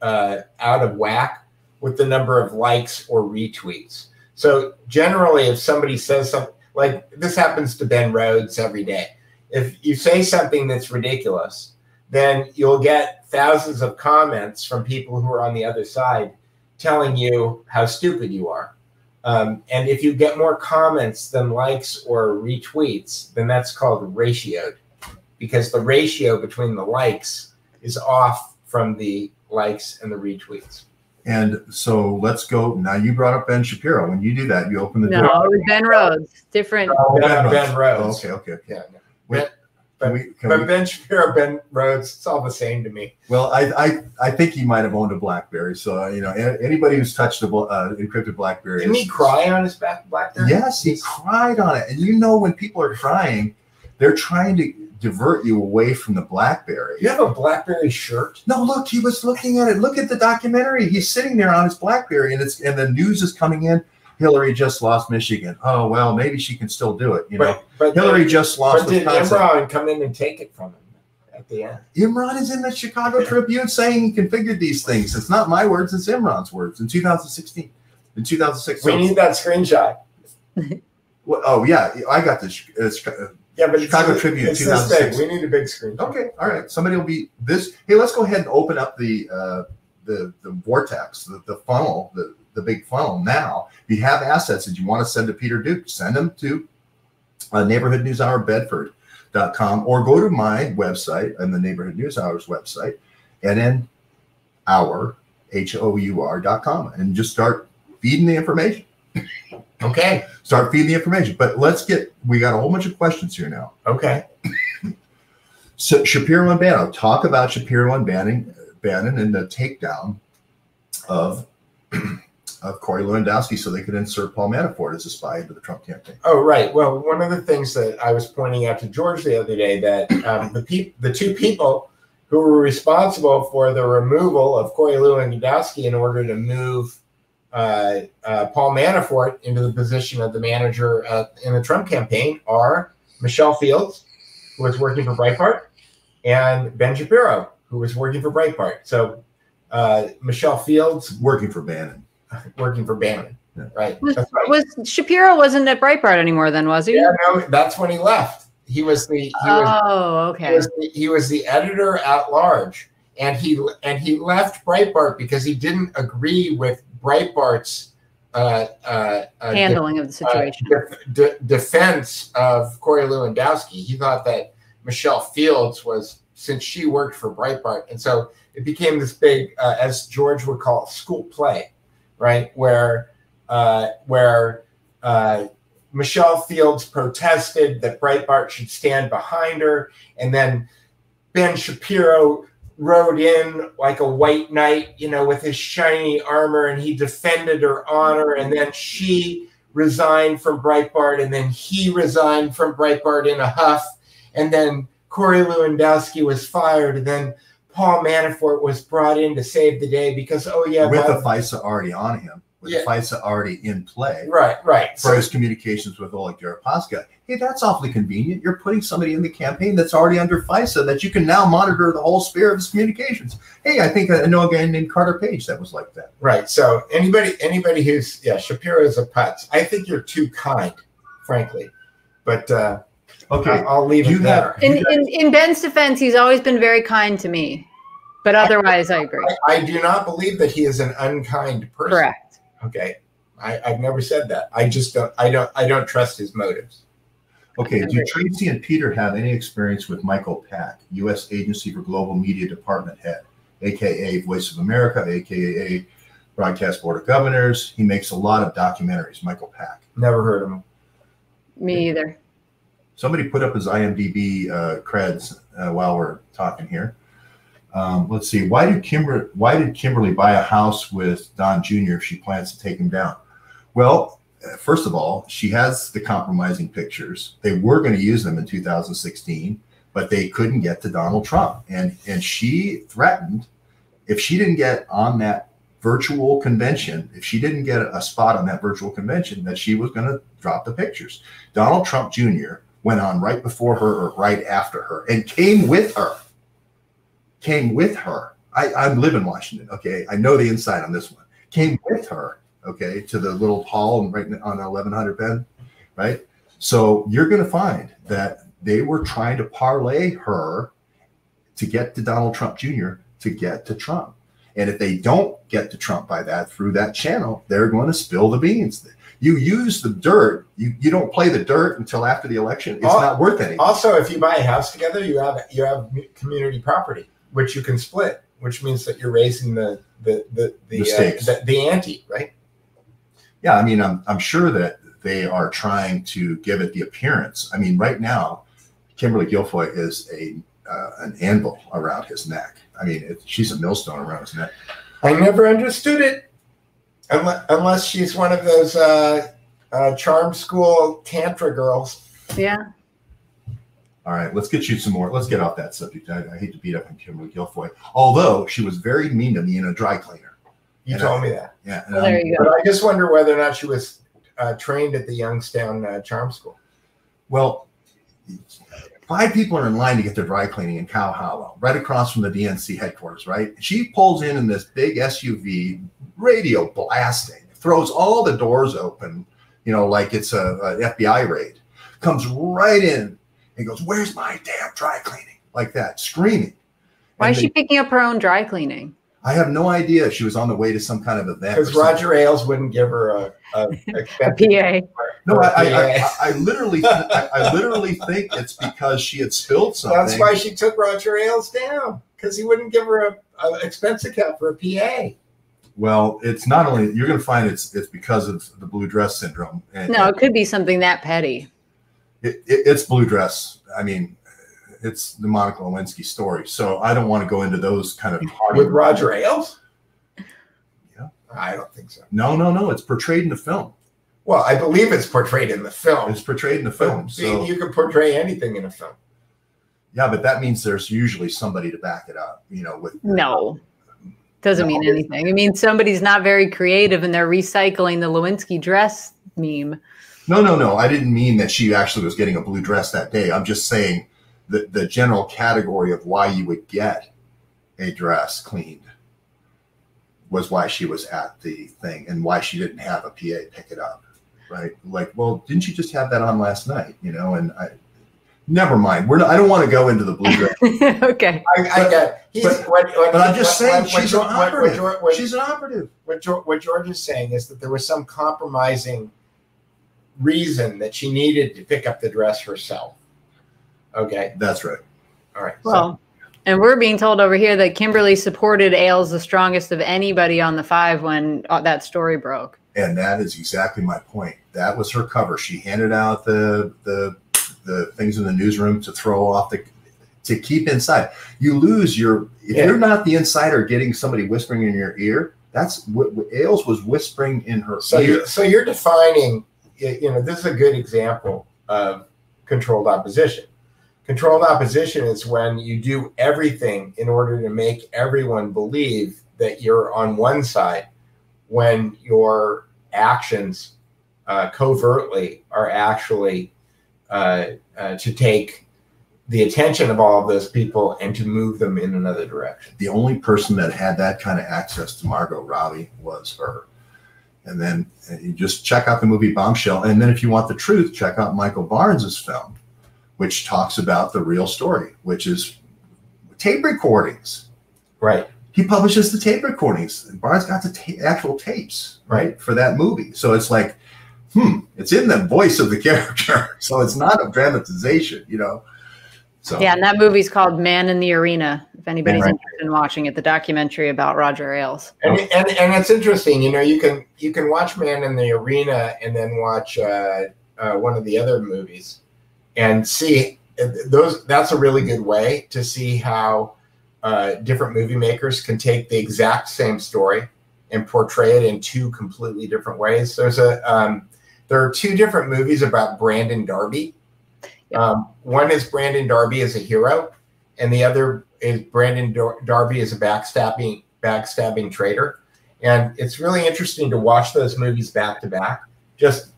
out of whack with the number of likes or retweets. So generally, if somebody says something like this happens to Ben Rhodes every day. If you say something that's ridiculous, then you'll get thousands of comments from people who are on the other side telling you how stupid you are. And if you get more comments than likes or retweets, then that's called ratioed because the ratio between the likes is off from the likes and the retweets. And so let's go. Now you brought up Ben Shapiro. When you do that, you open the door. No, it was Ben Rhodes. Different. Ben Rhodes. Oh, okay. Yeah. No. But Ben Shapiro, Ben Rhodes, it's all the same to me. Well, I think he might have owned a BlackBerry. So anybody who's touched an encrypted BlackBerry. Didn't he cry on his BlackBerry? Yes, he cried on it. And when people are crying, they're trying to divert you away from the BlackBerry. You have a BlackBerry shirt? No, look, he was looking at it. Look at the documentary. He's sitting there on his BlackBerry, and the news is coming in. Hillary just lost Michigan. Oh, well, maybe she can still do it. But Hillary just lost Wisconsin. But did Imran come in and take it from him at the end? Imran is in the Chicago Tribune saying he configured these things. It's not my words. It's Imran's words in 2016. In 2006. We need that screenshot. Well, oh, yeah. I got this. Yeah, but Chicago Tribune 2006. We need a big screen. Okay. All right. Somebody will be this. Hey, let's go ahead and open up the vortex, the funnel, the big funnel now. If you have assets that you want to send to Peter Duke, send them to Neighborhood News Hour Bedford.com or go to my website and the Neighborhood News Hour's website, nnhour.com, and just start feeding the information. Okay. Start feeding the information. But we got a whole bunch of questions here now. Okay. So Shapiro and Bannon, talk about Shapiro and Bannon and the takedown of Corey Lewandowski so they could insert Paul Manafort as a spy into the Trump campaign. Oh, right. Well, one of the things that I was pointing out to George the other day that the two people who were responsible for the removal of Corey Lewandowski in order to move Paul Manafort into the position of the manager in the Trump campaign are Michelle Fields, who was working for Breitbart, and Ben Shapiro, who was working for Breitbart. So Michelle Fields working for Bannon. Yeah. Right. Was Shapiro wasn't at Breitbart anymore then, was he? Yeah, no, that's when he left. He was the editor at large, and he left Breitbart because he didn't agree with Breitbart's handling of the situation, defense of Corey Lewandowski. He thought that Michelle Fields since she worked for Breitbart, and so it became this big, as George would call it, school play, right? Where Michelle Fields protested that Breitbart should stand behind her, and then Ben Shapiro rode in like a white knight, with his shiny armor, and he defended her honor, and then she resigned from Breitbart, and then he resigned from Breitbart in a huff, and then Corey Lewandowski was fired, and then Paul Manafort was brought in to save the day because, with the FISA already on him, the FISA already in play. Right. For his communications with Oleg Deripaska. Hey, that's awfully convenient. You're putting somebody in the campaign that's already under FISA that you can now monitor the whole sphere of his communications. Hey, I think I know a guy named Carter Page that was like that. Right. So anybody who's, Shapiro is a putz. I think you're too kind, frankly. But Okay, I'll leave it there. In Ben's defense, he's always been very kind to me, but otherwise, I agree. I do not believe that he is an unkind person. Correct. Okay, I've never said that. I just don't. I don't trust his motives. Okay, do Tracy and Peter have any experience with Michael Pack, U.S. Agency for Global Media Department Head, aka Voice of America, aka Broadcast Board of Governors? He makes a lot of documentaries. Michael Pack. Never heard of him. Me either. Somebody put up his IMDb creds while we're talking here. Let's see. Why did Kimberly buy a house with Don Jr. if she plans to take him down? Well, first of all, she has the compromising pictures. They were going to use them in 2016, but they couldn't get to Donald Trump. And she threatened if she didn't get on that virtual convention, if she didn't get a spot on that virtual convention, that she was going to drop the pictures. Donald Trump Jr. went on right before her or right after her and came with her. I live in Washington. Okay. I know the inside on this one. Came with her. Okay. To the little hall right on the 1100 bed. Right. So you're going to find that they were trying to parlay her to get to Donald Trump Jr. to get to Trump. And if they don't get to Trump by that through that channel, they're going to spill the beans. You use the dirt. You don't play the dirt until after the election. It's not worth anything. Also, if you buy a house together, you have community property, which you can split, which means that you're raising the stakes, the ante, right? Yeah, I mean, I'm sure that they are trying to give it the appearance. I mean, right now, Kimberly Guilfoyle is an anvil around his neck. I mean, she's a millstone around his neck. I never understood it. Unless she's one of those charm school tantra girls. Yeah. All right, let's get you some more. Let's get off that subject. I hate to beat up on Kimberly Guilfoyle, although she was very mean to me in a dry cleaner. You told me that. Yeah. Well, there you go. But I just wonder whether or not she was trained at the Youngstown Charm School. Well, 5 people are in line to get their dry cleaning in Cow Hollow, right across from the DNC headquarters, right? She pulls in this big SUV, radio blasting, throws all the doors open, like it's an FBI raid, comes right in and goes, "Where's my damn dry cleaning?" Like that, screaming. Why is she picking up her own dry cleaning? I have no idea. She was on the way to some kind of event. Because Roger Ailes wouldn't give her a PA. No, I literally think it's because she had spilled something. That's why she took Roger Ailes down, because he wouldn't give her an expense account for a PA. Well, it's not only, you're going to find it's because of the blue dress syndrome. No, it could be something that petty. It's blue dress. I mean, it's the Monica Lewinsky story. So I don't want to go into those kind of with Roger Ailes. Yeah, I don't think so. No. It's portrayed in the film. Well, I believe it's portrayed in the film. It's portrayed in the film. So you can portray anything in a film. Yeah, but that means there's usually somebody to back it up. No. Doesn't mean anything. It means somebody's not very creative and they're recycling the Lewinsky dress meme. No. I didn't mean that she actually was getting a blue dress that day. I'm just saying the general category of why you would get a dress cleaned was why she was at the thing and why she didn't have a PA pick it up, right? Like, well, didn't you just have that on last night? And never mind. I don't want to go into the blue dress. Okay. I get it. But I'm just saying she's an operative. She's an operative. What George is saying is that there was some compromising reason that she needed to pick up the dress herself. Okay. That's right. All right. Well, and we're being told over here that Kimberly supported Ailes the strongest of anybody on the 5 when that story broke. And that is exactly my point. That was her cover. She handed out the things in the newsroom to throw off to keep inside. You lose if you're not the insider getting somebody whispering in your ear, that's what Ailes was whispering in her ear. So you're defining, this is a good example of controlled opposition. Controlled opposition is when you do everything in order to make everyone believe that you're on one side when your actions covertly are actually to take the attention of all of those people and to move them in another direction. The only person that had that kind of access to Margot Robbie was her. And then you just check out the movie Bombshell. And then if you want the truth, check out Michael Barnes's film, which talks about the real story, which is tape recordings. Right. He publishes the tape recordings. Barnes got the actual tapes, right, for that movie. So it's like, it's in the voice of the character. So it's not a dramatization, you know. So yeah, and that movie's called Man in the Arena. If anybody's interested in watching it, the documentary about Roger Ailes. And it's interesting, you know, you can watch Man in the Arena and then watch one of the other movies and see those. That's a really good way to see how different movie makers can take the exact same story and portray it in two completely different ways. There are two different movies about Brandon Darby. One is Brandon Darby as a hero, and the other is Brandon Darby as a backstabbing traitor. And it's really interesting to watch those movies back to back, just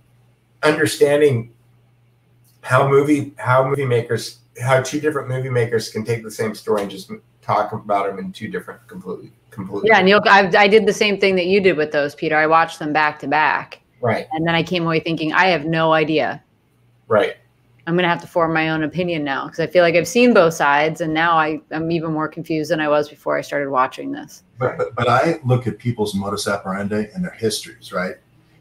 understanding how two different movie makers can take the same story and just talk about them in two different completely. Yeah, and I did the same thing that you did with those, Peter. I watched them back to back. Right. And then I came away thinking, I have no idea. Right. I'm going to have to form my own opinion now because I feel like I've seen both sides, and now I'm even more confused than I was before I started watching this. But I look at people's modus operandi and their histories, right?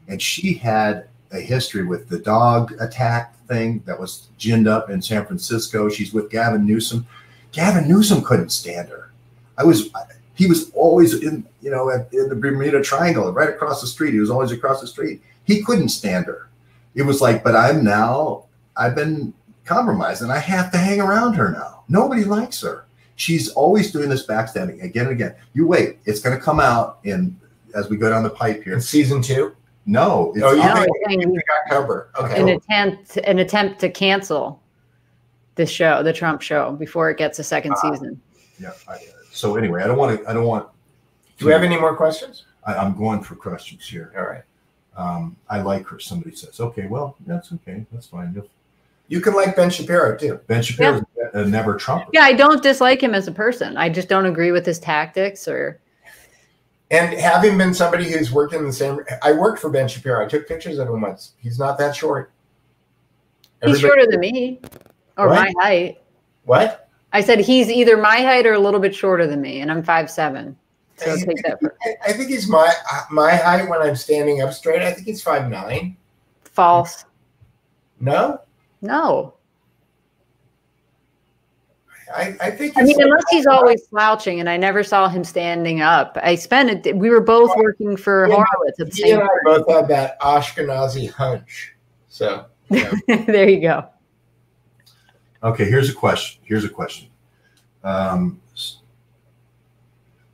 And she had a history with the dog attack thing that was ginned up in San Francisco. She's with Gavin Newsom. Gavin Newsom couldn't stand her. He was always in the Bermuda Triangle, right across the street. He was always across the street. He couldn't stand her. It was like, but I've been compromised and I have to hang around her now. Nobody likes her. She's always doing this backstabbing again and again. You wait, it's going to come out as we go down the pipe here. In season 2? No. It's October. Okay. An attempt to cancel the show, the Trump show, before it gets a second season. Yeah. So anyway, I don't want. Do we have any more questions? I'm going for questions here. All right. I like her. Somebody says, okay, well, that's okay. That's fine. You can like Ben Shapiro too. Ben Shapiro's a never Trumper. Yeah, I don't dislike him as a person. I just don't agree with his tactics And having been somebody who's worked in the same, I worked for Ben Shapiro. I took pictures of him once. He's not that short. He's shorter than me, or my height. What? I said he's either my height or a little bit shorter than me, and I'm 5'7". So take that. I think he's my height when I'm standing up straight. I think he's 5'9". False. No. No. I think. I mean, unless he's always slouching, and I never saw him standing up. We were both working for Horowitz at the same time. We both had that Ashkenazi hunch. So there you go. Okay, here's a question.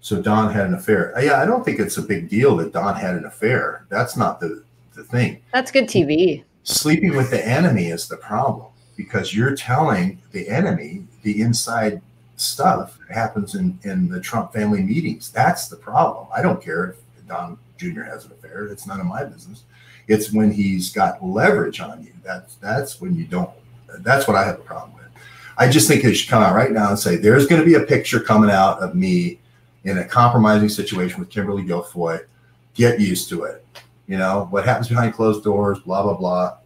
So Don had an affair. Yeah, I don't think it's a big deal that Don had an affair. That's not the thing. That's good TV. Sleeping with the enemy is the problem because you're telling the enemy the inside stuff that happens in the Trump family meetings. That's the problem. I don't care if Don Jr. has an affair. It's none of my business. It's when he's got leverage on you. That's when you don't. That's what I have a problem with. I just think they should come out right now and say, there's going to be a picture coming out of me in a compromising situation with Kimberly Guilfoyle. Get used to it. You know, what happens behind closed doors, blah, blah, blah.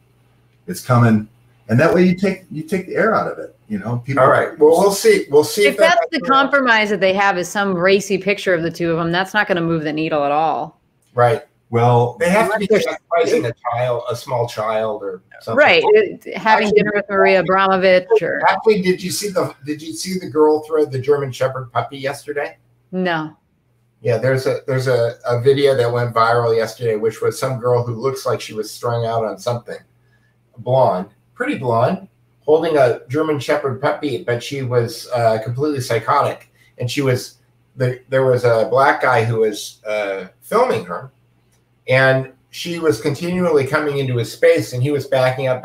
It's coming. And that way you take the air out of it. You know, people. All right. Well, we'll see. We'll see if that's the compromise that they have is some racy picture of the two of them. That's not going to move the needle at all. Right. Well, they have to be sacrificing a small child or something. Right. Having dinner with Maria Abramovich. Actually, did you see the girl throw the German Shepherd puppy yesterday? No. Yeah, there's a video that went viral yesterday, which was some girl who looks like she was strung out on something. Blonde, pretty blonde, holding a German Shepherd puppy, but she was completely psychotic. And there was a black guy who was filming her. And she was continually coming into his space, and he was backing up.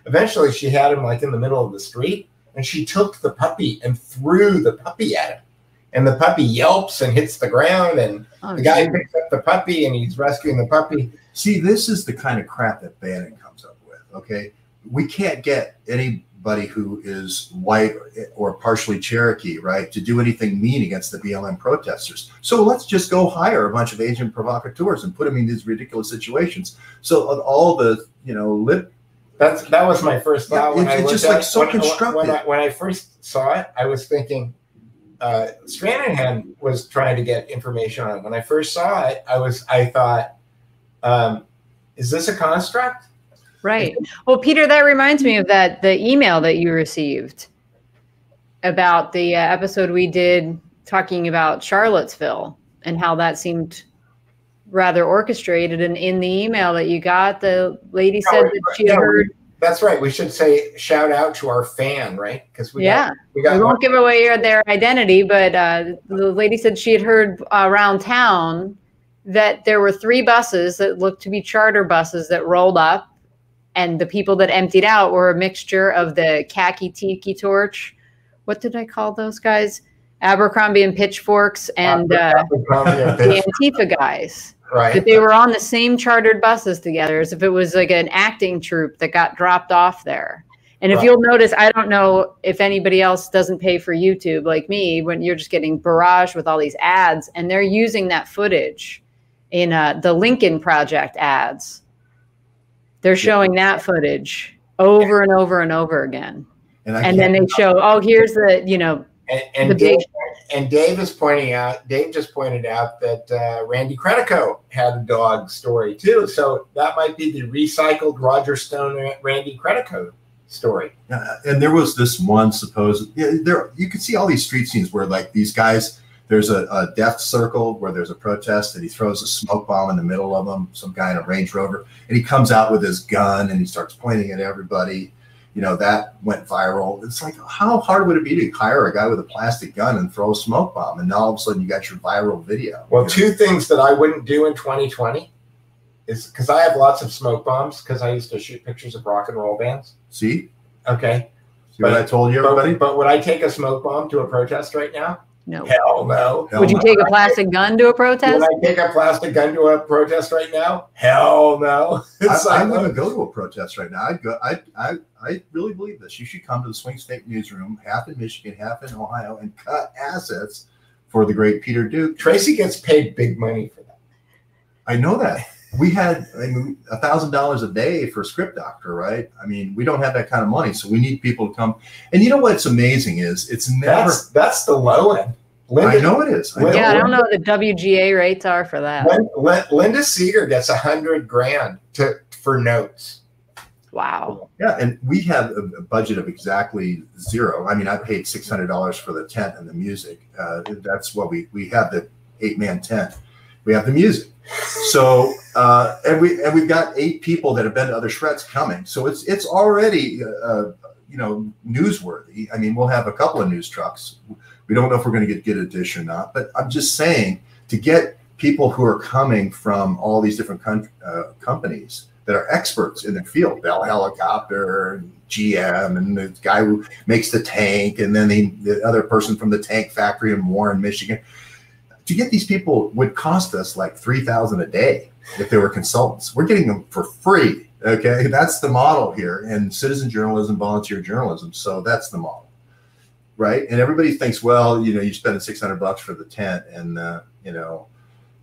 Eventually, she had him like in the middle of the street, and she took the puppy and threw the puppy at him. And the puppy yelps and hits the ground, and the guy picks up the puppy, and he's rescuing the puppy. See, this is the kind of crap that Bannon comes up with, okay? We can't get anybody who is white or partially Cherokee, right, to do anything mean against the BLM protesters. So let's just go hire a bunch of Asian provocateurs and put them in these ridiculous situations. So all the, lip That was my first thought. Yeah, it's just like so constructed. When I first saw it, I was thinking Stranahan was trying to get information on it. When I first saw it, I thought, is this a construct? Right. Well, Peter, that reminds me of the email that you received about the episode we did talking about Charlottesville and how that seemed rather orchestrated. And in the email that you got, the lady said that she had heard. That's right. We should say shout out to our fan, right? Because we won't give away their identity, but the lady said she had heard around town that there were 3 buses that looked to be charter buses that rolled up, and the people that emptied out were a mixture of the khaki tiki torch. What did I call those guys? Abercrombie and Pitchforks and the Antifa guys. Right. But they were on the same chartered buses together, as if it was like an acting troupe that got dropped off there. And if you'll notice, I don't know if anybody else doesn't pay for YouTube like me, when you're just getting barraged with all these ads, and they're using that footage in the Lincoln Project ads. They're showing that footage over and over and over again. And then they show, oh, here's the, and Dave is pointing out, Dave just pointed out that Randy Credico had a dog story too. So that might be the recycled Roger Stone and Randy Credico story. And there was this one you could see all these street scenes where like these guys, there's a death circle where there's a protest and he throws a smoke bomb in the middle of them, some guy in a Range Rover, and he comes out with his gun and he starts pointing at everybody. That went viral. It's like, how hard would it be to hire a guy with a plastic gun and throw a smoke bomb? And now all of a sudden you got your viral video. Well, 2 things that I wouldn't do in 2020 is because I have lots of smoke bombs because I used to shoot pictures of rock and roll bands. See? Okay. See what I told you, everybody? But would I take a smoke bomb to a protest right now? No. Hell no. Would you take a plastic gun to a protest? Would I take a plastic gun to a protest right now? Hell no. I wouldn't go to a protest right now. I'd go. I really believe this. You should come to the Swing State Newsroom, half in Michigan, half in Ohio, and cut assets for the great Peter Duke. Tracy gets paid big money for that. I know that. We had $1,000 a day for a script doctor, right? I mean, we don't have that kind of money, so we need people to come. And you know what's amazing is it's never. That's the low end. I know it is. I don't know what the WGA rates are for that. Linda Seeger gets $100,000 for notes. Wow. Yeah, and we have a budget of exactly 0. I mean, I paid $600 for the tent and the music. That's what we have, the 8-man tent. We have the music. So and we've got 8 people that have been to other shreds coming. So it's already newsworthy. I mean, we'll have a couple of news trucks. We don't know if we're going to get a dish or not, but I'm just saying, to get people who are coming from all these different companies that are experts in their field, Bell Helicopter, and GM, and the guy who makes the tank, and then the other person from the tank factory in Warren, Michigan. To get these people would cost us like $3,000 a day if they were consultants. We're getting them for free. Okay, that's the model here, and citizen journalism, volunteer journalism. So that's the model, right? And everybody thinks, well, you spend $600 for the tent, and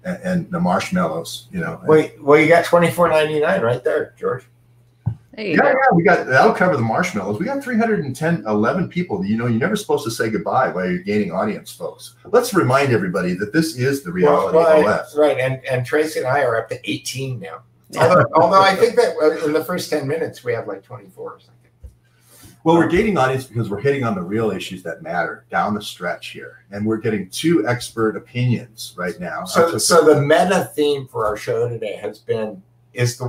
and the marshmallows. Well, you got $24.99 right there, George. There you go. We got that'll cover the marshmallows. We got 11 people. You're never supposed to say goodbye while you're gaining audience, folks. Let's remind everybody that this is the reality of the left. Right, and Tracy and I are up to 18 now. Although I think that in the first 10 minutes we have like 24 or something. Well, we're gaining audience because we're hitting on the real issues that matter down the stretch here, and we're getting 2 expert opinions right now. So the meta theme for our show today has been is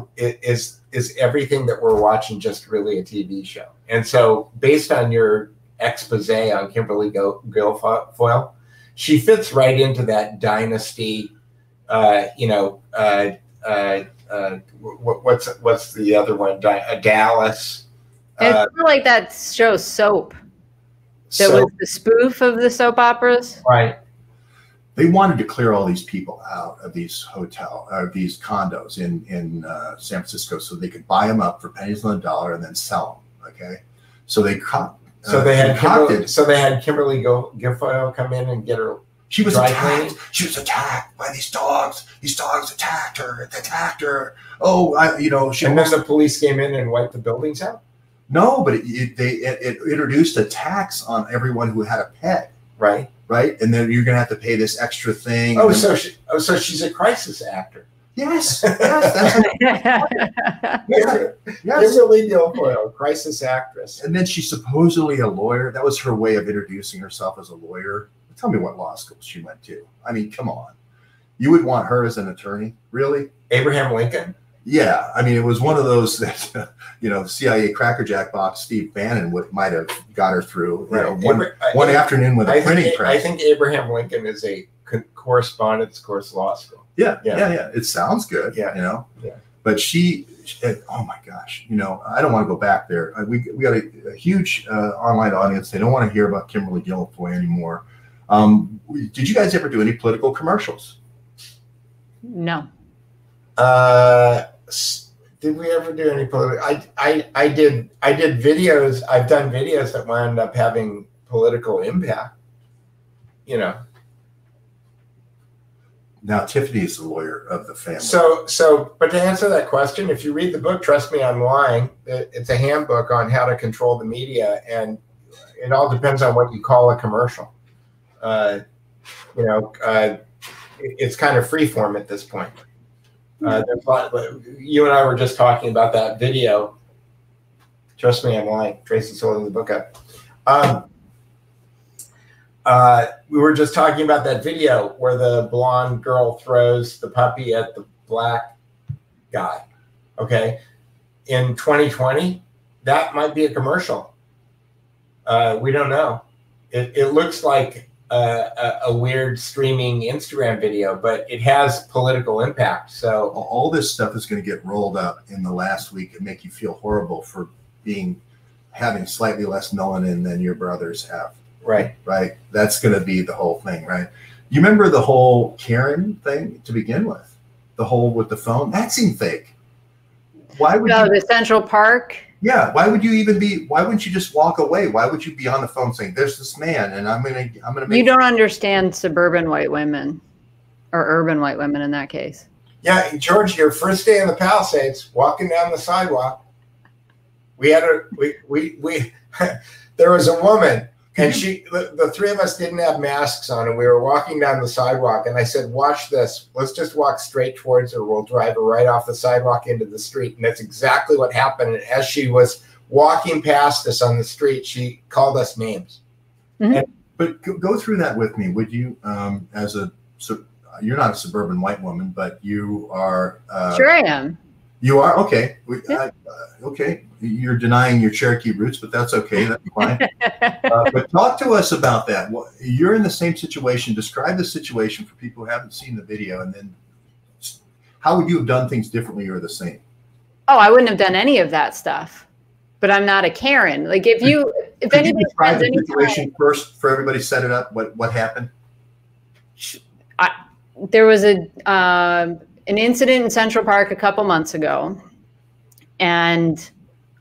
everything that we're watching just really a TV show? And so, based on your expose on Kimberly Guilfoyle, she fits right into that dynasty. What's the other one? Dallas. It's like that show Soap. That was the spoof of the soap operas. Right. They wanted to clear all these people out of these these condos in San Francisco, so they could buy them up for pennies on the dollar and then sell them. Okay, so they had Kimberly Guilfoyle come in and get her She was Dry attacked. cleaning? She was attacked by these dogs. These dogs attacked her. They attacked her. Oh, she. And then the police came in and wiped the buildings out. No, but it introduced a tax on everyone who had a pet. Right. Right, and then you're going to have to pay this extra thing. Oh, so she's a crisis actor. Yes, that's Yes. Kimberly Guilfoyle, crisis actress. And then she's supposedly a lawyer. That was her way of introducing herself as a lawyer. Tell me what law school she went to. I mean, come on. You would want her as an attorney? Really? Abraham Lincoln? Yeah. I mean, it was one of those that, CIA crackerjack box Steve Bannon might have got her through one afternoon with a printing press. I think Abraham Lincoln is a correspondence course law school. Yeah. It sounds good. Yeah. But she, oh my gosh, I don't want to go back there. We got a huge online audience. They don't want to hear about Kimberly Guilfoyle anymore. Did you guys ever do any political commercials? No. Did we ever do any political? I did videos. I've done videos that wound up having political impact. Now Tiffany's the lawyer of the family. But to answer that question, if you read the book, trust me, I'm lying. It's a handbook on how to control the media, and it all depends on what you call a commercial. It's kind of freeform at this point. You and I were just talking about that video. Trust me, I'm lying. Tracy's holding the book up. We were just talking about that video where the blonde girl throws the puppy at the black guy. Okay. In 2020, that might be a commercial. We don't know. It looks like a weird streaming Instagram video, but it has political impact. So all this stuff is going to get rolled up in the last week and make you feel horrible for having slightly less melanin than your brothers have. Right. That's going to be the whole thing, right? You remember the whole Karen thing to begin with? The whole with the phone? That seemed fake. Why would the Central Park? Yeah. Why wouldn't you just walk away? Why would you be on the phone saying, "There's this man, and I'm gonna make"? You don't understand suburban white women, or urban white women in that case. Yeah, George, your first day in the Palisades, walking down the sidewalk, there was a woman, and the three of us didn't have masks on, and we were walking down the sidewalk, and I said, "Watch this. Let's just walk straight towards her. We'll drive her right off the sidewalk into the street." And that's exactly what happened. And as she was walking past us on the street, she called us names. Mm-hmm. But go through that with me, would you? You're not a suburban white woman, but you are. Sure, I am. You are? Okay. Yeah. Okay. You're denying your Cherokee roots, but that's okay. That's fine. But talk to us about that. You're in the same situation. Describe the situation for people who haven't seen the video, and then how would you have done things differently or the same? Oh, I wouldn't have done any of that stuff. But I'm not a Karen. Like if anybody describe the situation first for everybody, set it up. What happened? There was an incident in Central Park a couple months ago, and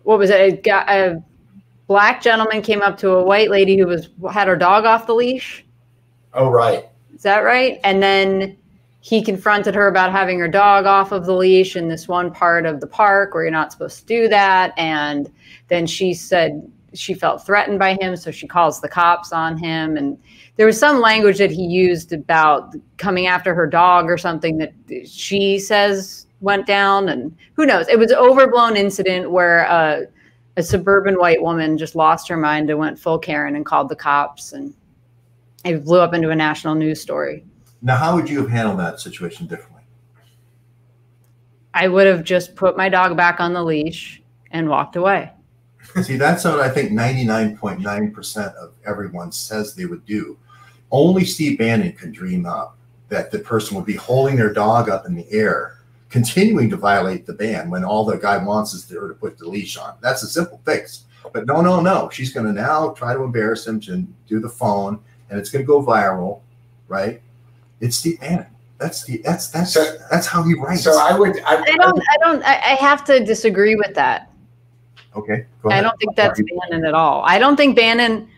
what was it? A black gentleman came up to a white lady who had her dog off the leash. Oh, right. Is that right? And then he confronted her about having her dog off of the leash in this one part of the park where you're not supposed to do that. And then she said she felt threatened by him, so she calls the cops on him. And there was some language that he used about coming after her dog or something that she says went down, and who knows? It was an overblown incident where a suburban white woman just lost her mind and went full Karen and called the cops, and it blew up into a national news story. Now, how would you have handled that situation differently? I would have just put my dog back on the leash and walked away. See, that's what I think 99.9% of everyone says they would do. Only Steve Bannon can dream up that the person would be holding their dog up in the air, continuing to violate the ban when all the guy wants is to put the leash on. That's a simple fix. But no. She's going to now try to embarrass him to do the phone, and it's going to go viral, right? It's Steve Bannon. That's how he writes. So I have to disagree with that. Okay. Go ahead. I don't think that's Bannon at all. I don't think Bannon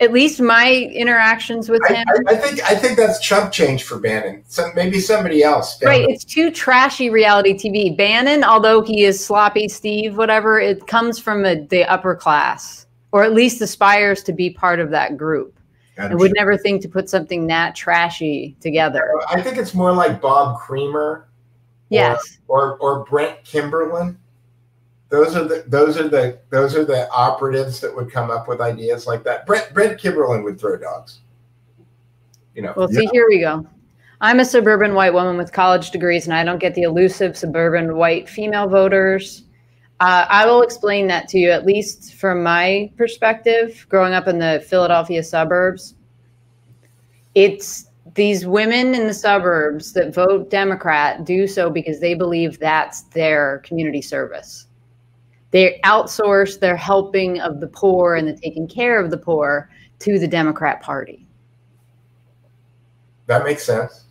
At least my interactions with him. I think that's chump change for Bannon. Maybe somebody else. Right. It's too trashy reality TV. Bannon, although he is sloppy Steve, whatever, it comes from the upper class, or at least aspires to be part of that group. And would never think to put something that trashy together. I think it's more like Bob Creamer. Yes. Or Brent Kimberlin. Those are the operatives that would come up with ideas like that. Brent Kimberlin would throw dogs. You know. Well, see, here we go. I'm a suburban white woman with college degrees, and I don't get the elusive suburban white female voters. I will explain that to you, at least from my perspective, growing up in the Philadelphia suburbs. It's these women in the suburbs that vote Democrat do so because they believe that's their community service. They outsource their helping of the poor and the taking care of the poor to the Democrat Party. That makes sense.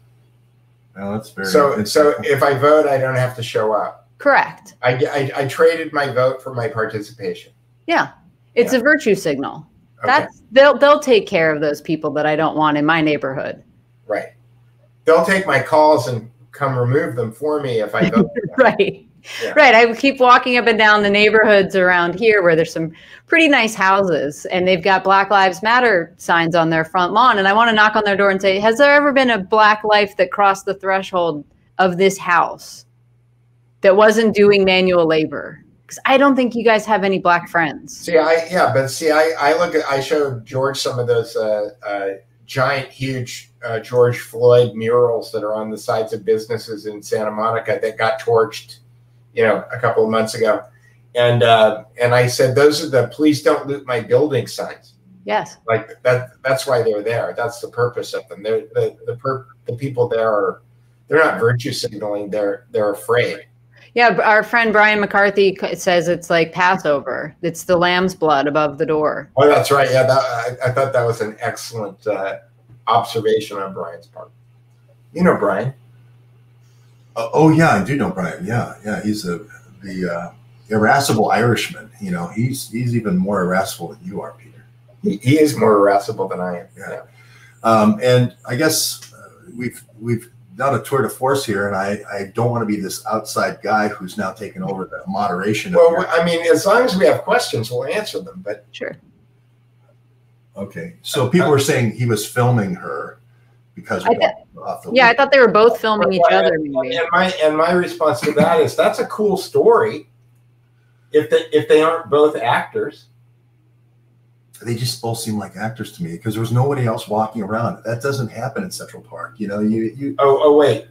Well, that's very so if I vote, I don't have to show up. Correct. I traded my vote for my participation. Yeah, it's a virtue signal. Okay. They'll take care of those people that I don't want in my neighborhood. Right. They'll take my calls and come remove them for me if I vote. Right. Yeah. Right. I keep walking up and down the neighborhoods around here where there's some pretty nice houses and they've got Black Lives Matter signs on their front lawn. And I want to knock on their door and say, has there ever been a Black life that crossed the threshold of this house that wasn't doing manual labor? Because I don't think you guys have any Black friends. I showed George some of those giant, huge George Floyd murals that are on the sides of businesses in Santa Monica that got torched, a couple of months ago. And I said, those are the please don't loot my building signs. Yes. Like that's why they're there. That's the purpose of them. The people there they're not virtue signaling. They're afraid. Yeah. Our friend Brian McCarthy says it's like Passover. It's the lamb's blood above the door. Oh, that's right. Yeah. I thought that was an excellent observation on Brian's part. You know Brian. Oh yeah, I do know Brian. Yeah. He's the irascible Irishman. He's even more irascible than you are, Peter. He is more irascible than I am. Yeah. And I guess we've done a tour de force here, and I don't want to be this outside guy who's now taken over the moderation. Well, I mean, as long as we have questions, we'll answer them. But sure. Okay. So people were saying he was filming her. Because I thought they were both filming each other. And my response to that is that's a cool story. If they aren't both actors, they just both seem like actors to me because there was nobody else walking around. That doesn't happen in Central Park. Oh wait,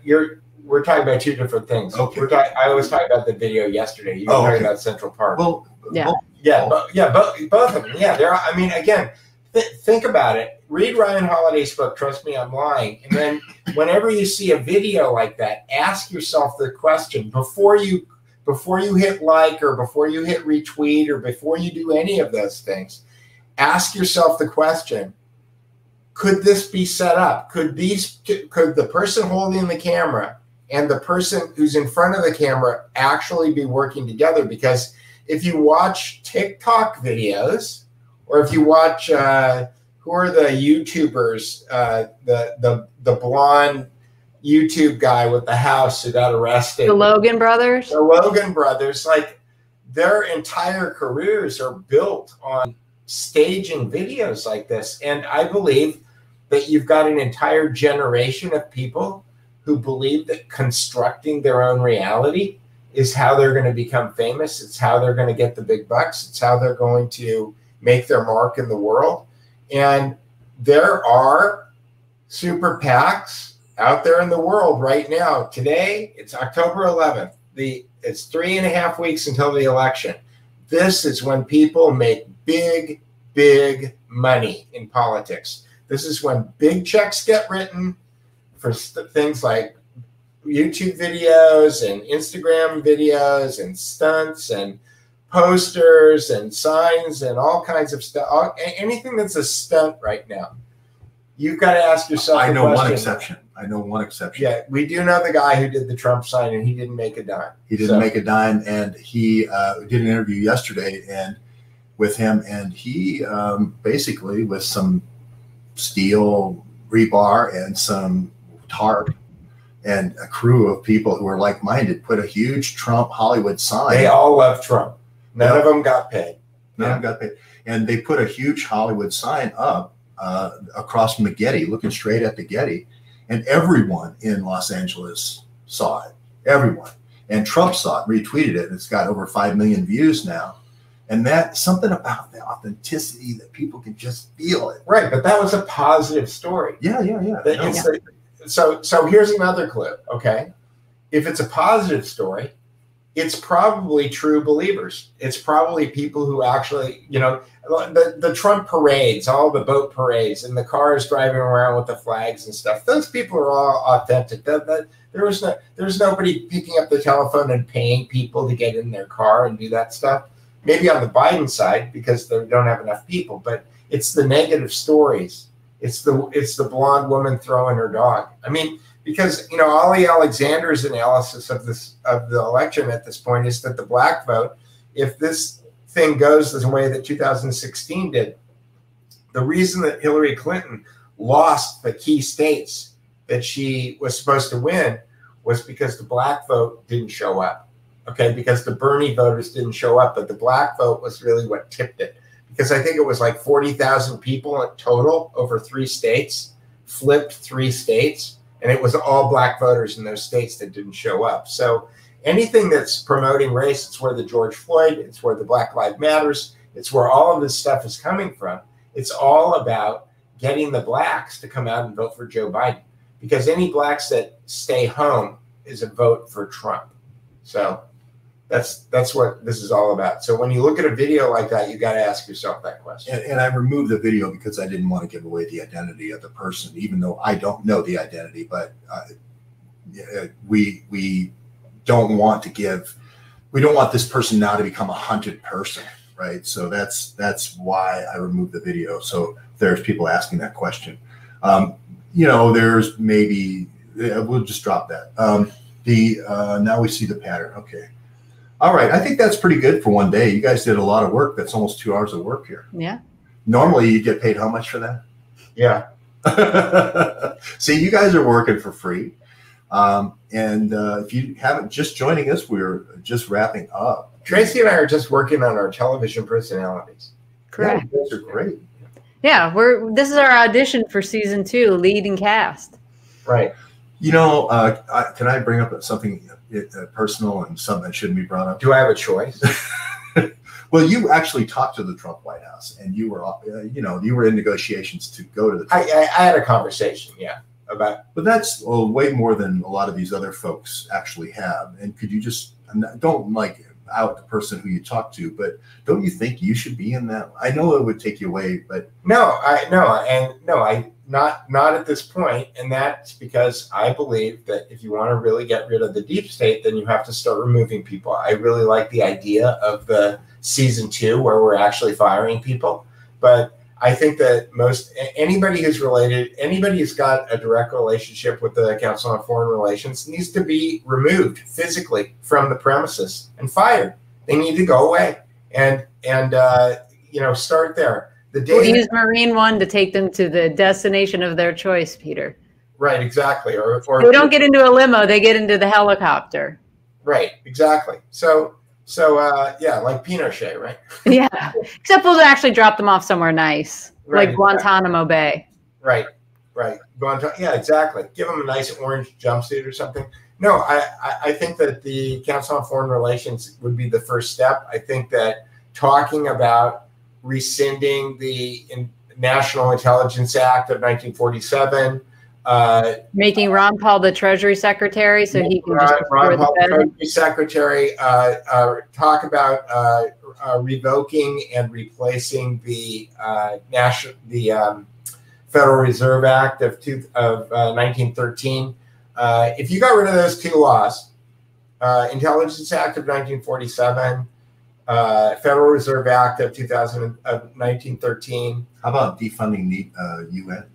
we're talking about two different things. Okay. I was talking about the video yesterday. You were talking about Central Park. Well, both of them. Yeah, they're. I mean, again. Think about it. Read Ryan Holiday's book, Trust Me, I'm Lying. And then whenever you see a video like that, ask yourself the question before you hit like or before you hit retweet or before you do any of those things, ask yourself the question, could this be set up? Could the person holding the camera and the person who's in front of the camera actually be working together? Because if you watch TikTok videos, or if you watch, who are the YouTubers, the blonde YouTube guy with the house who got arrested? The Logan brothers? The Logan brothers, like their entire careers are built on staging videos like this. And I believe that you've got an entire generation of people who believe that constructing their own reality is how they're going to become famous. It's how they're going to get the big bucks. It's how they're going to make their mark in the world. And there are super PACs out there in the world right now. Today, it's October 11th. It's 3.5 weeks until the election. This is when people make big, big money in politics. This is when big checks get written for things like YouTube videos and Instagram videos and stunts and posters and signs and all kinds of stuff. Anything that's a stunt right now, you've got to ask yourself. I know one exception. Yeah, we do know the guy who did the Trump sign, and he didn't make a dime. He didn't make a dime, and he did an interview yesterday, and with him, and he basically, with some steel rebar and some tarp and a crew of people who are like-minded, put a huge Trump Hollywood sign. They all love Trump. None of them got paid. None of them got paid. And they put a huge Hollywood sign up across from the Getty, looking straight at the Getty. And everyone in Los Angeles saw it. Everyone. And Trump saw it, retweeted it. It's got over 5 million views now. And that's something about the authenticity that people can just feel it. Right, but that was a positive story. Yeah. So here's another clip, okay? If it's a positive story, it's probably true believers. It's probably people who actually, you know, the Trump parades, all the boat parades, and the cars driving around with the flags and stuff. Those people are all authentic. There's nobody picking up the telephone and paying people to get in their car and do that stuff. Maybe on the Biden side because they don't have enough people, but it's the negative stories. It's the blonde woman throwing her dog. I mean, because, you know, Ollie Alexander's analysis of the election at this point is that the black vote, if this thing goes the way that 2016 did, the reason that Hillary Clinton lost the key states that she was supposed to win was because the black vote didn't show up. Okay, because the Bernie voters didn't show up, but the black vote was really what tipped it. Because I think it was like 40,000 people in total over 3 states, flipped 3 states, and it was all black voters in those states that didn't show up. So anything that's promoting race, it's where the George Floyd, it's where the Black Lives Matters, it's where all of this stuff is coming from. It's all about getting the blacks to come out and vote for Joe Biden. Because any blacks that stay home is a vote for Trump. So that's what this is all about. So when you look at a video like that, you got to ask yourself that question. And I removed the video because I didn't want to give away the identity of the person, even though I don't know the identity. But we don't want this person now to become a hunted person, right? So that's why I removed the video. So there's people asking that question. You know, there's maybe we'll just drop that. Now we see the pattern. Okay. All right. I think that's pretty good for one day. You guys did a lot of work. That's almost 2 hours of work here. Yeah. Normally you get paid how much for that? Yeah. See, you guys are working for free. If you haven't just joining us, we're just wrapping up. Tracy and I are just working on our television personalities. Correct. Yeah, those are great. Yeah, this is our audition for season 2, lead and cast. Right. You know, can I bring up something personal and something that shouldn't be brought up? Do I have a choice? Well, you actually talked to the Trump White House, and you were, you were in negotiations to go to the. I had a conversation, yeah, about. But that's way more than a lot of these other folks actually have. And could you just don't like out the person who you talk to, but don't you think you should be in that? I know it would take you away, but not at this point, and that's because I believe that if you want to really get rid of the deep state, then you have to start removing people. I really like the idea of the season 2 where we're actually firing people, but I think that anybody who's got a direct relationship with the Council on Foreign Relations needs to be removed physically from the premises and fired. They need to go away and start there. We'll use Marine One to take them to the destination of their choice, Peter. Right, exactly. Or they don't get into a limo; they get into the helicopter. Right, exactly. So like Pinochet, right? Yeah, except we'll actually drop them off somewhere nice, right, like Guantanamo Bay. Right. Yeah, exactly. Give them a nice orange jumpsuit or something. No, I think that the Council on Foreign Relations would be the first step. I think that talking about rescinding the National Intelligence Act of 1947, making Ron Paul the Treasury Secretary so he can just Ron Paul the Treasury Secretary, talk about revoking and replacing the Federal Reserve Act of 1913. If you got rid of those 2 laws, Intelligence Act of 1947, Federal Reserve Act of 1913. How about defunding the UN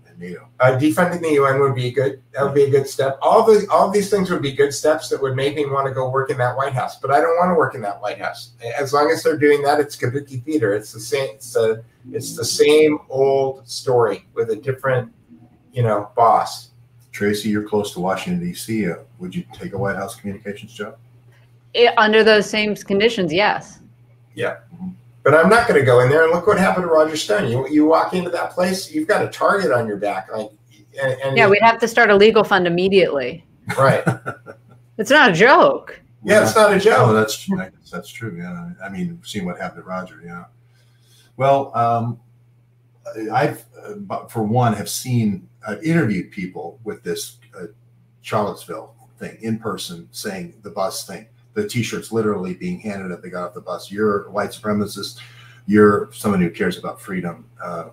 and NATO. Defunding the UN would be good. That would be a good step. All these things would be good steps that would make me want to go work in that White House. But I don't want to work in that White House. As long as they're doing that, it's kabuki theater. It's the same. It's the same old story with a different, boss. Tracy, you're close to Washington D.C. Would you take a White House communications job? Under those same conditions, yes. Yeah. But I'm not going to go in there. And look what happened to Roger Stone. You walk into that place, you've got a target on your back. Yeah, we'd have to start a legal fund immediately. Right. It's not a joke. Yeah, it's not a joke. Oh, that's true. That's true. Yeah. I mean, seeing what happened to Roger. Yeah. Well, I've interviewed people with this Charlottesville thing in person, saying the bus thing. The T-shirts literally being handed as they got off the bus. You're a white supremacist. You're someone who cares about freedom. And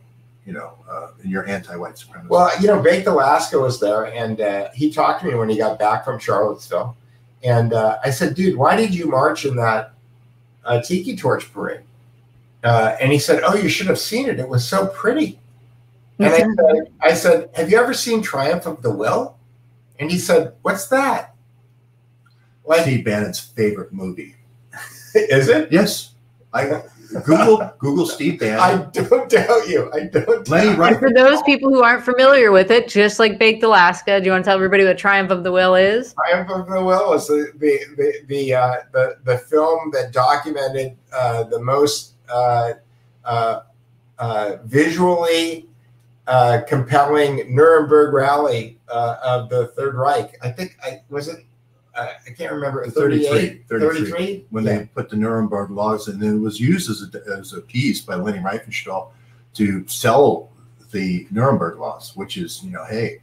you're anti-white supremacist. Well, Baked Alaska was there, and he talked to me when he got back from Charlottesville. And I said, dude, why did you march in that Tiki Torch parade? And he said, oh, you should have seen it. It was so pretty. And I said, have you ever seen Triumph of the Will? And he said, what's that? Steve Bannon's favorite movie. Is it? Yes. Google Steve Bannon. I don't doubt you. Lenny Wright. For those people who aren't familiar with it, just like Baked Alaska, do you want to tell everybody what Triumph of the Will is? Triumph of the Will is the film that documented the most visually compelling Nuremberg rally of the Third Reich. I think I can't remember. 33? When they put the Nuremberg laws in, and it was used as a piece by Leni Riefenstahl to sell the Nuremberg laws, which is, hey,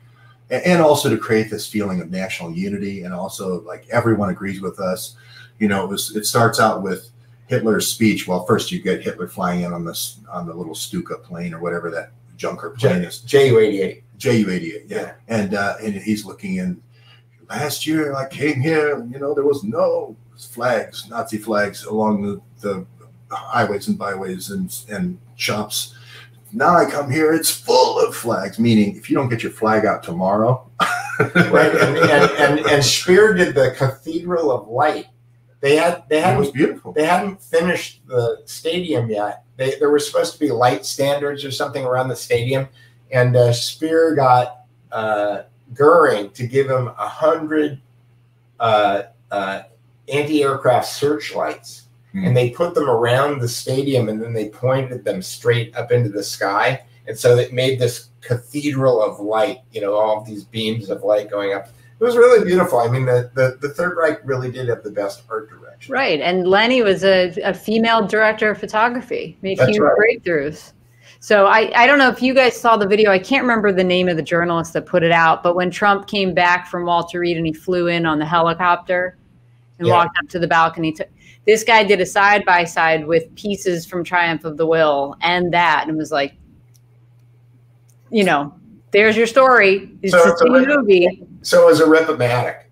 and also to create this feeling of national unity, and also like everyone agrees with us. It starts out with Hitler's speech. Well, first you get Hitler flying in on the little Stuka plane or whatever that junker plane is. Ju-88. Ju-88, yeah. And he's looking in. Last year I came here, there was no flags, Nazi flags along the highways and byways and shops. Now I come here, it's full of flags, meaning if you don't get your flag out tomorrow. Right. And Speer did the Cathedral of Light. It was beautiful. They hadn't finished the stadium yet. There were supposed to be light standards or something around the stadium. And Speer got Goering to give him 100 anti-aircraft searchlights, and they put them around the stadium, and then they pointed them straight up into the sky, and so it made this cathedral of light. All of these beams of light going up. It was really beautiful. I mean, the Third Reich really did have the best art direction. Right, and Lenny was a female director of photography, made huge breakthroughs. So I don't know if you guys saw the video. I can't remember the name of the journalist that put it out, but when Trump came back from Walter Reed and he flew in on the helicopter and walked up to the balcony, this guy did a side-by-side with pieces from Triumph of the Will and was like, there's your story. It's the same movie. So it was a rip-o-matic.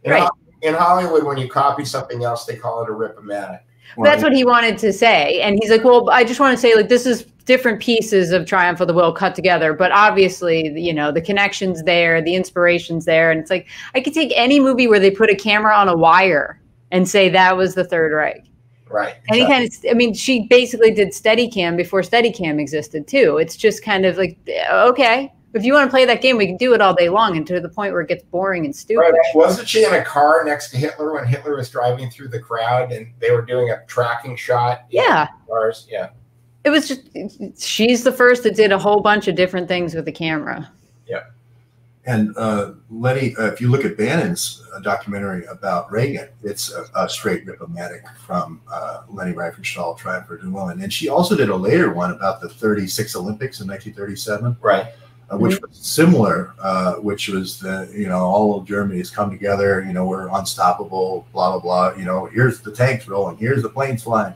Right. In Hollywood, when you copy something else, they call it a rip-o-matic. Well, that's what he wanted to say. And he's like, well, I just want to say, like, this is different pieces of Triumph of the Will cut together. But obviously, the connection's there, the inspiration's there. And it's like, I could take any movie where they put a camera on a wire and say that was the Third Reich. Right. Exactly. She basically did Steadicam before Steadicam existed, too. It's just kind of like, okay, if you want to play that game, we can do it all day long, and to the point where it gets boring and stupid. Right. Wasn't she in a car next to Hitler when Hitler was driving through the crowd and they were doing a tracking shot? Yeah. Cars? Yeah. It was just, she's the first that did a whole bunch of different things with the camera. Yeah. And Lenny, if you look at Bannon's documentary about Reagan, it's a straight rip-o-matic from Leni Riefenstahl, Triumph of the Will. And she also did a later one about the 36 Olympics in 1937. Right. Which was similar, which was all of Germany has come together. We're unstoppable. Blah blah blah. Here's the tanks rolling. Here's the planes flying.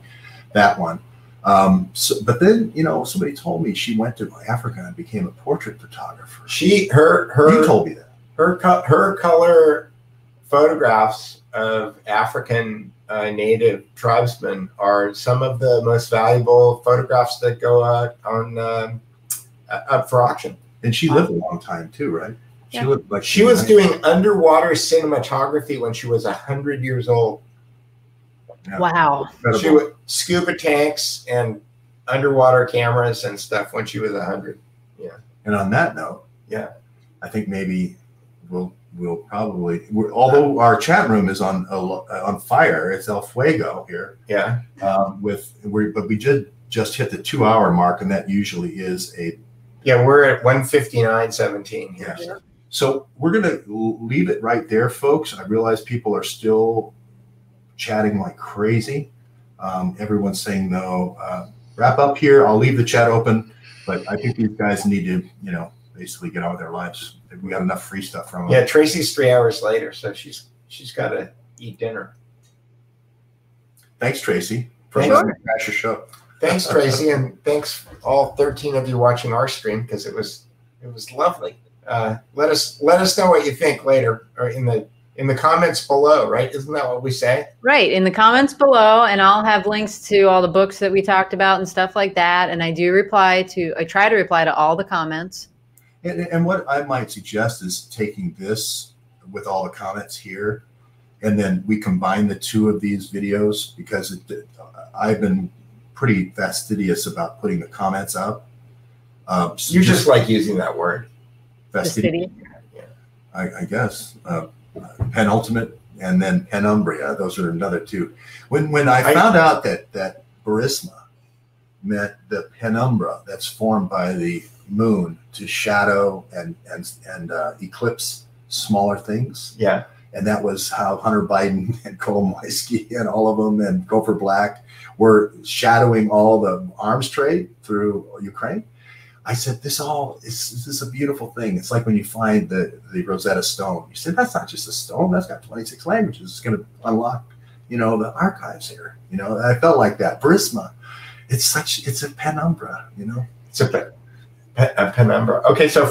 That one. But then somebody told me she went to Africa and became a portrait photographer. You told me that her color photographs of African native tribesmen are some of the most valuable photographs that go on up for auction. And she lived a long time too, right? Yeah. She lived like She was doing underwater cinematography when she was 100 years old. Yeah. Wow. Incredible. She would scuba tanks and underwater cameras and stuff when she was 100. Yeah. And on that note, yeah, I think maybe we'll probably, although our chat room is on fire, it's El Fuego here. Yeah. But we just hit the 2 hour mark, and that usually is a. Yeah, we're at 1:59:17 here. Yeah. So we're gonna leave it right there, folks. I realize people are still chatting like crazy. Everyone's saying no. Wrap up here. I'll leave the chat open, but I think these guys need to, basically get on with their lives. We got enough free stuff from them. Yeah, Tracy's 3 hours later, so she's got to eat dinner. Thanks, Tracy, for Sure. letting me crash your show. Thanks, Tracy, and thanks all 13 of you watching our stream, because it was lovely. Let us know what you think later, or in the comments below, right? Isn't that what we say? Right, in the comments below, and I'll have links to all the books that we talked about and stuff like that. And I try to reply to all the comments. And what I might suggest is taking this with all the comments here, and then we combine the two of these videos, because I've been pretty fastidious about putting the comments up. You just like using that word. Fastidious. I guess. Penultimate and then penumbria. Those are another two. When I found out that Burisma meant the penumbra that's formed by the moon to shadow and eclipse smaller things. Yeah. And that was how Hunter Biden and Kolomoisky and all of them and Gopher Black were shadowing all the arms trade through Ukraine. I said, this is a beautiful thing. It's like when you find the Rosetta Stone. You said, that's not just a stone. That's got 26 languages. It's going to unlock, the archives here. I felt like that. Burisma, it's a penumbra, It's a penumbra. Okay, so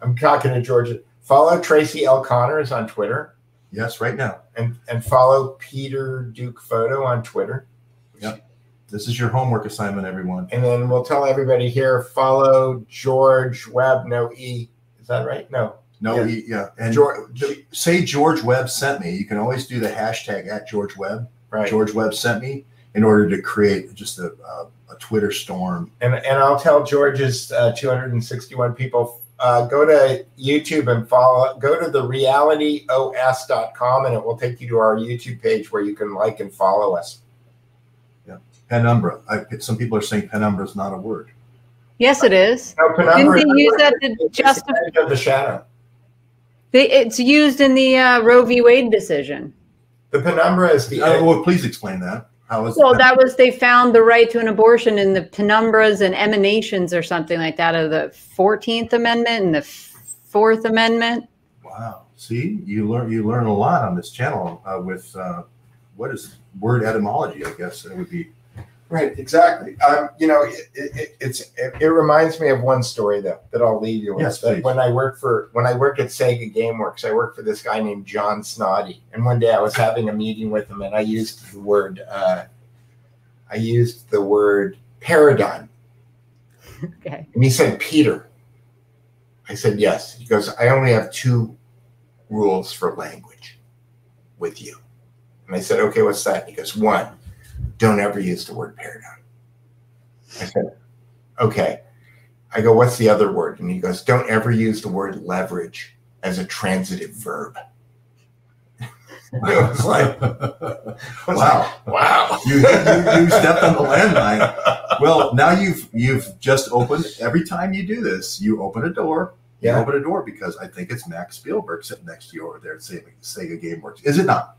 I'm talking to Georgia. Follow Tracy L. Connors on Twitter. Yes, right now. And follow Peter Duke Photo on Twitter. Yep. This is your homework assignment, everyone. And then we'll tell everybody here, follow George Webb, no E. Is that right? No. No E, yeah. And say George Webb sent me. You can always do the hashtag @GeorgeWebb. Right. George Webb sent me, in order to create just a Twitter storm. And I'll tell George's 261 people, go to YouTube and go to the realityos.com, and it will take you to our YouTube page where you can like and follow us. Yeah. Penumbra. Some people are saying penumbra is not a word. Yes, it is. No, penumbra. Didn't they use that to justify the shadow? It's used in the Roe v. Wade decision. The penumbra is the. Well, please explain that. How is well, that was, they found the right to an abortion in the penumbras and emanations or something like that of the 14th Amendment and the 4th Amendment. Wow. See, you learn a lot on this channel with what is word etymology, I guess it would be. Right, exactly. It reminds me of one story though that I'll leave you with. Yes, that when I worked at Sega GameWorks, I worked for this guy named John Snoddy, and one day I was having a meeting with him, and I used the word paradigm. Okay. And he said, Peter. I said, yes. He goes, I only have 2 rules for language with you. And I said, okay, what's that? He goes, 1, don't ever use the word paradigm. I said, okay. I go, what's the other word? And he goes, don't ever use the word leverage as a transitive verb. It was like, wow. You stepped on the landmine. Well, now you've just opened, every time you do this, you open a door. Yeah. You open a door because I think it's Max Spielberg sitting next to you over there at Sega GameWorks. Is it not?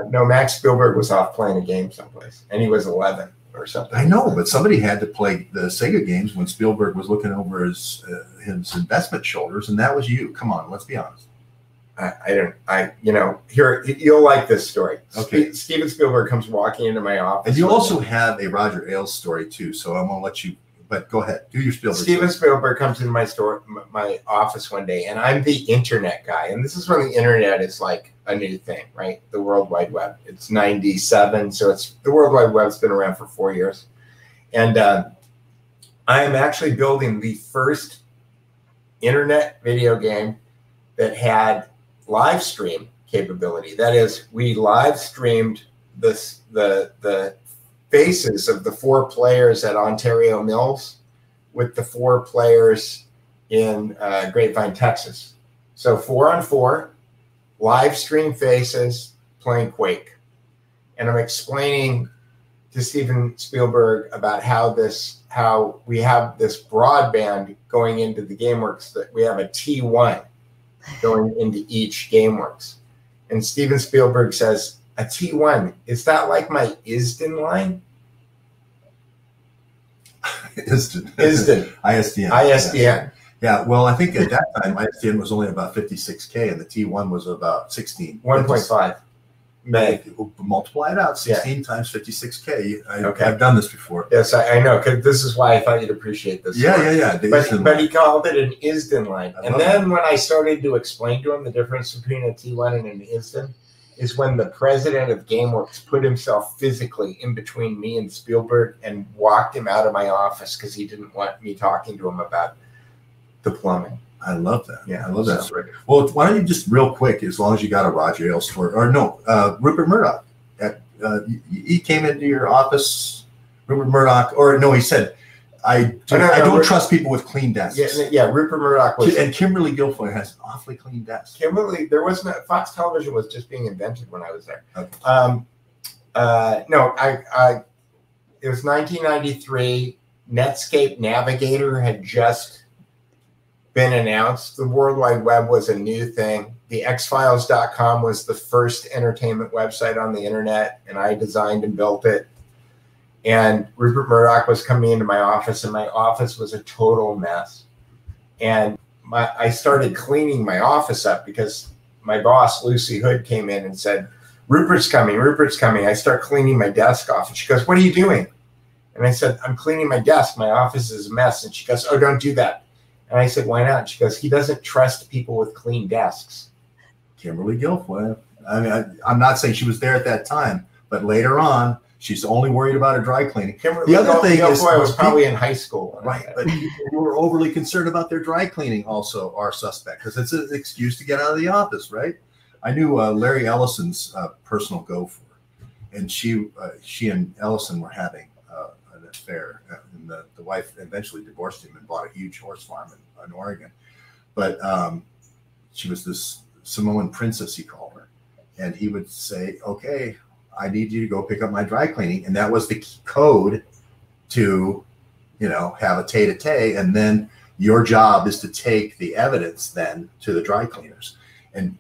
No, Max Spielberg was off playing a game someplace, and he was 11 or something. I know, but somebody had to play the Sega games when Spielberg was looking over his investment shoulders, and that was you. Come on, let's be honest. Here, you'll like this story. Okay. Steven Spielberg comes walking into my office. And you also have a Roger Ailes story too, so I'm gonna let you. But go ahead, do your Spielberg. Steven Spielberg comes into my office one day, and I'm the internet guy. And this is when the internet is like a new thing, right? The World Wide Web. It's 97, so the World Wide Web's been around for 4 years. And I am actually building the first internet video game that had live stream capability. That is, we live streamed the faces of the 4 players at Ontario Mills with the 4 players in Grapevine, Texas. So 4-on-4, live stream faces playing Quake. And I'm explaining to Steven Spielberg about how we have this broadband going into the GameWorks, that we have a T1 going into each GameWorks. And Steven Spielberg says, a T1, is that like my ISDN line? ISDN. ISDN. Yeah, well, I think at that time, ISDN was only about 56K, and the T1 was about 16. 1.5. Multiply it out, 16 times 56K. Okay. I've done this before. Yes, I know, because this is why I thought you'd appreciate this. Yeah. But he called it an ISDN line. And then when I started to explain to him the difference between a T1 and an ISDN, is when the president of GameWorks put himself physically in between me and Spielberg and walked him out of my office because he didn't want me talking to him about the plumbing. I love that. Yeah, I love that story. Well, why don't you just real quick, as long as you got a Roger Ailes story, or no, Rupert Murdoch. He came into your office, Rupert Murdoch, or no, he said, I don't trust people with clean desks. Yeah, Rupert Murdoch was. And Kimberly Guilfoyle has an awfully clean desk. Kimberly, there wasn't Fox Television was just being invented when I was there. Okay. No, it was 1993. Netscape Navigator had just been announced. The World Wide Web was a new thing. The Xfiles.com was the first entertainment website on the internet, and I designed and built it. And Rupert Murdoch was coming into my office, and my office was a total mess. And I started cleaning my office up because my boss, Lucy Hood, came in and said, Rupert's coming, Rupert's coming. I start cleaning my desk off, and she goes, what are you doing? And I said, I'm cleaning my desk. My office is a mess. And she goes, oh, don't do that. And I said, why not? She goes, he doesn't trust people with clean desks. Kimberly Guilfoyle. I mean, I'm not saying she was there at that time, but later on, she's only worried about her dry cleaning. Kimberly Guilfoyle was probably in high school. Right, but people who were overly concerned about their dry cleaning also are suspect, because it's an excuse to get out of the office, right? I knew Larry Ellison's personal gopher, and she and Ellison were having an affair, and the wife eventually divorced him and bought a huge horse farm in Oregon. But she was this Samoan princess, he called her, and he would say, okay, I need you to go pick up my dry cleaning. And that was the code to, have a tete-a-tete. And then your job is to take the evidence then to the dry cleaners. And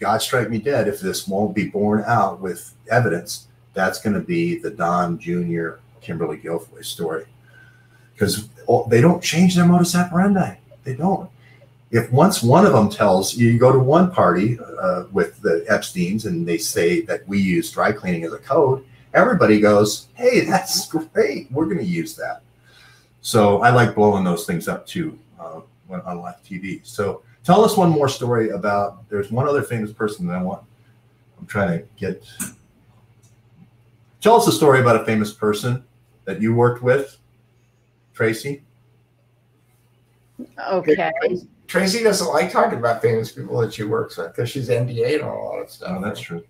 God strike me dead if this won't be borne out with evidence. That's going to be the Don Jr. Kimberly Guilfoyle story. Because they don't change their modus operandi. They don't. If once one of them tells you go to one party with the Epsteins and they say that we use dry cleaning as a code, everybody goes, hey, that's great. We're going to use that. So I like blowing those things up too when on live TV. So tell us one more story about, there's one other famous person that I'm trying to get. Tell us a story about a famous person that you worked with, Tracy. Okay. Tracy doesn't like talking about famous people that she works with because she's NDA'd on a lot of stuff. Oh, that's true.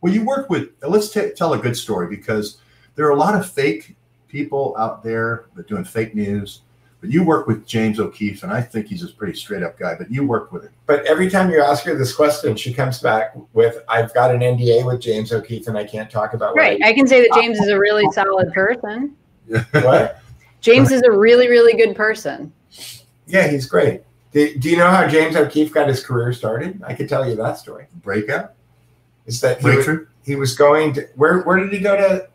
Well, you work with, let's tell a good story, because there are a lot of fake people out there that doing fake news, but you work with James O'Keefe, and I think he's a pretty straight up guy, but you work with him. But every time you ask her this question, she comes back with, I've got an NDA with James O'Keefe and I can't talk about what Right. I can say that James is a really solid person. What? James is a really, really good person. Yeah, he's great. Do you know how James O'Keefe got his career started? I could tell you that story. Breakout? Is that Breakthrough? He was going to, where did he go to?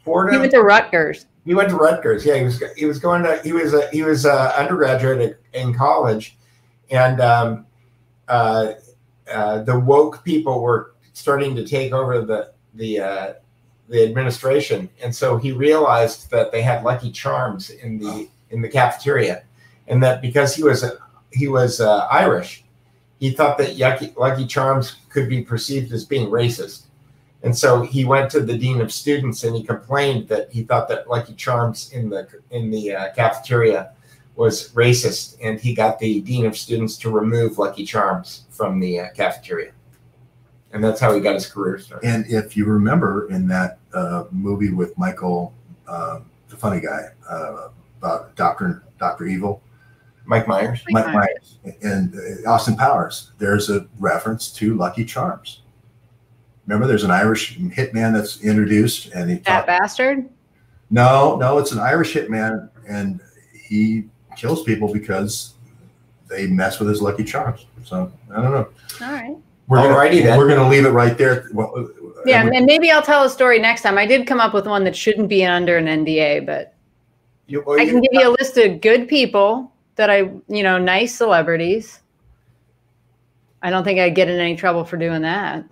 Fordham? He went to Rutgers. He went to Rutgers. Yeah, he was going to, he was undergraduate in college, and the woke people were starting to take over the administration, and so he realized that they had Lucky Charms in the cafeteria, and that because he was Irish, he thought that Lucky Charms could be perceived as being racist. And so he went to the dean of students and he complained that he thought that Lucky Charms in the cafeteria was racist, and he got the dean of students to remove Lucky Charms from the cafeteria. And that's how he got his career started. And if you remember in that movie with Michael, the funny guy, about Dr. Evil, Mike Myers. Mike Myers. And Austin Powers, there's a reference to Lucky Charms. Remember, there's an Irish hitman that's introduced, and that bastard. No, it's an Irish hitman, and he kills people because they mess with his Lucky Charms. So I don't know. All right. We're gonna leave it right there. Well, yeah, and maybe I'll tell a story next time. I did come up with one that shouldn't be under an NDA, but I can give you a list of good people that nice celebrities. I don't think I'd get in any trouble for doing that.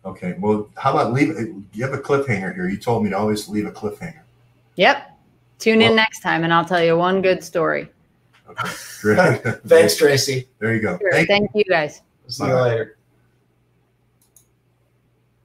Okay. Well, how about you have a cliffhanger here. You told me to always leave a cliffhanger. Yep. Tune in next time, and I'll tell you one good story. Okay. Great. Thanks, Tracy. There you go. Sure. Thank you, guys. See you later.